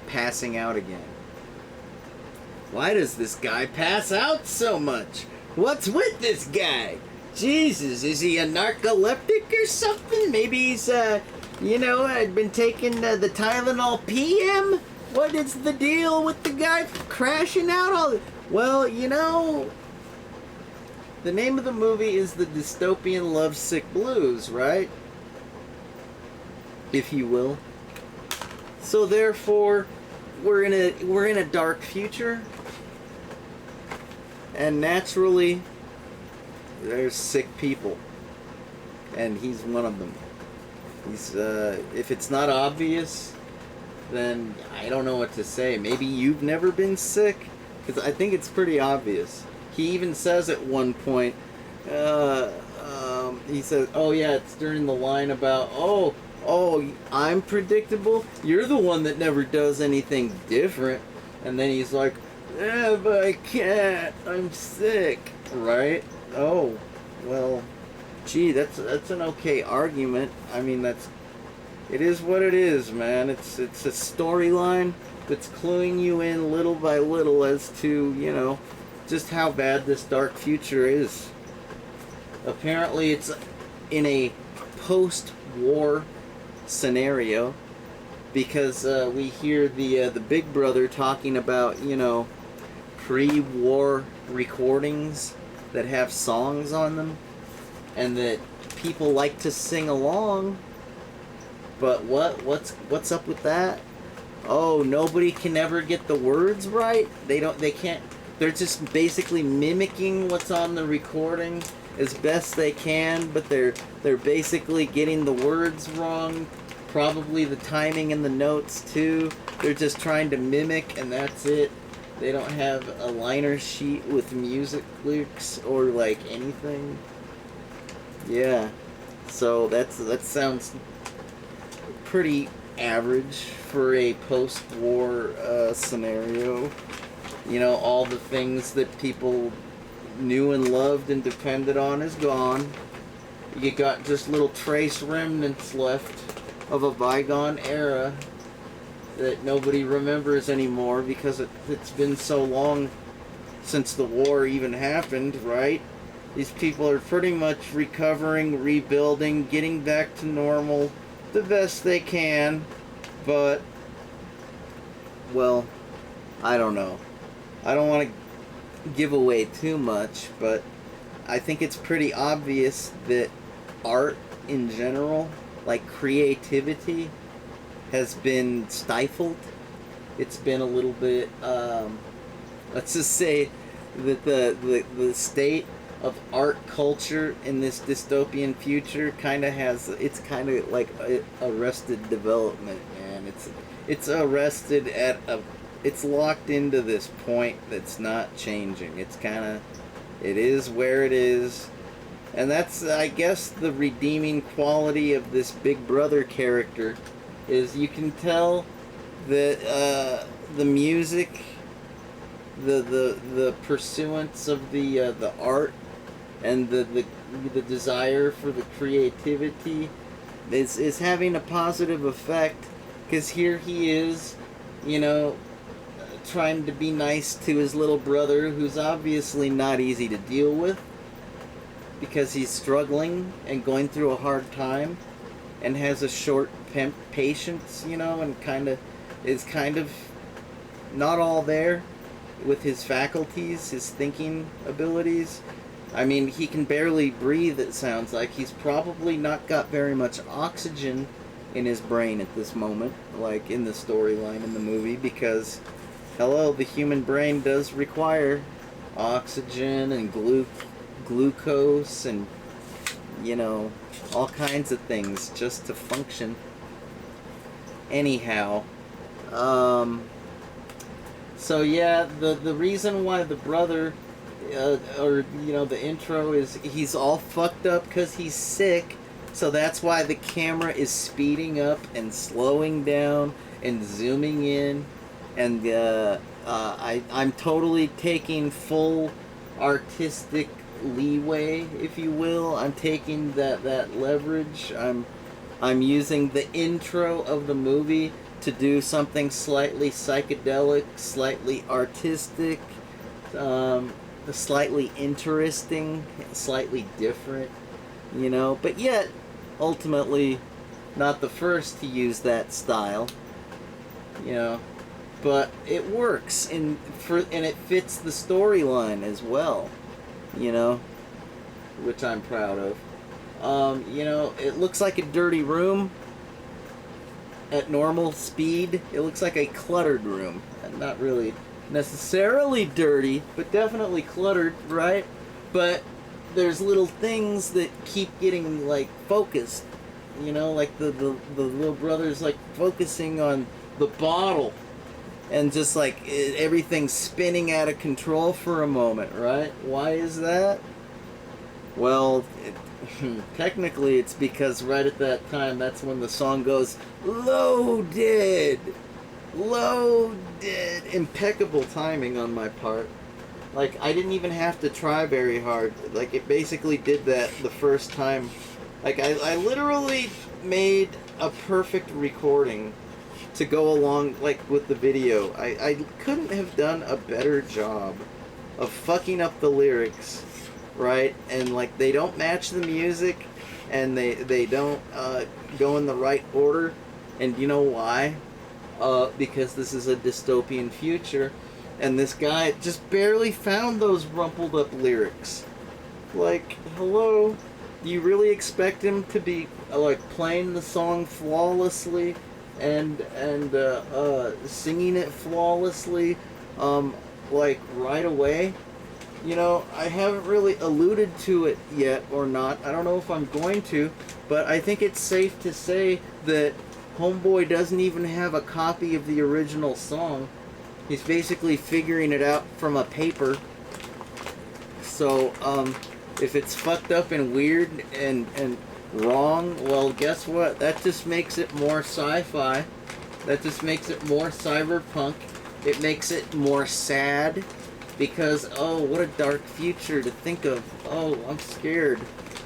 passing out again. Why does this guy pass out so much? What's with this guy? Jesus, is he a narcoleptic or something? Maybe he's, I'd been taking the Tylenol PM? What is the deal with the guy crashing out all the... Well, the name of the movie is The Dystopian Lovesick Blues, right? If you will. So therefore, we're in a dark future. And naturally, there's sick people. And he's one of them. He's, if it's not obvious, then I don't know what to say. Maybe you've never been sick? Because I think it's pretty obvious. He even says at one point, he says, oh yeah, it's during the line about, oh, I'm predictable? You're the one that never does anything different. And then he's like, yeah, but I can't. I'm sick. Right? Oh, well, gee, that's an okay argument. I mean, it is what it is, man. It's a storyline that's cluing you in little by little as to, just how bad this dark future is. Apparently, it's in a post-war scenario, because we hear the Big Brother talking about, pre-war recordings that have songs on them, and that people like to sing along. But what's up with that? Oh, nobody can ever get the words right? They can't. They're just basically mimicking what's on the recording as best they can, but they're basically getting the words wrong, probably the timing and the notes too. They're just trying to mimic, and that's it. They don't have a liner sheet with music lyrics or like anything. Yeah, so that sounds pretty average for a post-war scenario. All the things that people knew and loved and depended on is gone. You got just little trace remnants left of a bygone era that nobody remembers anymore because it's been so long since the war even happened, right? These people are pretty much recovering, rebuilding, getting back to normal the best they can, but, well, I don't know. I don't want to give away too much, but I think it's pretty obvious that art in general, like creativity, has been stifled. It's been a little bit, let's just say that the state of art culture in this dystopian future kind of it's kind of like arrested development, man. It's arrested at it's locked into this point that's not changing. It is where it is. And that's, I guess, the redeeming quality of this Big Brother character, is you can tell that the music, the pursuance of the art, and the desire for the creativity is having a positive effect, because here he is, trying to be nice to his little brother, who's obviously not easy to deal with because he's struggling and going through a hard time and has a short patience, and is kind of not all there with his faculties, his thinking abilities. I mean, he can barely breathe, it sounds like. He's probably not got very much oxygen in his brain at this moment, like in the storyline in the movie, because, hello, the human brain does require oxygen and glucose and, all kinds of things just to function. Anyhow, so yeah, the reason why the brother, the intro is he's all fucked up because he's sick, so that's why the camera is speeding up and slowing down and zooming in and I'm totally taking full artistic leeway, if you will. I'm taking that leverage. I'm using the intro of the movie to do something slightly psychedelic, slightly artistic, slightly interesting, slightly different, you know, but yet ultimately not the first to use that style, you know, but it works and it fits the storyline as well, you know, which I'm proud of. You know, it looks like a dirty room at normal speed. It looks like a cluttered room. Not really necessarily dirty, but definitely cluttered, right? But there's little things that keep getting, like, focused. You know, like the little brother's, like, focusing on the bottle. And just, like, everything's spinning out of control for a moment, right? Why is that? Well, technically it's because right at that time, that's when the song goes, loaded! Loaded! Impeccable timing on my part. Like, I didn't even have to try very hard. Like, it basically did that the first time. Like, I literally made a perfect recording to go along, like, with the video. I couldn't have done a better job of fucking up the lyrics, right? And, like, they don't match the music, and they don't go in the right order. And you know why? Because this is a dystopian future, and this guy just barely found those rumpled up lyrics. Like, hello? Do you really expect him to be, like, playing the song flawlessly and singing it flawlessly, like, right away? You know, I haven't really alluded to it yet or not. I don't know if I'm going to, but I think it's safe to say that Homeboy doesn't even have a copy of the original song. He's basically figuring it out from a paper. So, if it's fucked up and weird and wrong, well, guess what? That just makes it more sci-fi. That just makes it more cyberpunk. It makes it more sad. Because, oh, what a dark future to think of. Oh, I'm scared.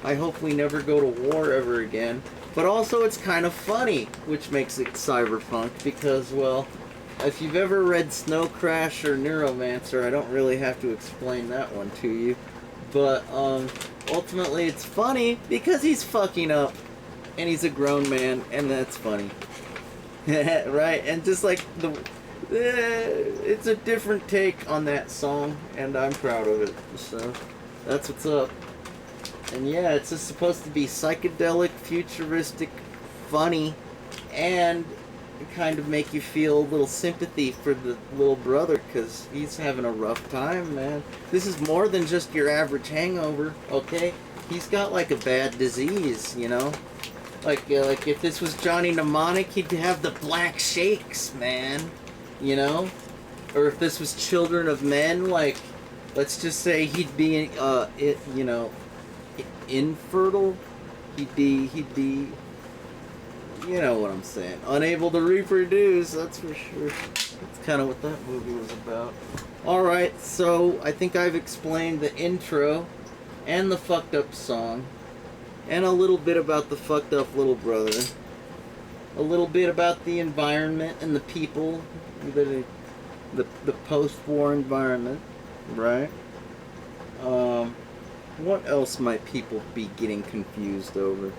I hope we never go to war ever again. But also it's kind of funny, which makes it cyberpunk, because, well, if you've ever read Snow Crash or Neuromancer, I don't really have to explain that one to you. But, ultimately it's funny because he's fucking up, and he's a grown man, and that's funny. Right? And just like it's a different take on that song, and I'm proud of it. So, that's what's up. And yeah, it's just supposed to be psychedelic, futuristic, funny, and kind of make you feel a little sympathy for the little brother, because he's having a rough time, man. This is more than just your average hangover, okay? He's got, like, a bad disease, you know? Like if this was Johnny Mnemonic, he'd have the black shakes, man. You know? Or if this was Children of Men, like, let's just say he'd be, you know, infertile. He'd be, you know what I'm saying, unable to reproduce, that's for sure. That's kind of what that movie was about. Alright, so I think I've explained the intro and the fucked up song, and a little bit about the fucked up little brother, a little bit about the environment and the people, the post-war environment, right? What else might people be getting confused over?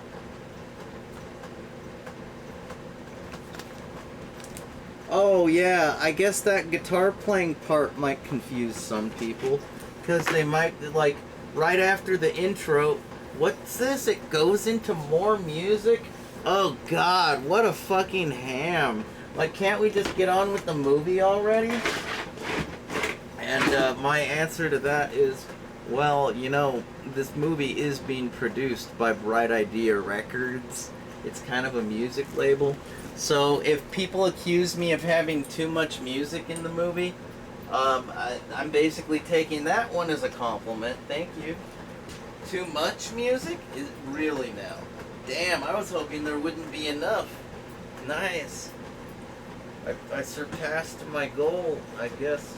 Oh yeah, I guess that guitar playing part might confuse some people, because they might, like, right after the intro, what's this? It goes into more music? Oh god, what a fucking ham. Like, can't we just get on with the movie already? And my answer to that is, well, you know, this movie is being produced by Bright Idea Records. It's kind of a music label. So if people accuse me of having too much music in the movie, I'm basically taking that one as a compliment. Thank you. Too much music? Is really now? Damn, I was hoping there wouldn't be enough. Nice. I surpassed my goal, I guess.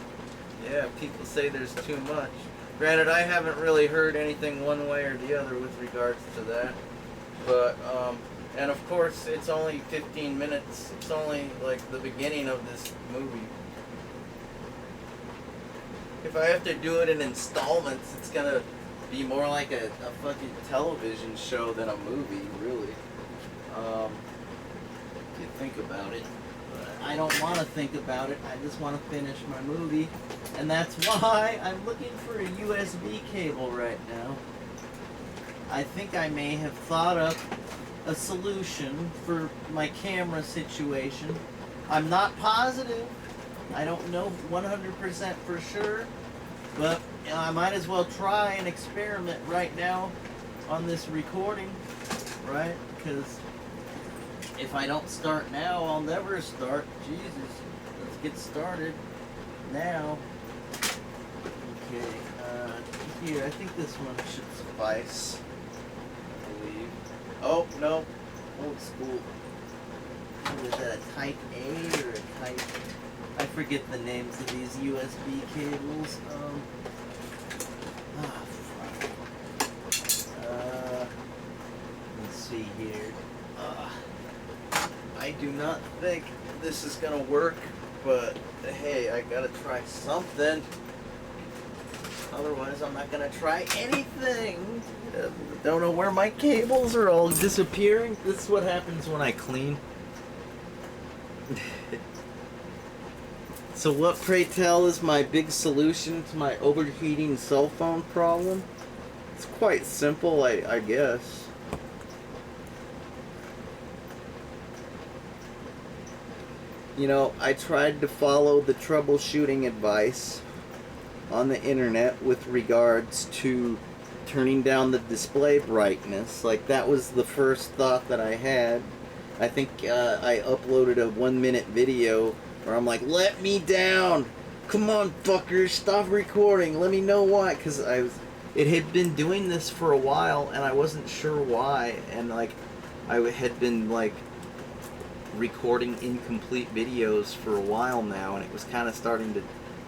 Yeah, people say there's too much. Granted, I haven't really heard anything one way or the other with regards to that. But, and of course, it's only 15 minutes. It's only like the beginning of this movie. If I have to do it in installments, it's gonna be more like a fucking television show than a movie, really. If you think about it. But I don't want to think about it. I just want to finish my movie. And that's why I'm looking for a USB cable right now. I think I may have thought up a solution for my camera situation. I'm not positive. I don't know 100% for sure, but I might as well try and experiment right now on this recording, right? Because if I don't start now, I'll never start. Jesus, let's get started now. Okay, here, I think this one should suffice, I believe. Oh, no, old school. Is that a Type A or a Type... I forget the names of these USB cables. Let's see here. I do not think this is gonna work, but hey, I gotta try something. Otherwise, I'm not gonna try anything. Don't know where my cables are all disappearing. This is what happens when I clean. So what, pray tell, is my big solution to my overheating cell phone problem? It's quite simple, I guess. You know, I tried to follow the troubleshooting advice on the internet with regards to turning down the display brightness. Like, that was the first thought that I had. I think I uploaded a 1-minute video where I'm like, let me down, come on fuckers, stop recording, let me know why, because it had been doing this for a while and I wasn't sure why, and like I had been like recording incomplete videos for a while now, and it was kind of starting to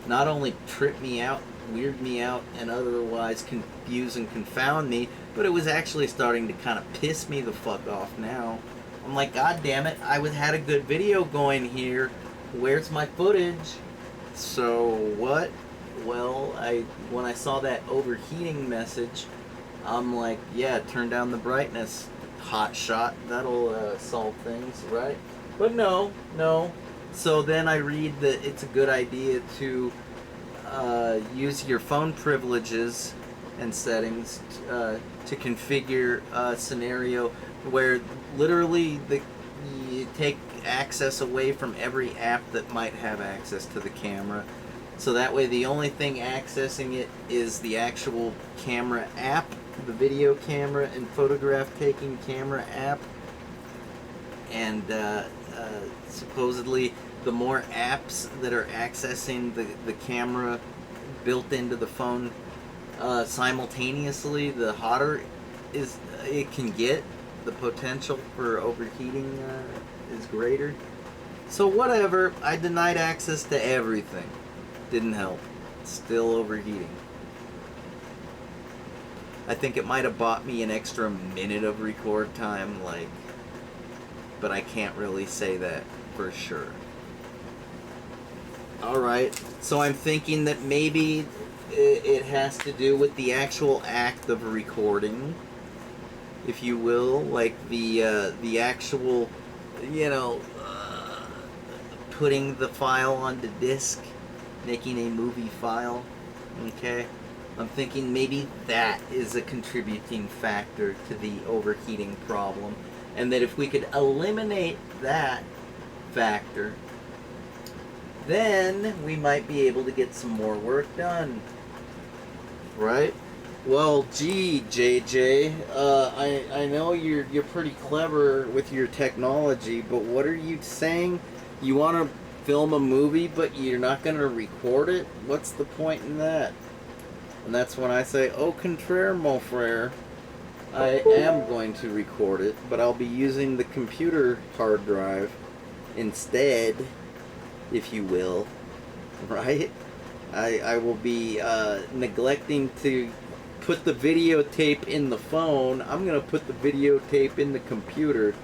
not only trip me out, weird me out, and otherwise confuse and confound me, but it was actually starting to kind of piss me the fuck off now. I'm like, god damn it, I had a good video going here. Where's my footage? So what? Well, when I saw that overheating message, I'm like, yeah, turn down the brightness, hot shot. That'll solve things, right? But no. So then I read that it's a good idea to use your phone privileges and settings to configure a scenario where literally you take access away from every app that might have access to the camera, so that way the only thing accessing it is the actual camera app, the video camera and photograph taking camera app. And supposedly the more apps that are accessing the camera built into the phone simultaneously, the hotter it can get. The potential for overheating is greater. So whatever, I denied access to everything. Didn't help. Still overheating. I think it might have bought me an extra minute of record time, like, but I can't really say that for sure. Alright, so I'm thinking that maybe it has to do with the actual act of recording, if you will, like the actual, you know, putting the file onto disk, making a movie file. Okay, I'm thinking maybe that is a contributing factor to the overheating problem, and that if we could eliminate that factor, then we might be able to get some more work done, right? Well, gee, JJ, I know you're pretty clever with your technology, but what are you saying? You want to film a movie, but you're not going to record it? What's the point in that? And that's when I say, au contraire, mon frère. I am going to record it, but I'll be using the computer hard drive instead. if you will, right? I will be neglecting to put the videotape in the phone. I'm gonna put the videotape in the computer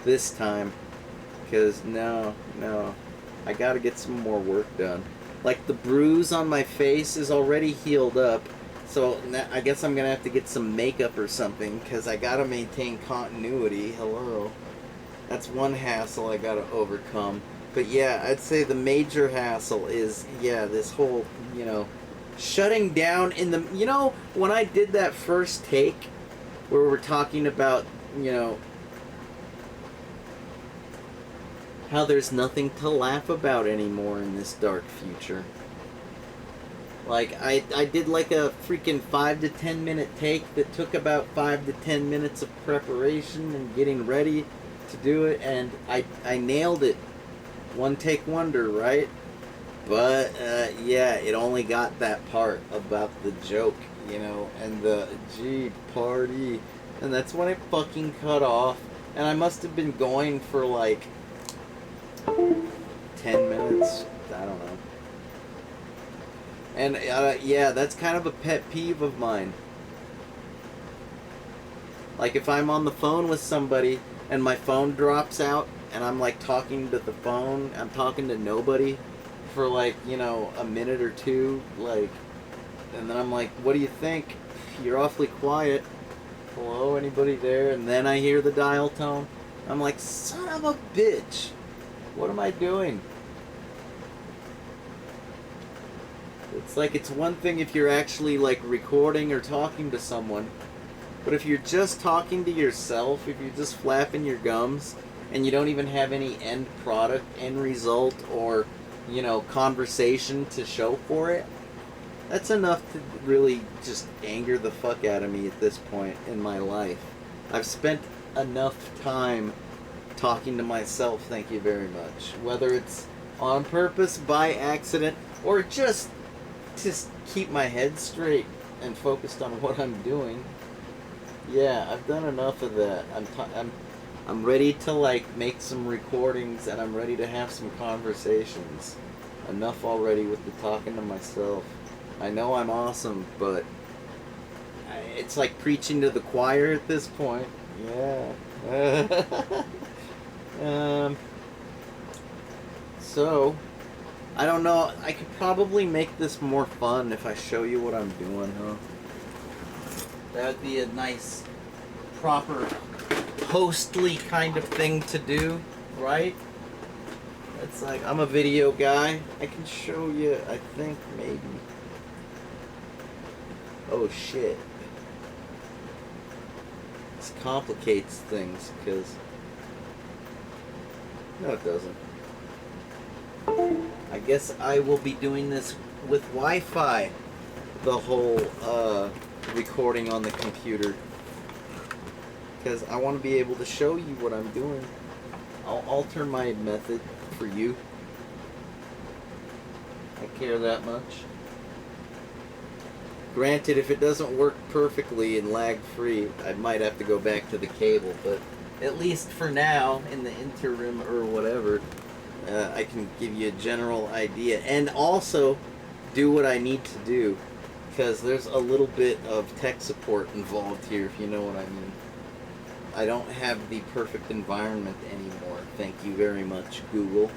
this time, because no, I gotta get some more work done. Like, the bruise on my face is already healed up, so I guess I'm gonna have to get some makeup or something, because I gotta maintain continuity. Hello. That's one hassle I gotta overcome. But yeah, I'd say the major hassle is, yeah, this whole, you know, shutting down in the, you know, when I did that first take where we're talking about, you know, how there's nothing to laugh about anymore in this dark future. Like, I did like a freaking 5 to 10 minute take that took about 5 to 10 minutes of preparation and getting ready to do it, and I nailed it. One take wonder, right? But yeah, it only got that part about the joke, you know, and the gee party, and that's when it fucking cut off. And I must have been going for like 10 minutes, I don't know. And yeah, that's kind of a pet peeve of mine. Like, if I'm on the phone with somebody and my phone drops out and I'm like talking to the phone, I'm talking to nobody for like, you know, a minute or two, like, and then I'm like, what do you think? You're awfully quiet. Hello, anybody there? And then I hear the dial tone. I'm like, son of a bitch. What am I doing? It's like, it's one thing if you're actually like recording or talking to someone, but if you're just talking to yourself, if you're just flapping your gums and you don't even have any end product, end result, or, you know, conversation to show for it, that's enough to really just anger the fuck out of me at this point in my life. I've spent enough time talking to myself, thank you very much. Whether it's on purpose, by accident, or just keep my head straight and focused on what I'm doing. Yeah, I've done enough of that. I'm ready to like make some recordings, and I'm ready to have some conversations. Enough already with the talking to myself. I know I'm awesome, but it's like preaching to the choir at this point. Yeah. So I don't know. I could probably make this more fun if I show you what I'm doing, huh? That would be a nice, proper, hostly kind of thing to do, right? It's like, I'm a video guy. I can show you, I think, maybe. Oh, shit. This complicates things, because... No, it doesn't. I guess I will be doing this with Wi-Fi. The whole, recording on the computer. Because I want to be able to show you what I'm doing. I'll alter my method for you. I care that much. Granted, if it doesn't work perfectly and lag-free, I might have to go back to the cable, but at least for now, in the interim or whatever, I can give you a general idea. And also, do what I need to do, because there's a little bit of tech support involved here, if you know what I mean. I don't have the perfect environment anymore. Thank you very much, Google.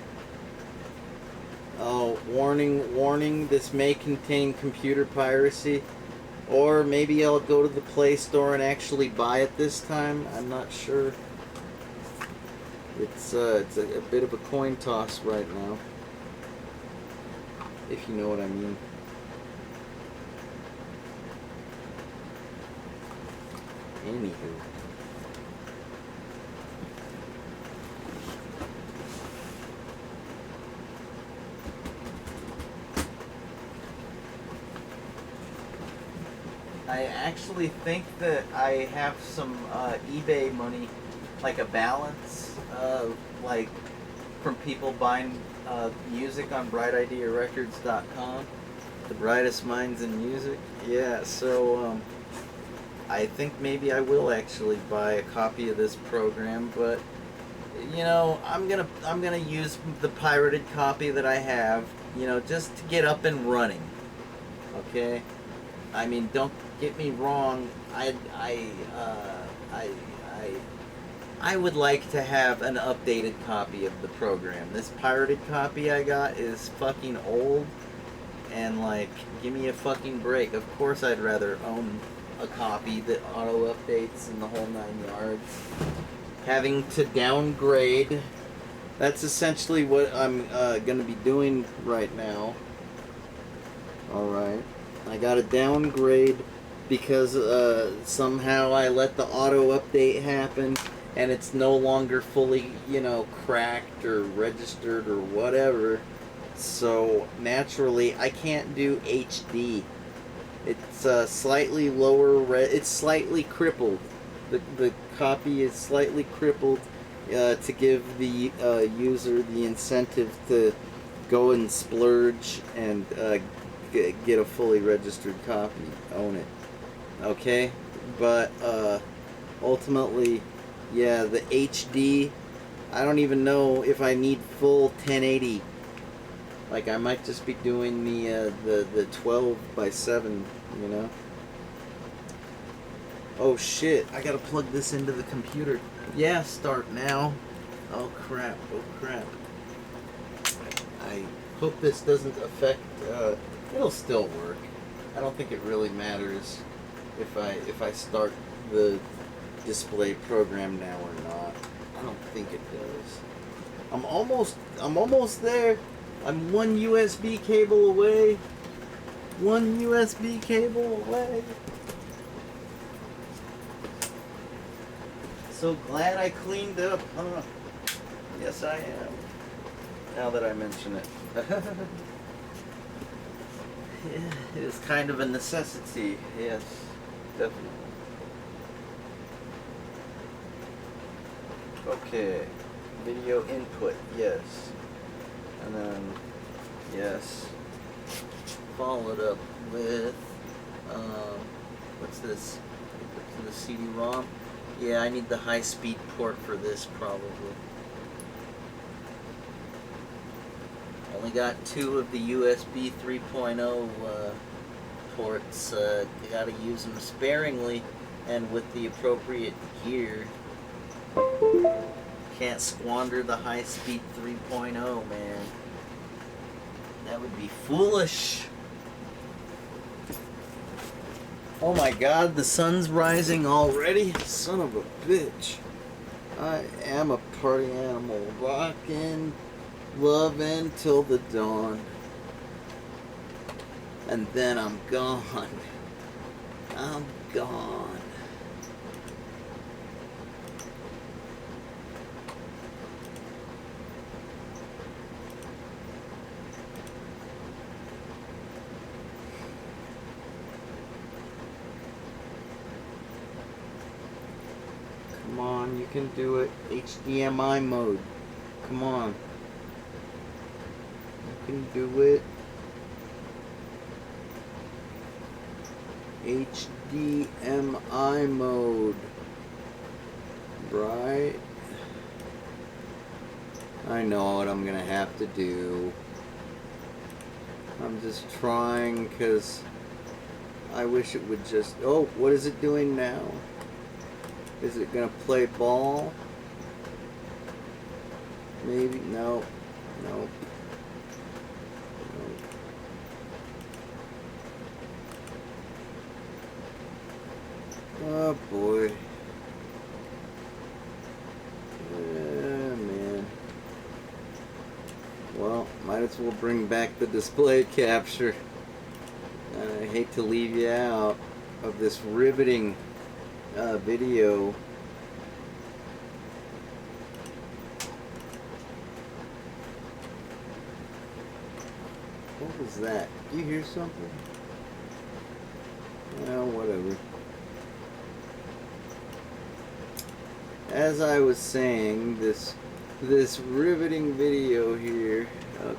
Oh, warning, warning, this may contain computer piracy. Or maybe I'll go to the Play Store and actually buy it this time. I'm not sure. It's a bit of a coin toss right now. If you know what I mean. Anywho. I actually think that I have some eBay money, like a balance, like from people buying music on brightidearecords.com, the brightest minds in music. Yeah, so I think maybe I will actually buy a copy of this program, but you know, I'm gonna use the pirated copy that I have, you know, just to get up and running. Okay, I mean, don't get me wrong. I would like to have an updated copy of the program. This pirated copy I got is fucking old, and like, give me a fucking break. Of course, I'd rather own a copy that auto updates and the whole 9 yards. Having to downgrade. That's essentially what I'm going to be doing right now. Alright. I got to downgrade because somehow I let the auto update happen and it's no longer fully, you know, cracked or registered or whatever. So naturally I can't do HD. It's slightly lower, it's slightly crippled. The copy is slightly crippled to give the user the incentive to go and splurge and get a fully registered copy, own it. Okay? But ultimately, yeah, the HD, I don't even know if I need full 1080. Like, I might just be doing the 12 by 7, you know? Oh shit, I gotta plug this into the computer. Yeah, start now. Oh crap, oh crap. I hope this doesn't affect, it'll still work. I don't think it really matters if I start the display program now or not. I don't think it does. I'm almost there. I'm one USB cable away. One USB cable away. So glad I cleaned up, huh? Yes, I am. Now that I mention it. It is kind of a necessity. Yes, definitely. Okay. Video input, yes. And then, yes. Follow it up with, what's this? The CD-ROM? Yeah, I need the high-speed port for this, probably. Only got 2 of the USB 3.0 ports. Gotta use them sparingly and with the appropriate gear. Can't squander the high-speed 3.0, man. That would be foolish. Oh my god, the sun's rising already? Son of a bitch. I am a party animal. Rockin', lovin' till the dawn. And then I'm gone. I'm gone. Come on, you can do it. HDMI mode. Come on. You can do it. HDMI mode. Right? I know what I'm gonna have to do. I'm just trying because I wish it would just... Oh, what is it doing now? Is it gonna play ball? Maybe. No. No. Oh boy. Yeah, man. Well, might as well bring back the display capture. I hate to leave you out of this riveting video. What was that? Do you hear something? Well, whatever. As I was saying, this riveting video here.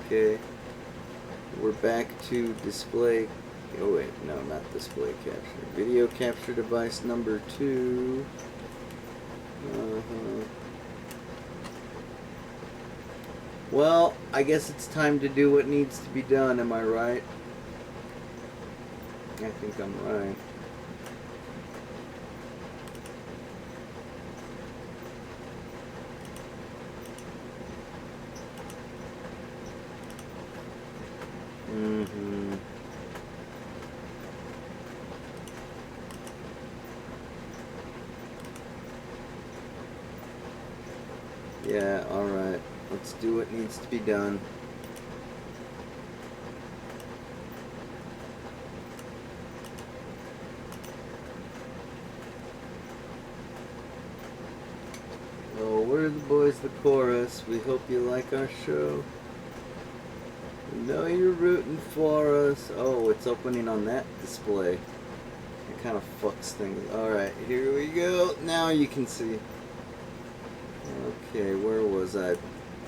Okay, we're back to display. Oh wait, no, not display capture. Video capture device number 2. Well, I guess it's time to do what needs to be done, am I right? I think I'm right. Mm-hmm. Yeah, alright. Let's do what needs to be done. Oh, we're the boys, the chorus. We hope you like our show. We know you're rooting for us. Oh, it's opening on that display. It kind of fucks things. Alright, here we go. Now you can see. Okay, where was I?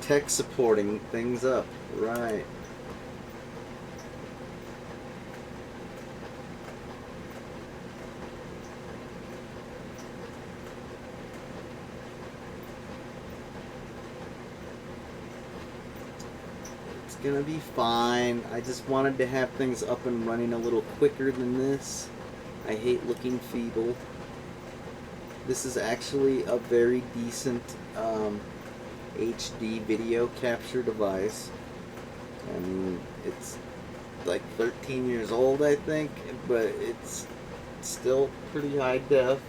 Tech supporting things up. Right. It's gonna be fine. I just wanted to have things up and running a little quicker than this. I hate looking feeble. This is actually a very decent HD video capture device. I mean, it's like 13 years old, I think, but it's still pretty high def.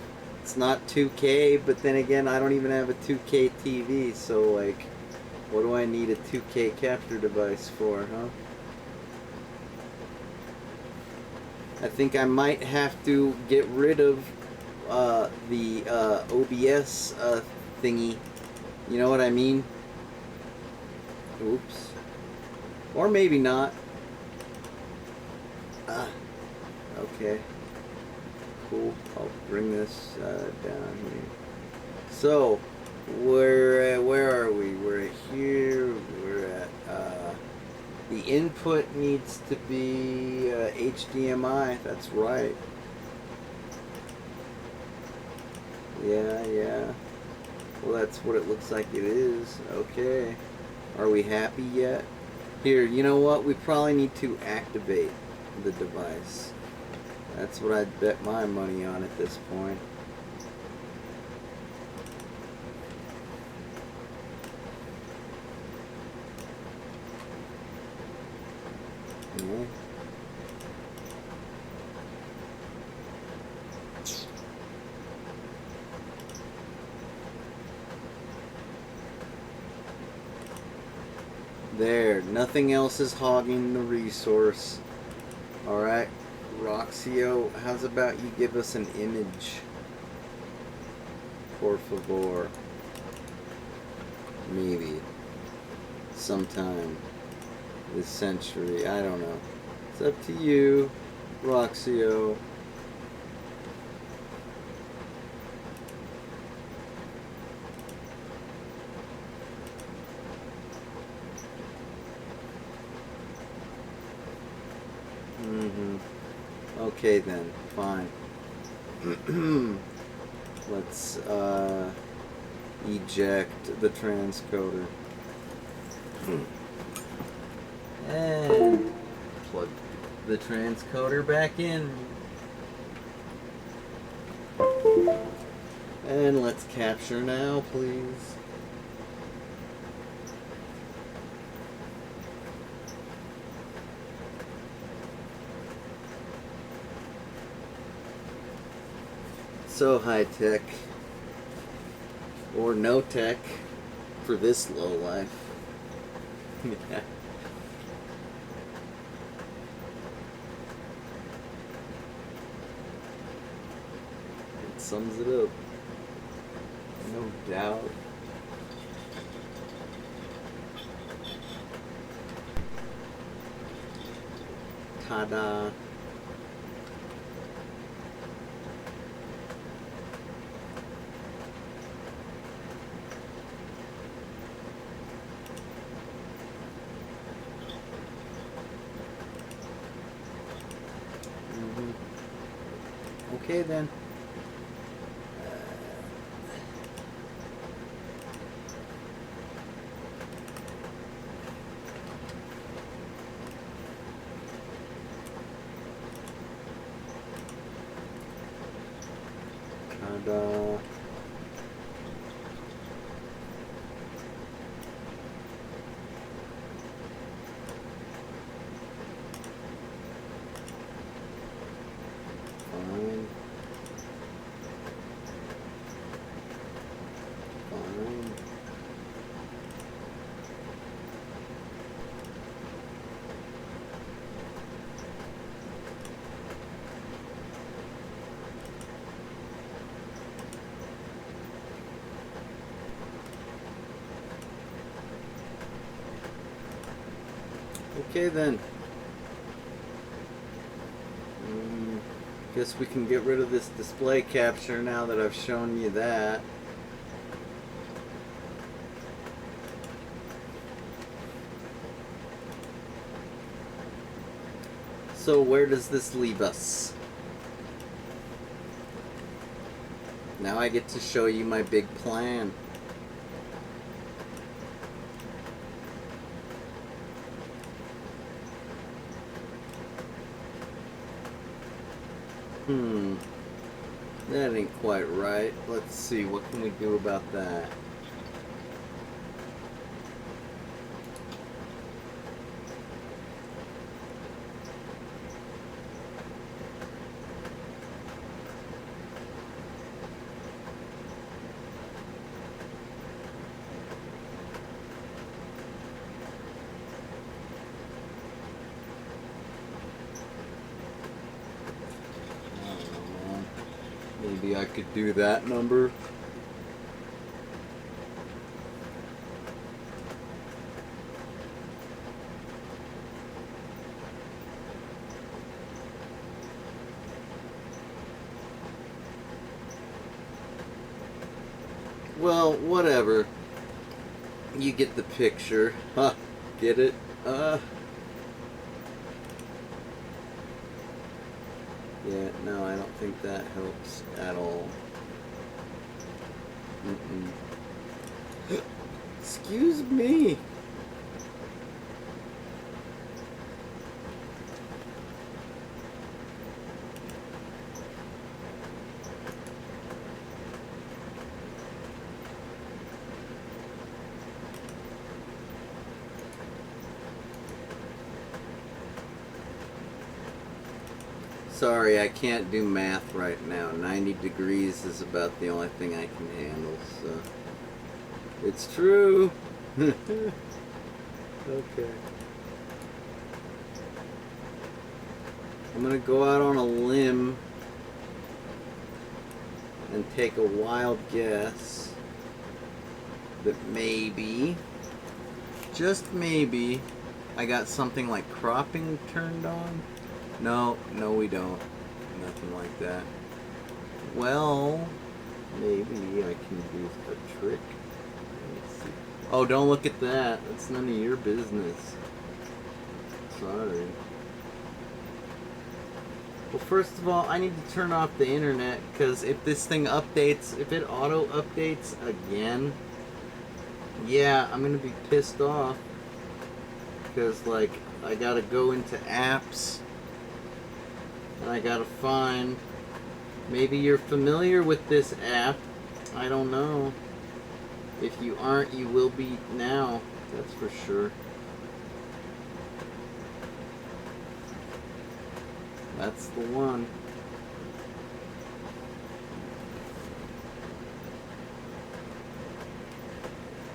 It's not 2K, but then again, I don't even have a 2K TV, so like, what do I need a 2K capture device for, huh? I think I might have to get rid of the OBS thingy. You know what I mean? Oops. Or maybe not. Okay. Cool. I'll bring this down here. So, where are we? We're at here. We're at the input needs to be HDMI. That's right. Yeah. Well, that's what it looks like it is. Okay. Are we happy yet? Here, you know what? We probably need to activate the device. That's what I'd bet my money on at this point. Yeah. There, nothing else is hogging the resource. Alright, Roxio, how's about you give us an image? Por favor. Maybe. Sometime this century, I don't know. It's up to you, Roxio. Okay then, fine. Let's eject the transcoder. And plug the transcoder back in. And let's capture now, please. So high tech, or no tech, for this low life. Yeah. It sums it up. No doubt. Ta-da. Okay then. Ta-da. Fine. Fine. Okay then. Guess we can get rid of this display capture now that I've shown you that. So where does this leave us? Now I get to show you my big plan. That ain't quite right. Let's see, what can we do about that? Maybe I could do that number. Well, whatever. You get the picture. Huh, get it? Yeah, no, I don't think that helps at all. Excuse me. Sorry, I can't do math right now. 90 degrees is about the only thing I can handle, so... It's true! Okay. I'm gonna go out on a limb and take a wild guess that maybe, just maybe, I got something like cropping turned on. No, we don't. Nothing like that. Well, maybe I can do a trick. Let's see. Oh, don't look at that. That's none of your business. Sorry. Well, first of all, I need to turn off the internet, because if this thing updates, if it auto-updates again, yeah, I'm going to be pissed off. Because, like, I got to go into apps. And I gotta find, maybe you're familiar with this app, I don't know. If you aren't, you will be now, that's for sure. That's the one.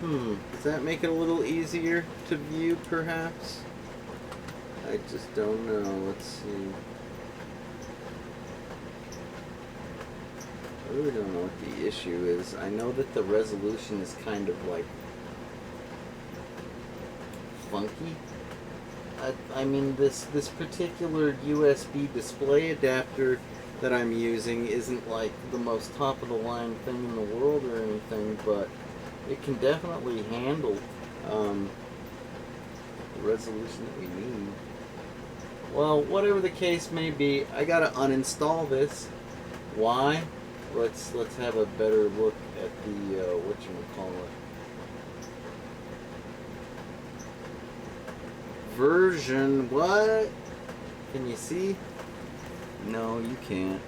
Does that make it a little easier to view, perhaps? I just don't know, let's see. I really don't know what the issue is. I know that the resolution is kind of like funky. I mean, this particular USB display adapter that I'm using isn't like the most top of the line thing in the world or anything, but it can definitely handle the resolution that we need. Well, whatever the case may be, I gotta uninstall this. Why? Let's have a better look at the whatchamacallit. Version what? Can you see? No, you can't.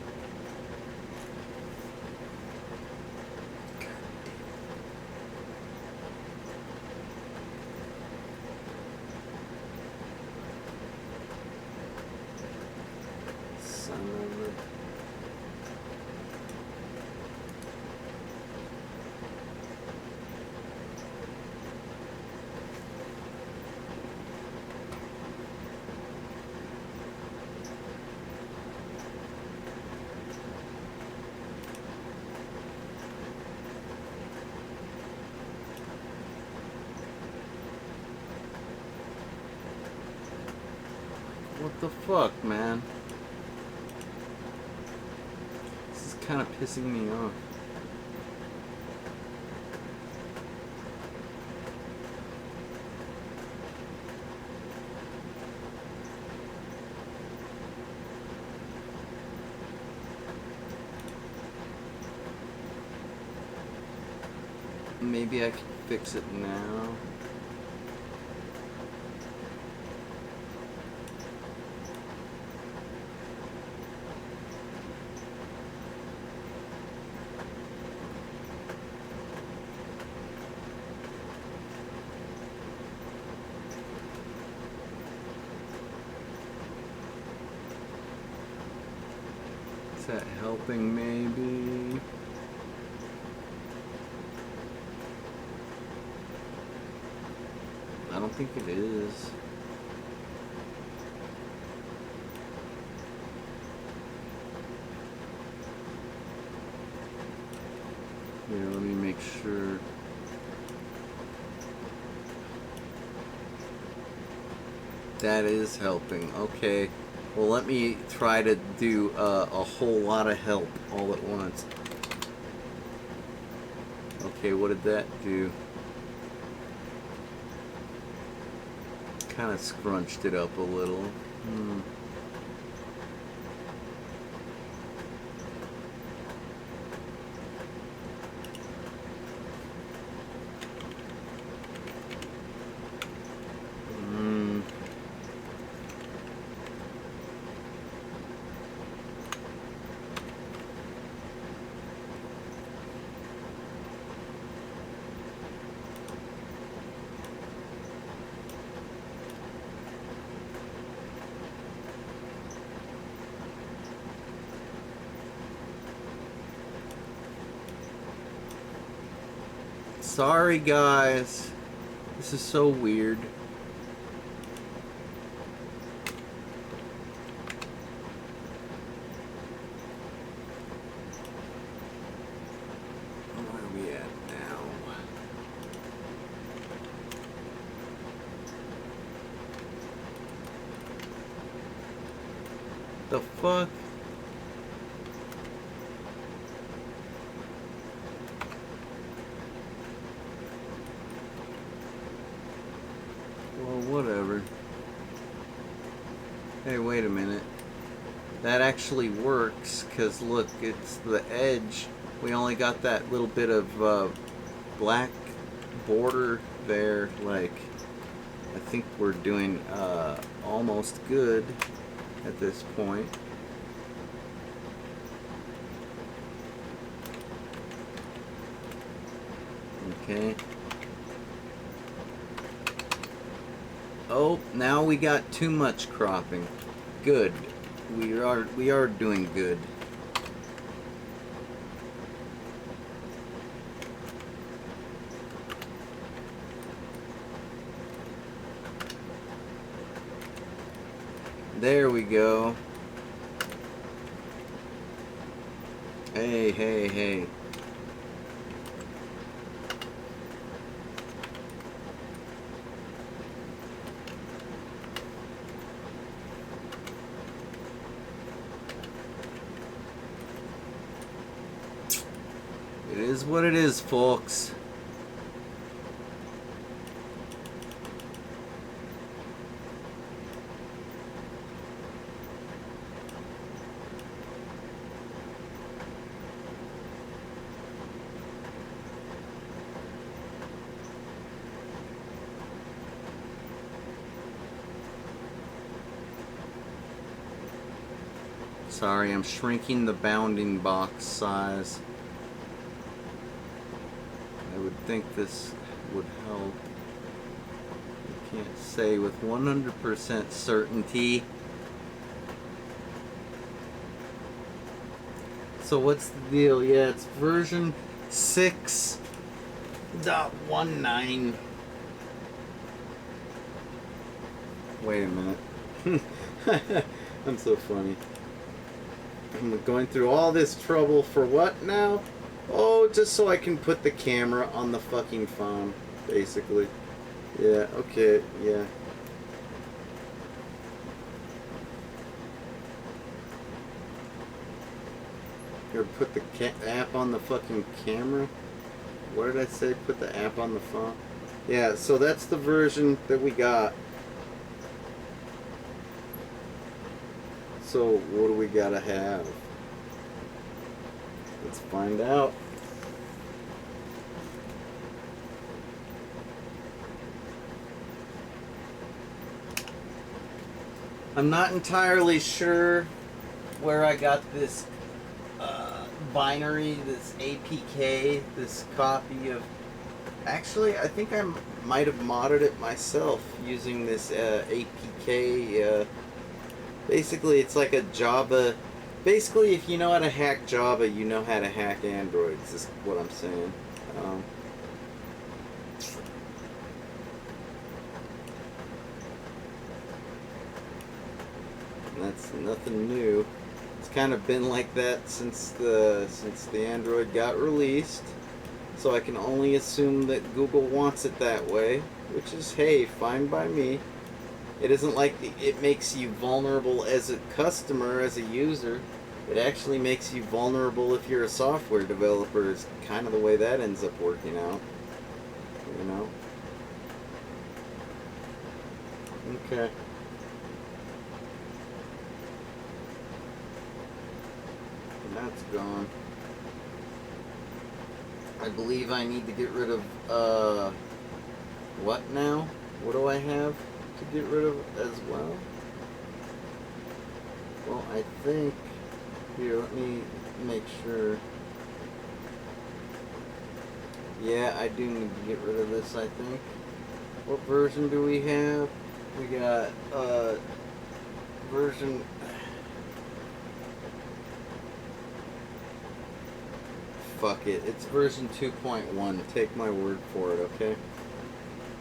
the fuck, man? This is kind of pissing me off. Maybe I can fix it now. Is that helping maybe? I don't think it is. Here, let me make sure. That is helping. Okay. Well, let me try to do a whole lot of help all at once. Okay, what did that do? Kind of scrunched it up a little. Sorry guys, this is so weird. Where are we at now? The fuck? Whatever. Hey, wait a minute. That actually works, because look, it's the edge. We only got that little bit of black border there. Like, I think we're doing almost good at this point. Okay. Oh, now we got too much cropping. Good. We are doing good. There we go. Hey, hey, hey. It is what it is, folks. Sorry, I'm shrinking the bounding box size. I would think this would help. I can't say with 100% certainty. So what's the deal? Yeah, it's version 6.19. Wait a minute. I'm so funny. I'm going through all this trouble for what now? Oh, just so I can put the camera on the fucking phone, basically. Yeah, okay, yeah. Or put the app on the fucking camera. What did I say? Put the app on the phone? Yeah, so that's the version that we got. So what do we gotta have? Let's find out. I'm not entirely sure where I got this binary, this APK, this copy of... Actually, I think I might have modded it myself using this APK. Basically, it's like a Java... Basically, if you know how to hack Java, you know how to hack Androids, is what I'm saying. That's nothing new. It's kind of been like that since the Android got released. So I can only assume that Google wants it that way, which is, hey, fine by me. It isn't like it makes you vulnerable as a customer, as a user. It actually makes you vulnerable if you're a software developer, is kind of the way that ends up working out. You know? Okay. That's gone. I believe I need to get rid of, what now? What do I have to get rid of as well? Well, I think, here, let me make sure. Yeah, I do need to get rid of this, I think. What version do we have? We got, version... Fuck it. It's version 2.1. Take my word for it, okay?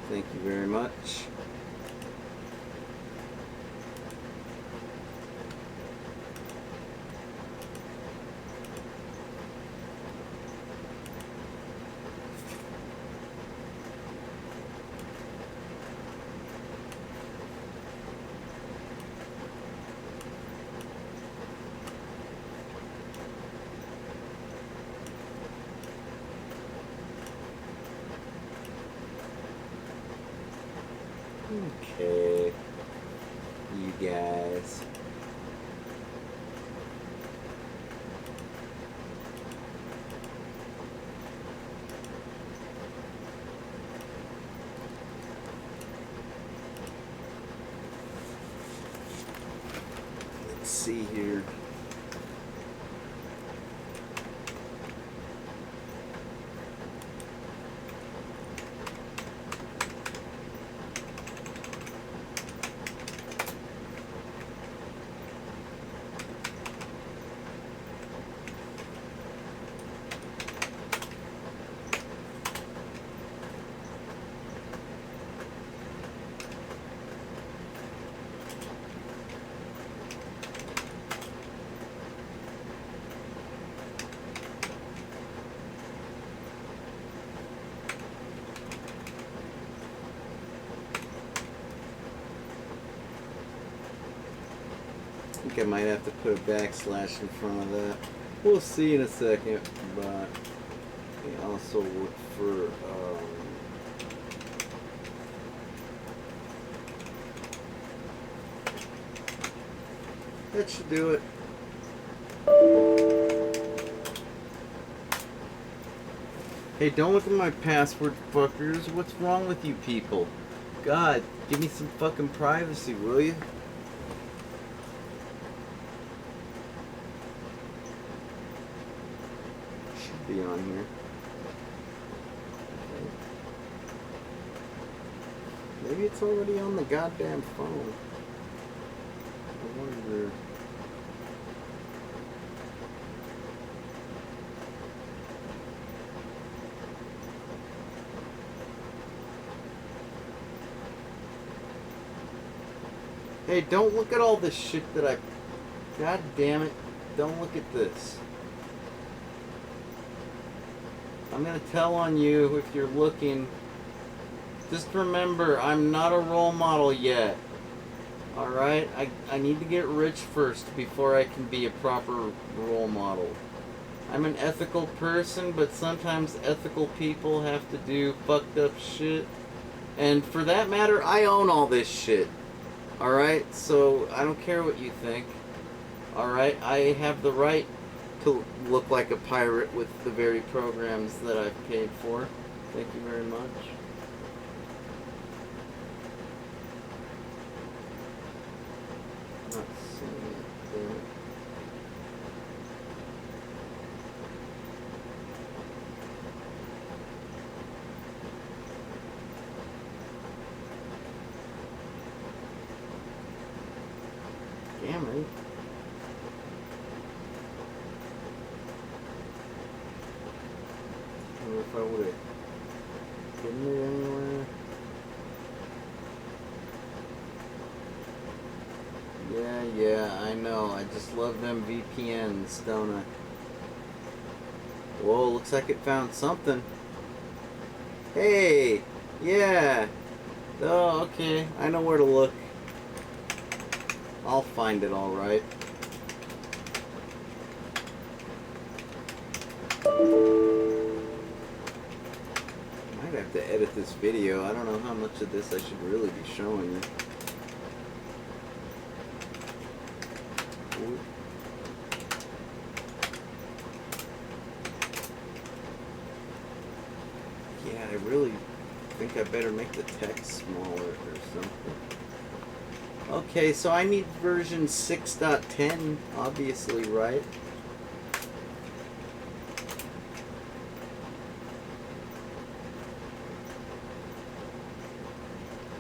Thank you very much. Okay, you guys. Let's see here. I think I might have to put a backslash in front of that. We'll see in a second, but we also look for that should do it. Hey, don't look at my password, fuckers. What's wrong with you people? God, give me some fucking privacy, will you? Be on here. Okay. Maybe it's already on the goddamn phone. I wonder. Hey, don't look at all this shit that I... God damn it. Don't look at this. I'm gonna tell on you if you're looking. Just remember, I'm not a role model yet. Alright? I need to get rich first before I can be a proper role model. I'm an ethical person, but sometimes ethical people have to do fucked up shit. And for that matter, I own all this shit. Alright? So I don't care what you think. Alright? I have the right to look like a pirate with the very programs that I've paid for. Thank you very much. Not seeing it there. Damn it. I wonder if I would have hidden it anywhere. Yeah, I know. I just love them VPNs, don't I? Whoa, looks like it found something. Hey! Yeah! Oh, okay. I know where to look. I'll find it alright. Might have to edit this video. I don't know how much of this I should really be showing you. Ooh. Yeah, I really think I better make the text smaller or something. Okay, so I need version 6.10, obviously, right?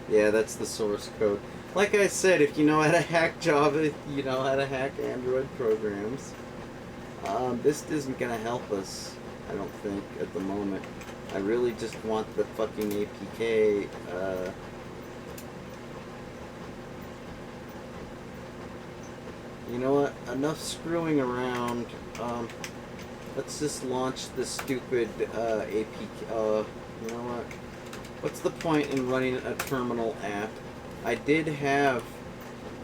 Yeah, that's the source code. Like I said, if you know how to hack Java, you know how to hack Android programs. This isn't gonna help us, I don't think, at the moment. I really just want the fucking APK, you know what? Enough screwing around. Let's just launch the stupid APK. You know what? What's the point in running a terminal app? I did have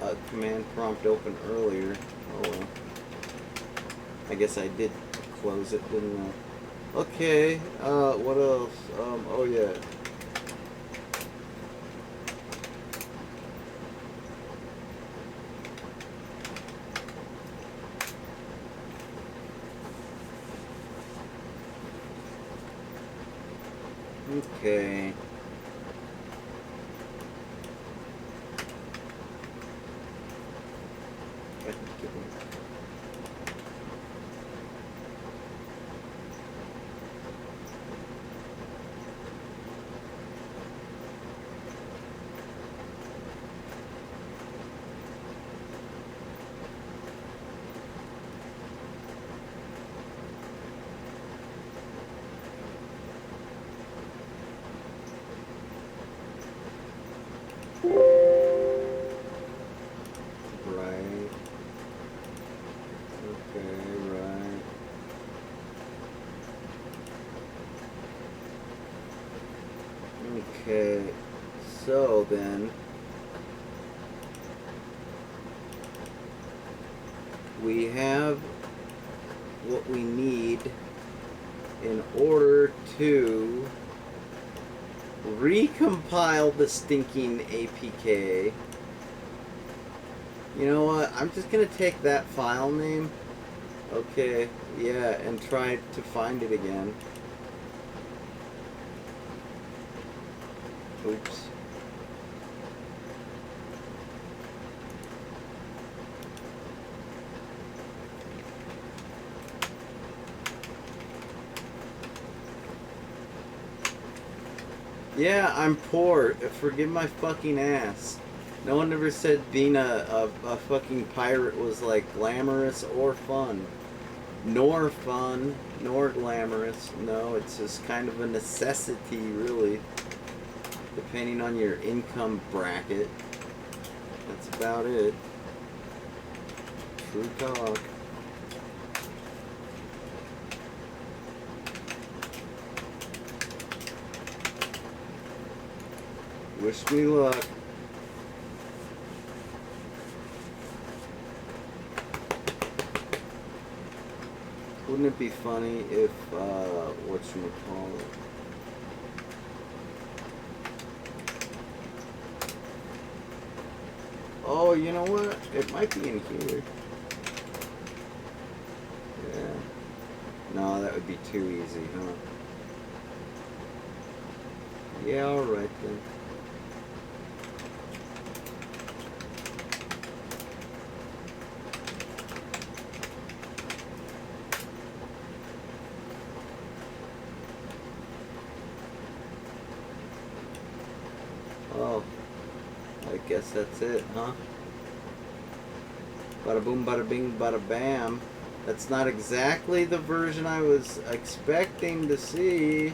a command prompt open earlier. Oh well. I guess I did close it, didn't I? Okay. What else? Oh yeah. Okay. Okay, so then we have what we need in order to recompile the stinking APK. You know what? I'm just gonna take that file name. Okay, yeah, and try to find it again. Oops. Yeah, I'm poor. Forgive my fucking ass. No one ever said being a fucking pirate was like glamorous or fun. Nor fun, nor glamorous. No, it's just kind of a necessity, really. Depending on your income bracket. That's about it. True talk. Wish me luck. Wouldn't it be funny if, whatchamacallit? Oh, you know what? It might be in here. Yeah. No, that would be too easy, huh? Yeah, alright then. Oh, I guess that's it, huh? Bada boom, bada bing, bada bam. That's not exactly the version I was expecting to see,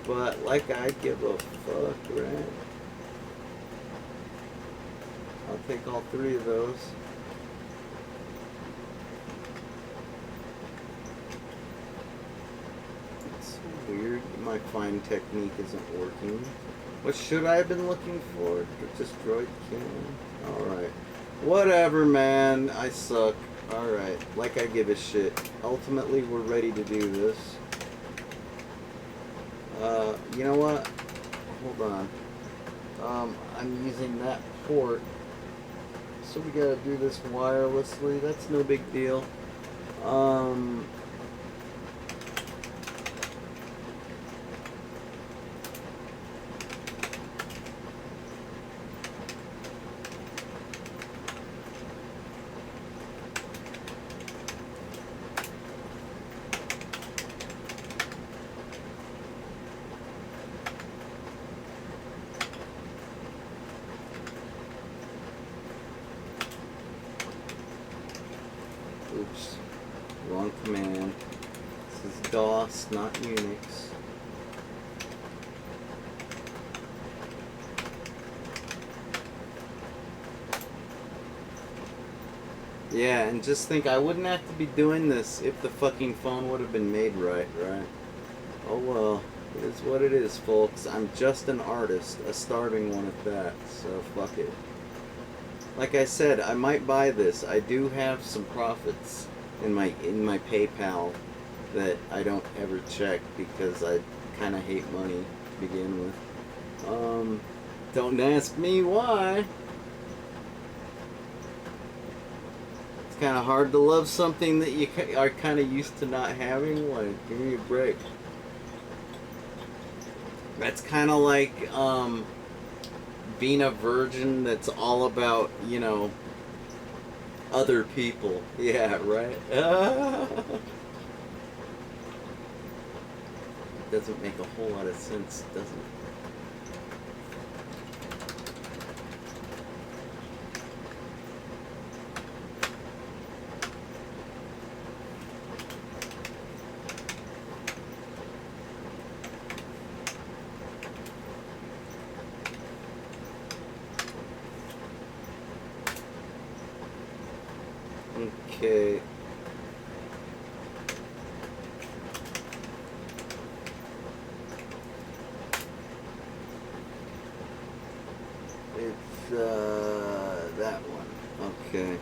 but like I give a fuck, right? I'll take all three of those. It's so weird. My find technique isn't working. What should I have been looking for? Just droid cannon. Alright. Whatever, man. I suck. Alright. Like I give a shit. Ultimately, we're ready to do this. You know what? Hold on. I'm using that port. So we gotta do this wirelessly. That's no big deal. Oops. Wrong command. This is DOS, not Unix. Yeah, and just think, I wouldn't have to be doing this if the fucking phone would have been made right? Oh well, it is what it is, folks. I'm just an artist, a starving one at that, so fuck it. Like I said, I might buy this. I do have some profits in my PayPal that I don't ever check because I kind of hate money to begin with. Don't ask me why. It's kind of hard to love something that you are kind of used to not having. Like, give me a break. That's kind of like being a virgin that's all about, you know, other people. Yeah, right? Doesn't make a whole lot of sense, does it? Okay. It's that one. Okay.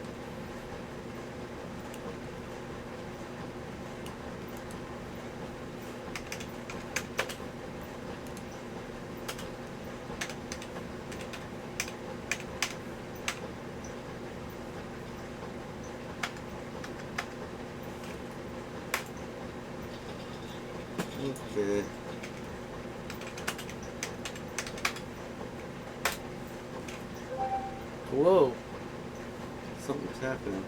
Okay. Whoa. Something's happening.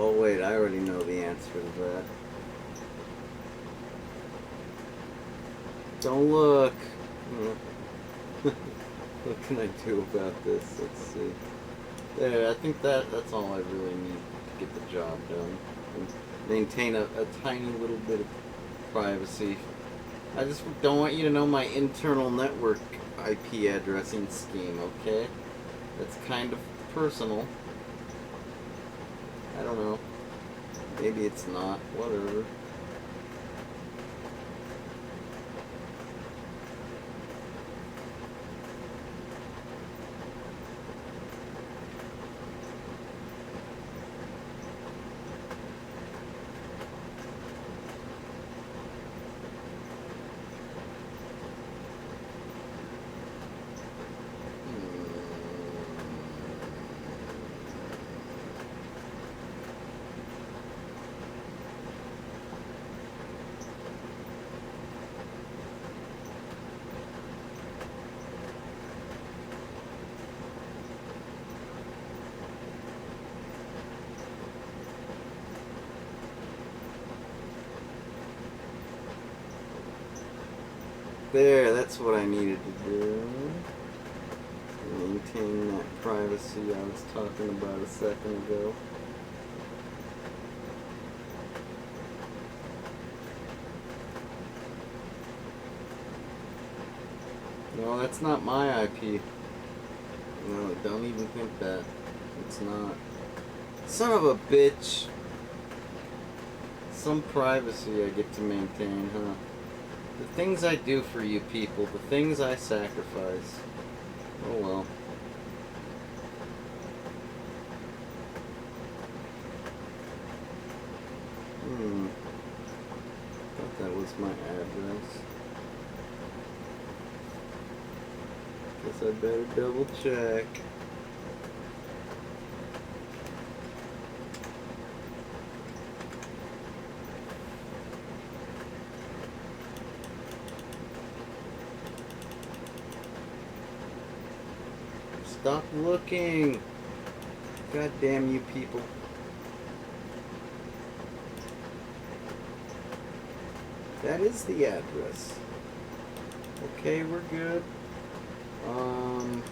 Oh wait, I already know the answer to that. Don't look. What can I do about this? Let's see. There, I think that's all I really need to get the job done. And maintain a tiny little bit of privacy. I just don't want you to know my internal network IP addressing scheme, okay? That's kind of personal. I don't know. Maybe it's not. Whatever. There, that's what I needed to do. Maintain that privacy I was talking about a second ago. No, that's not my IP. No, don't even think that. It's not. Son of a bitch. Some privacy I get to maintain, huh? The things I do for you people, the things I sacrifice. Oh well. Thought that was my address. Guess I better double check. Stop looking! God damn you people. That is the address. Okay, we're good. Am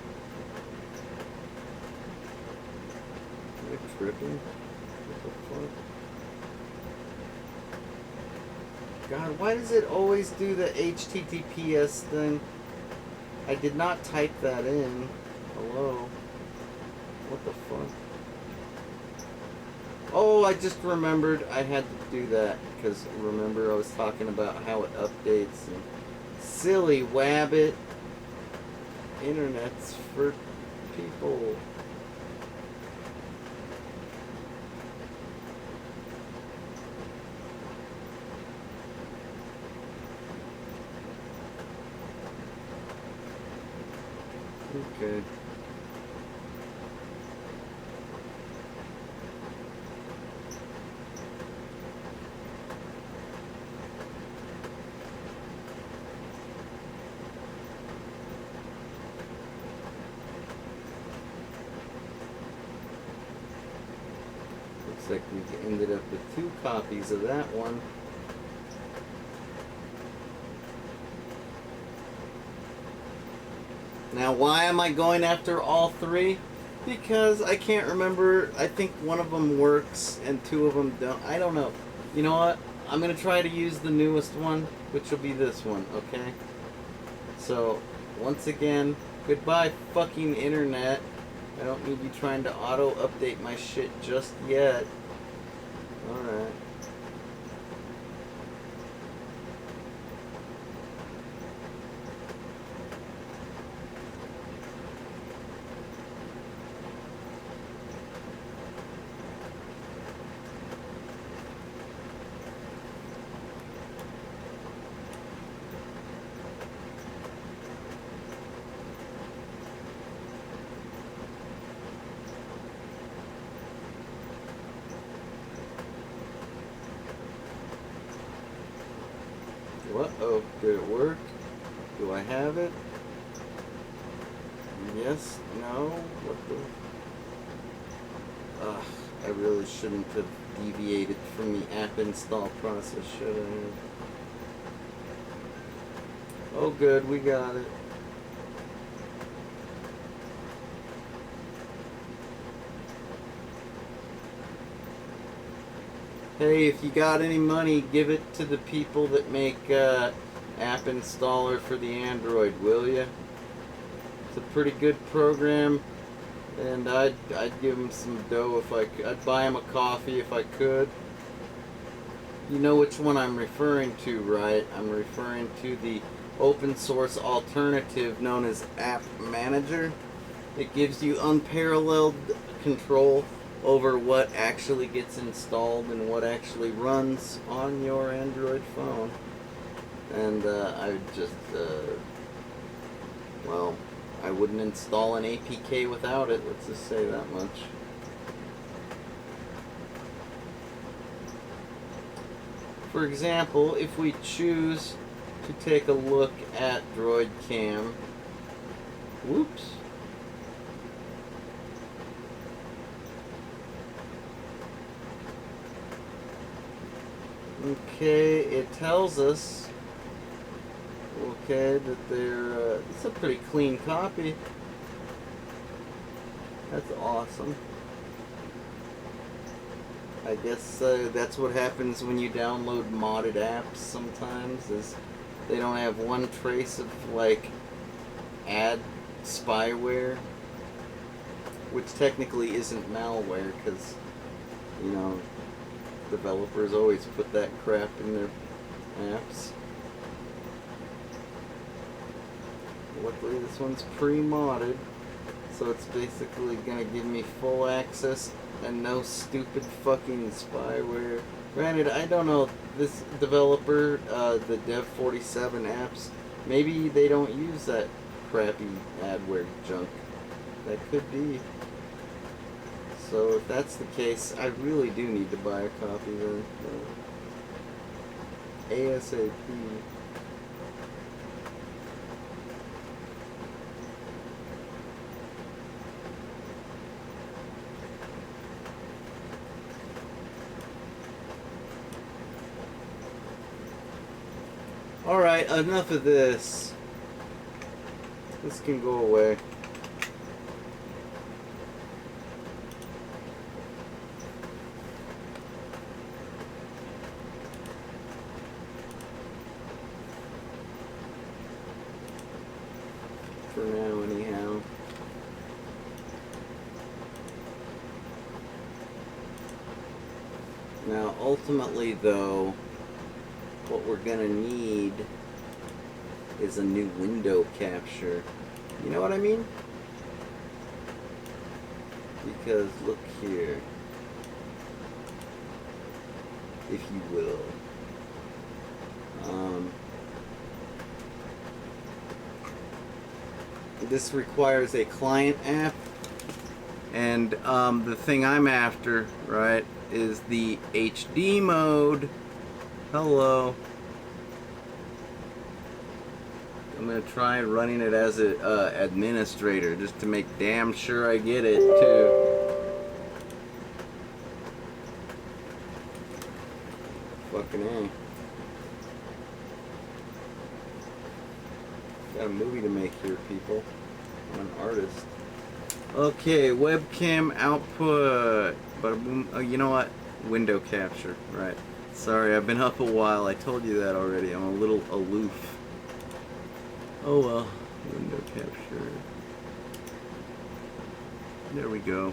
I tripping? What the fuck? God, why does it always do the HTTPS thing? I did not type that in. Hello? What the fuck? Oh, I just remembered I had to do that because remember I was talking about how it updates and silly wabbit. Internet's for people. Okay. Looks like we ended up with 2 copies of that one. Now, why am I going after all 3? Because I can't remember. I think one of them works and 2 of them don't. I don't know. You know what? I'm going to try to use the newest one, which will be this one, okay? So, once again, goodbye fucking internet. I don't need you trying to auto-update my shit just yet. Alright. What? Oh, did it work? Do I have it? Yes? No? What the? Ugh. I really shouldn't have deviated from the app install process, should I? Oh good, we got it. Hey, if you got any money, give it to the people that make app installer for the Android, will ya? It's a pretty good program, and I'd give them some dough if I could. I'd buy them a coffee if I could. You know which one I'm referring to, right? I'm referring to the open source alternative known as App Manager. It gives you unparalleled control over what actually gets installed and what actually runs on your Android phone. And I would just, well, I wouldn't install an APK without it, let's just say that much. For example, if we choose to take a look at Droid Cam, whoops. Okay, it tells us, okay, that they're, it's a pretty clean copy. That's awesome. I guess that's what happens when you download modded apps sometimes, is they don't have one trace of, like, ad spyware, which technically isn't malware, because, you know, developers always put that crap in their apps. Luckily this one's pre-modded, so it's basically gonna give me full access and no stupid fucking spyware. Granted, I don't know, this developer, the Dev47 apps, maybe they don't use that crappy adware junk. That could be. So if that's the case, I really do need to buy a copy then. ASAP. Alright, enough of this. This can go away. For now, anyhow. Now, ultimately, though, what we're gonna need is a new window capture. You know what I mean? Because look here, if you will. This requires a client app, and the thing I'm after, right, is the HD mode. Hello. I'm gonna try running it as an administrator just to make damn sure I get it too. Fucking A. Got a movie to make here, people. I'm an artist. Okay, webcam output. Bada boom. Oh, you know what? Window capture. Right. Sorry, I've been up a while. I told you that already. I'm a little aloof. Oh well. Window capture. There we go.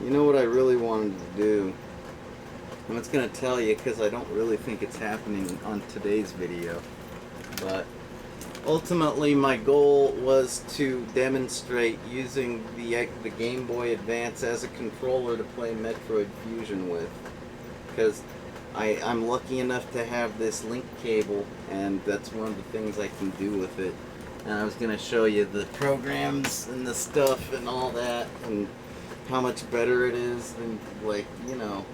You know what I really wanted to do? I'm just going to tell you because I don't really think it's happening on today's video. But ultimately my goal was to demonstrate using the Game Boy Advance as a controller to play Metroid Fusion with. Because I'm lucky enough to have this link cable, and that's one of the things I can do with it. And I was going to show you the programs and the stuff and all that, and how much better it is than, like, you know,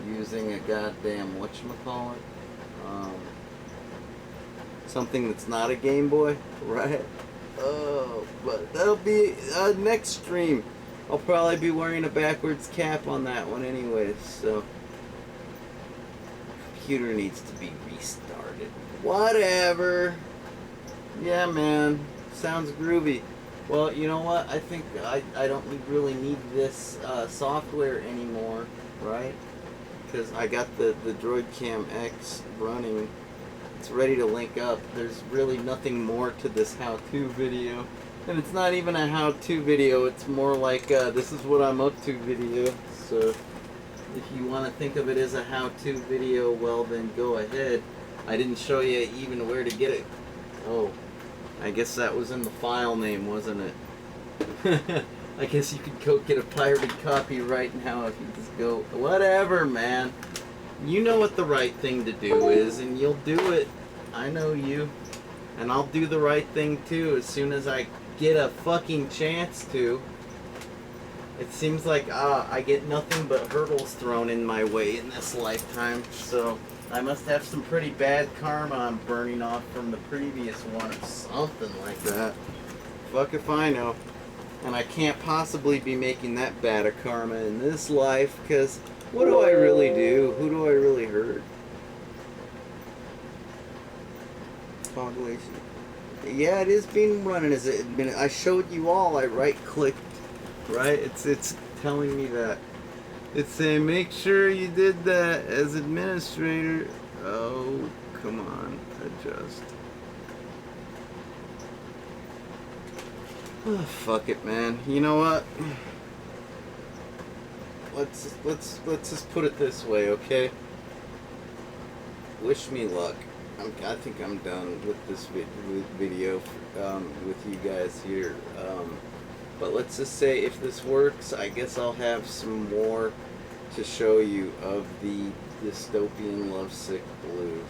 using a goddamn whatchamacallit, something that's not a Game Boy, right? Oh, but that'll be next stream. I'll probably be wearing a backwards cap on that one anyways, so computer needs to be restarted. Whatever. Yeah, man. Sounds groovy. Well, you know what? I think I don't really need this software anymore, right? Because I got the Droid Cam X running. It's ready to link up. There's really nothing more to this how-to video. And it's not even a how-to video. It's more like this is what I'm up to video. So if you want to think of it as a how-to video, well then go ahead. I didn't show you even where to get it. Oh, I guess that was in the file name, wasn't it? I guess you could go get a pirated copy right now if you just go, whatever, man. You know what the right thing to do is, and you'll do it. I know you. And I'll do the right thing too as soon as I get a fucking chance to. It seems like I get nothing but hurdles thrown in my way in this lifetime, so I must have some pretty bad karma I'm burning off from the previous one or something like that. Fuck if I know. And I can't possibly be making that bad a karma in this life, because what do I really do? Who do I really hurt? Togglation. Yeah, it is being running as it been. I showed you all. I right-clicked. Right? It's telling me that. It's saying make sure you did that as administrator. Oh, come on, adjust. Oh, fuck it, man. You know what? Let's just put it this way, okay? Wish me luck. I think I'm done with this video with you guys here. But let's just say if this works, I guess I'll have some more to show you of the dystopian lovesick blues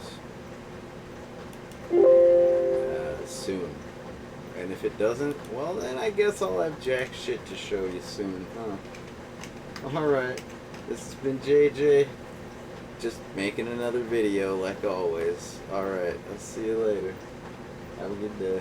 soon. And if it doesn't, well then I guess I'll have jack shit to show you soon, huh? Alright, this has been JJ, just making another video like always. Alright, I'll see you later. Have a good day.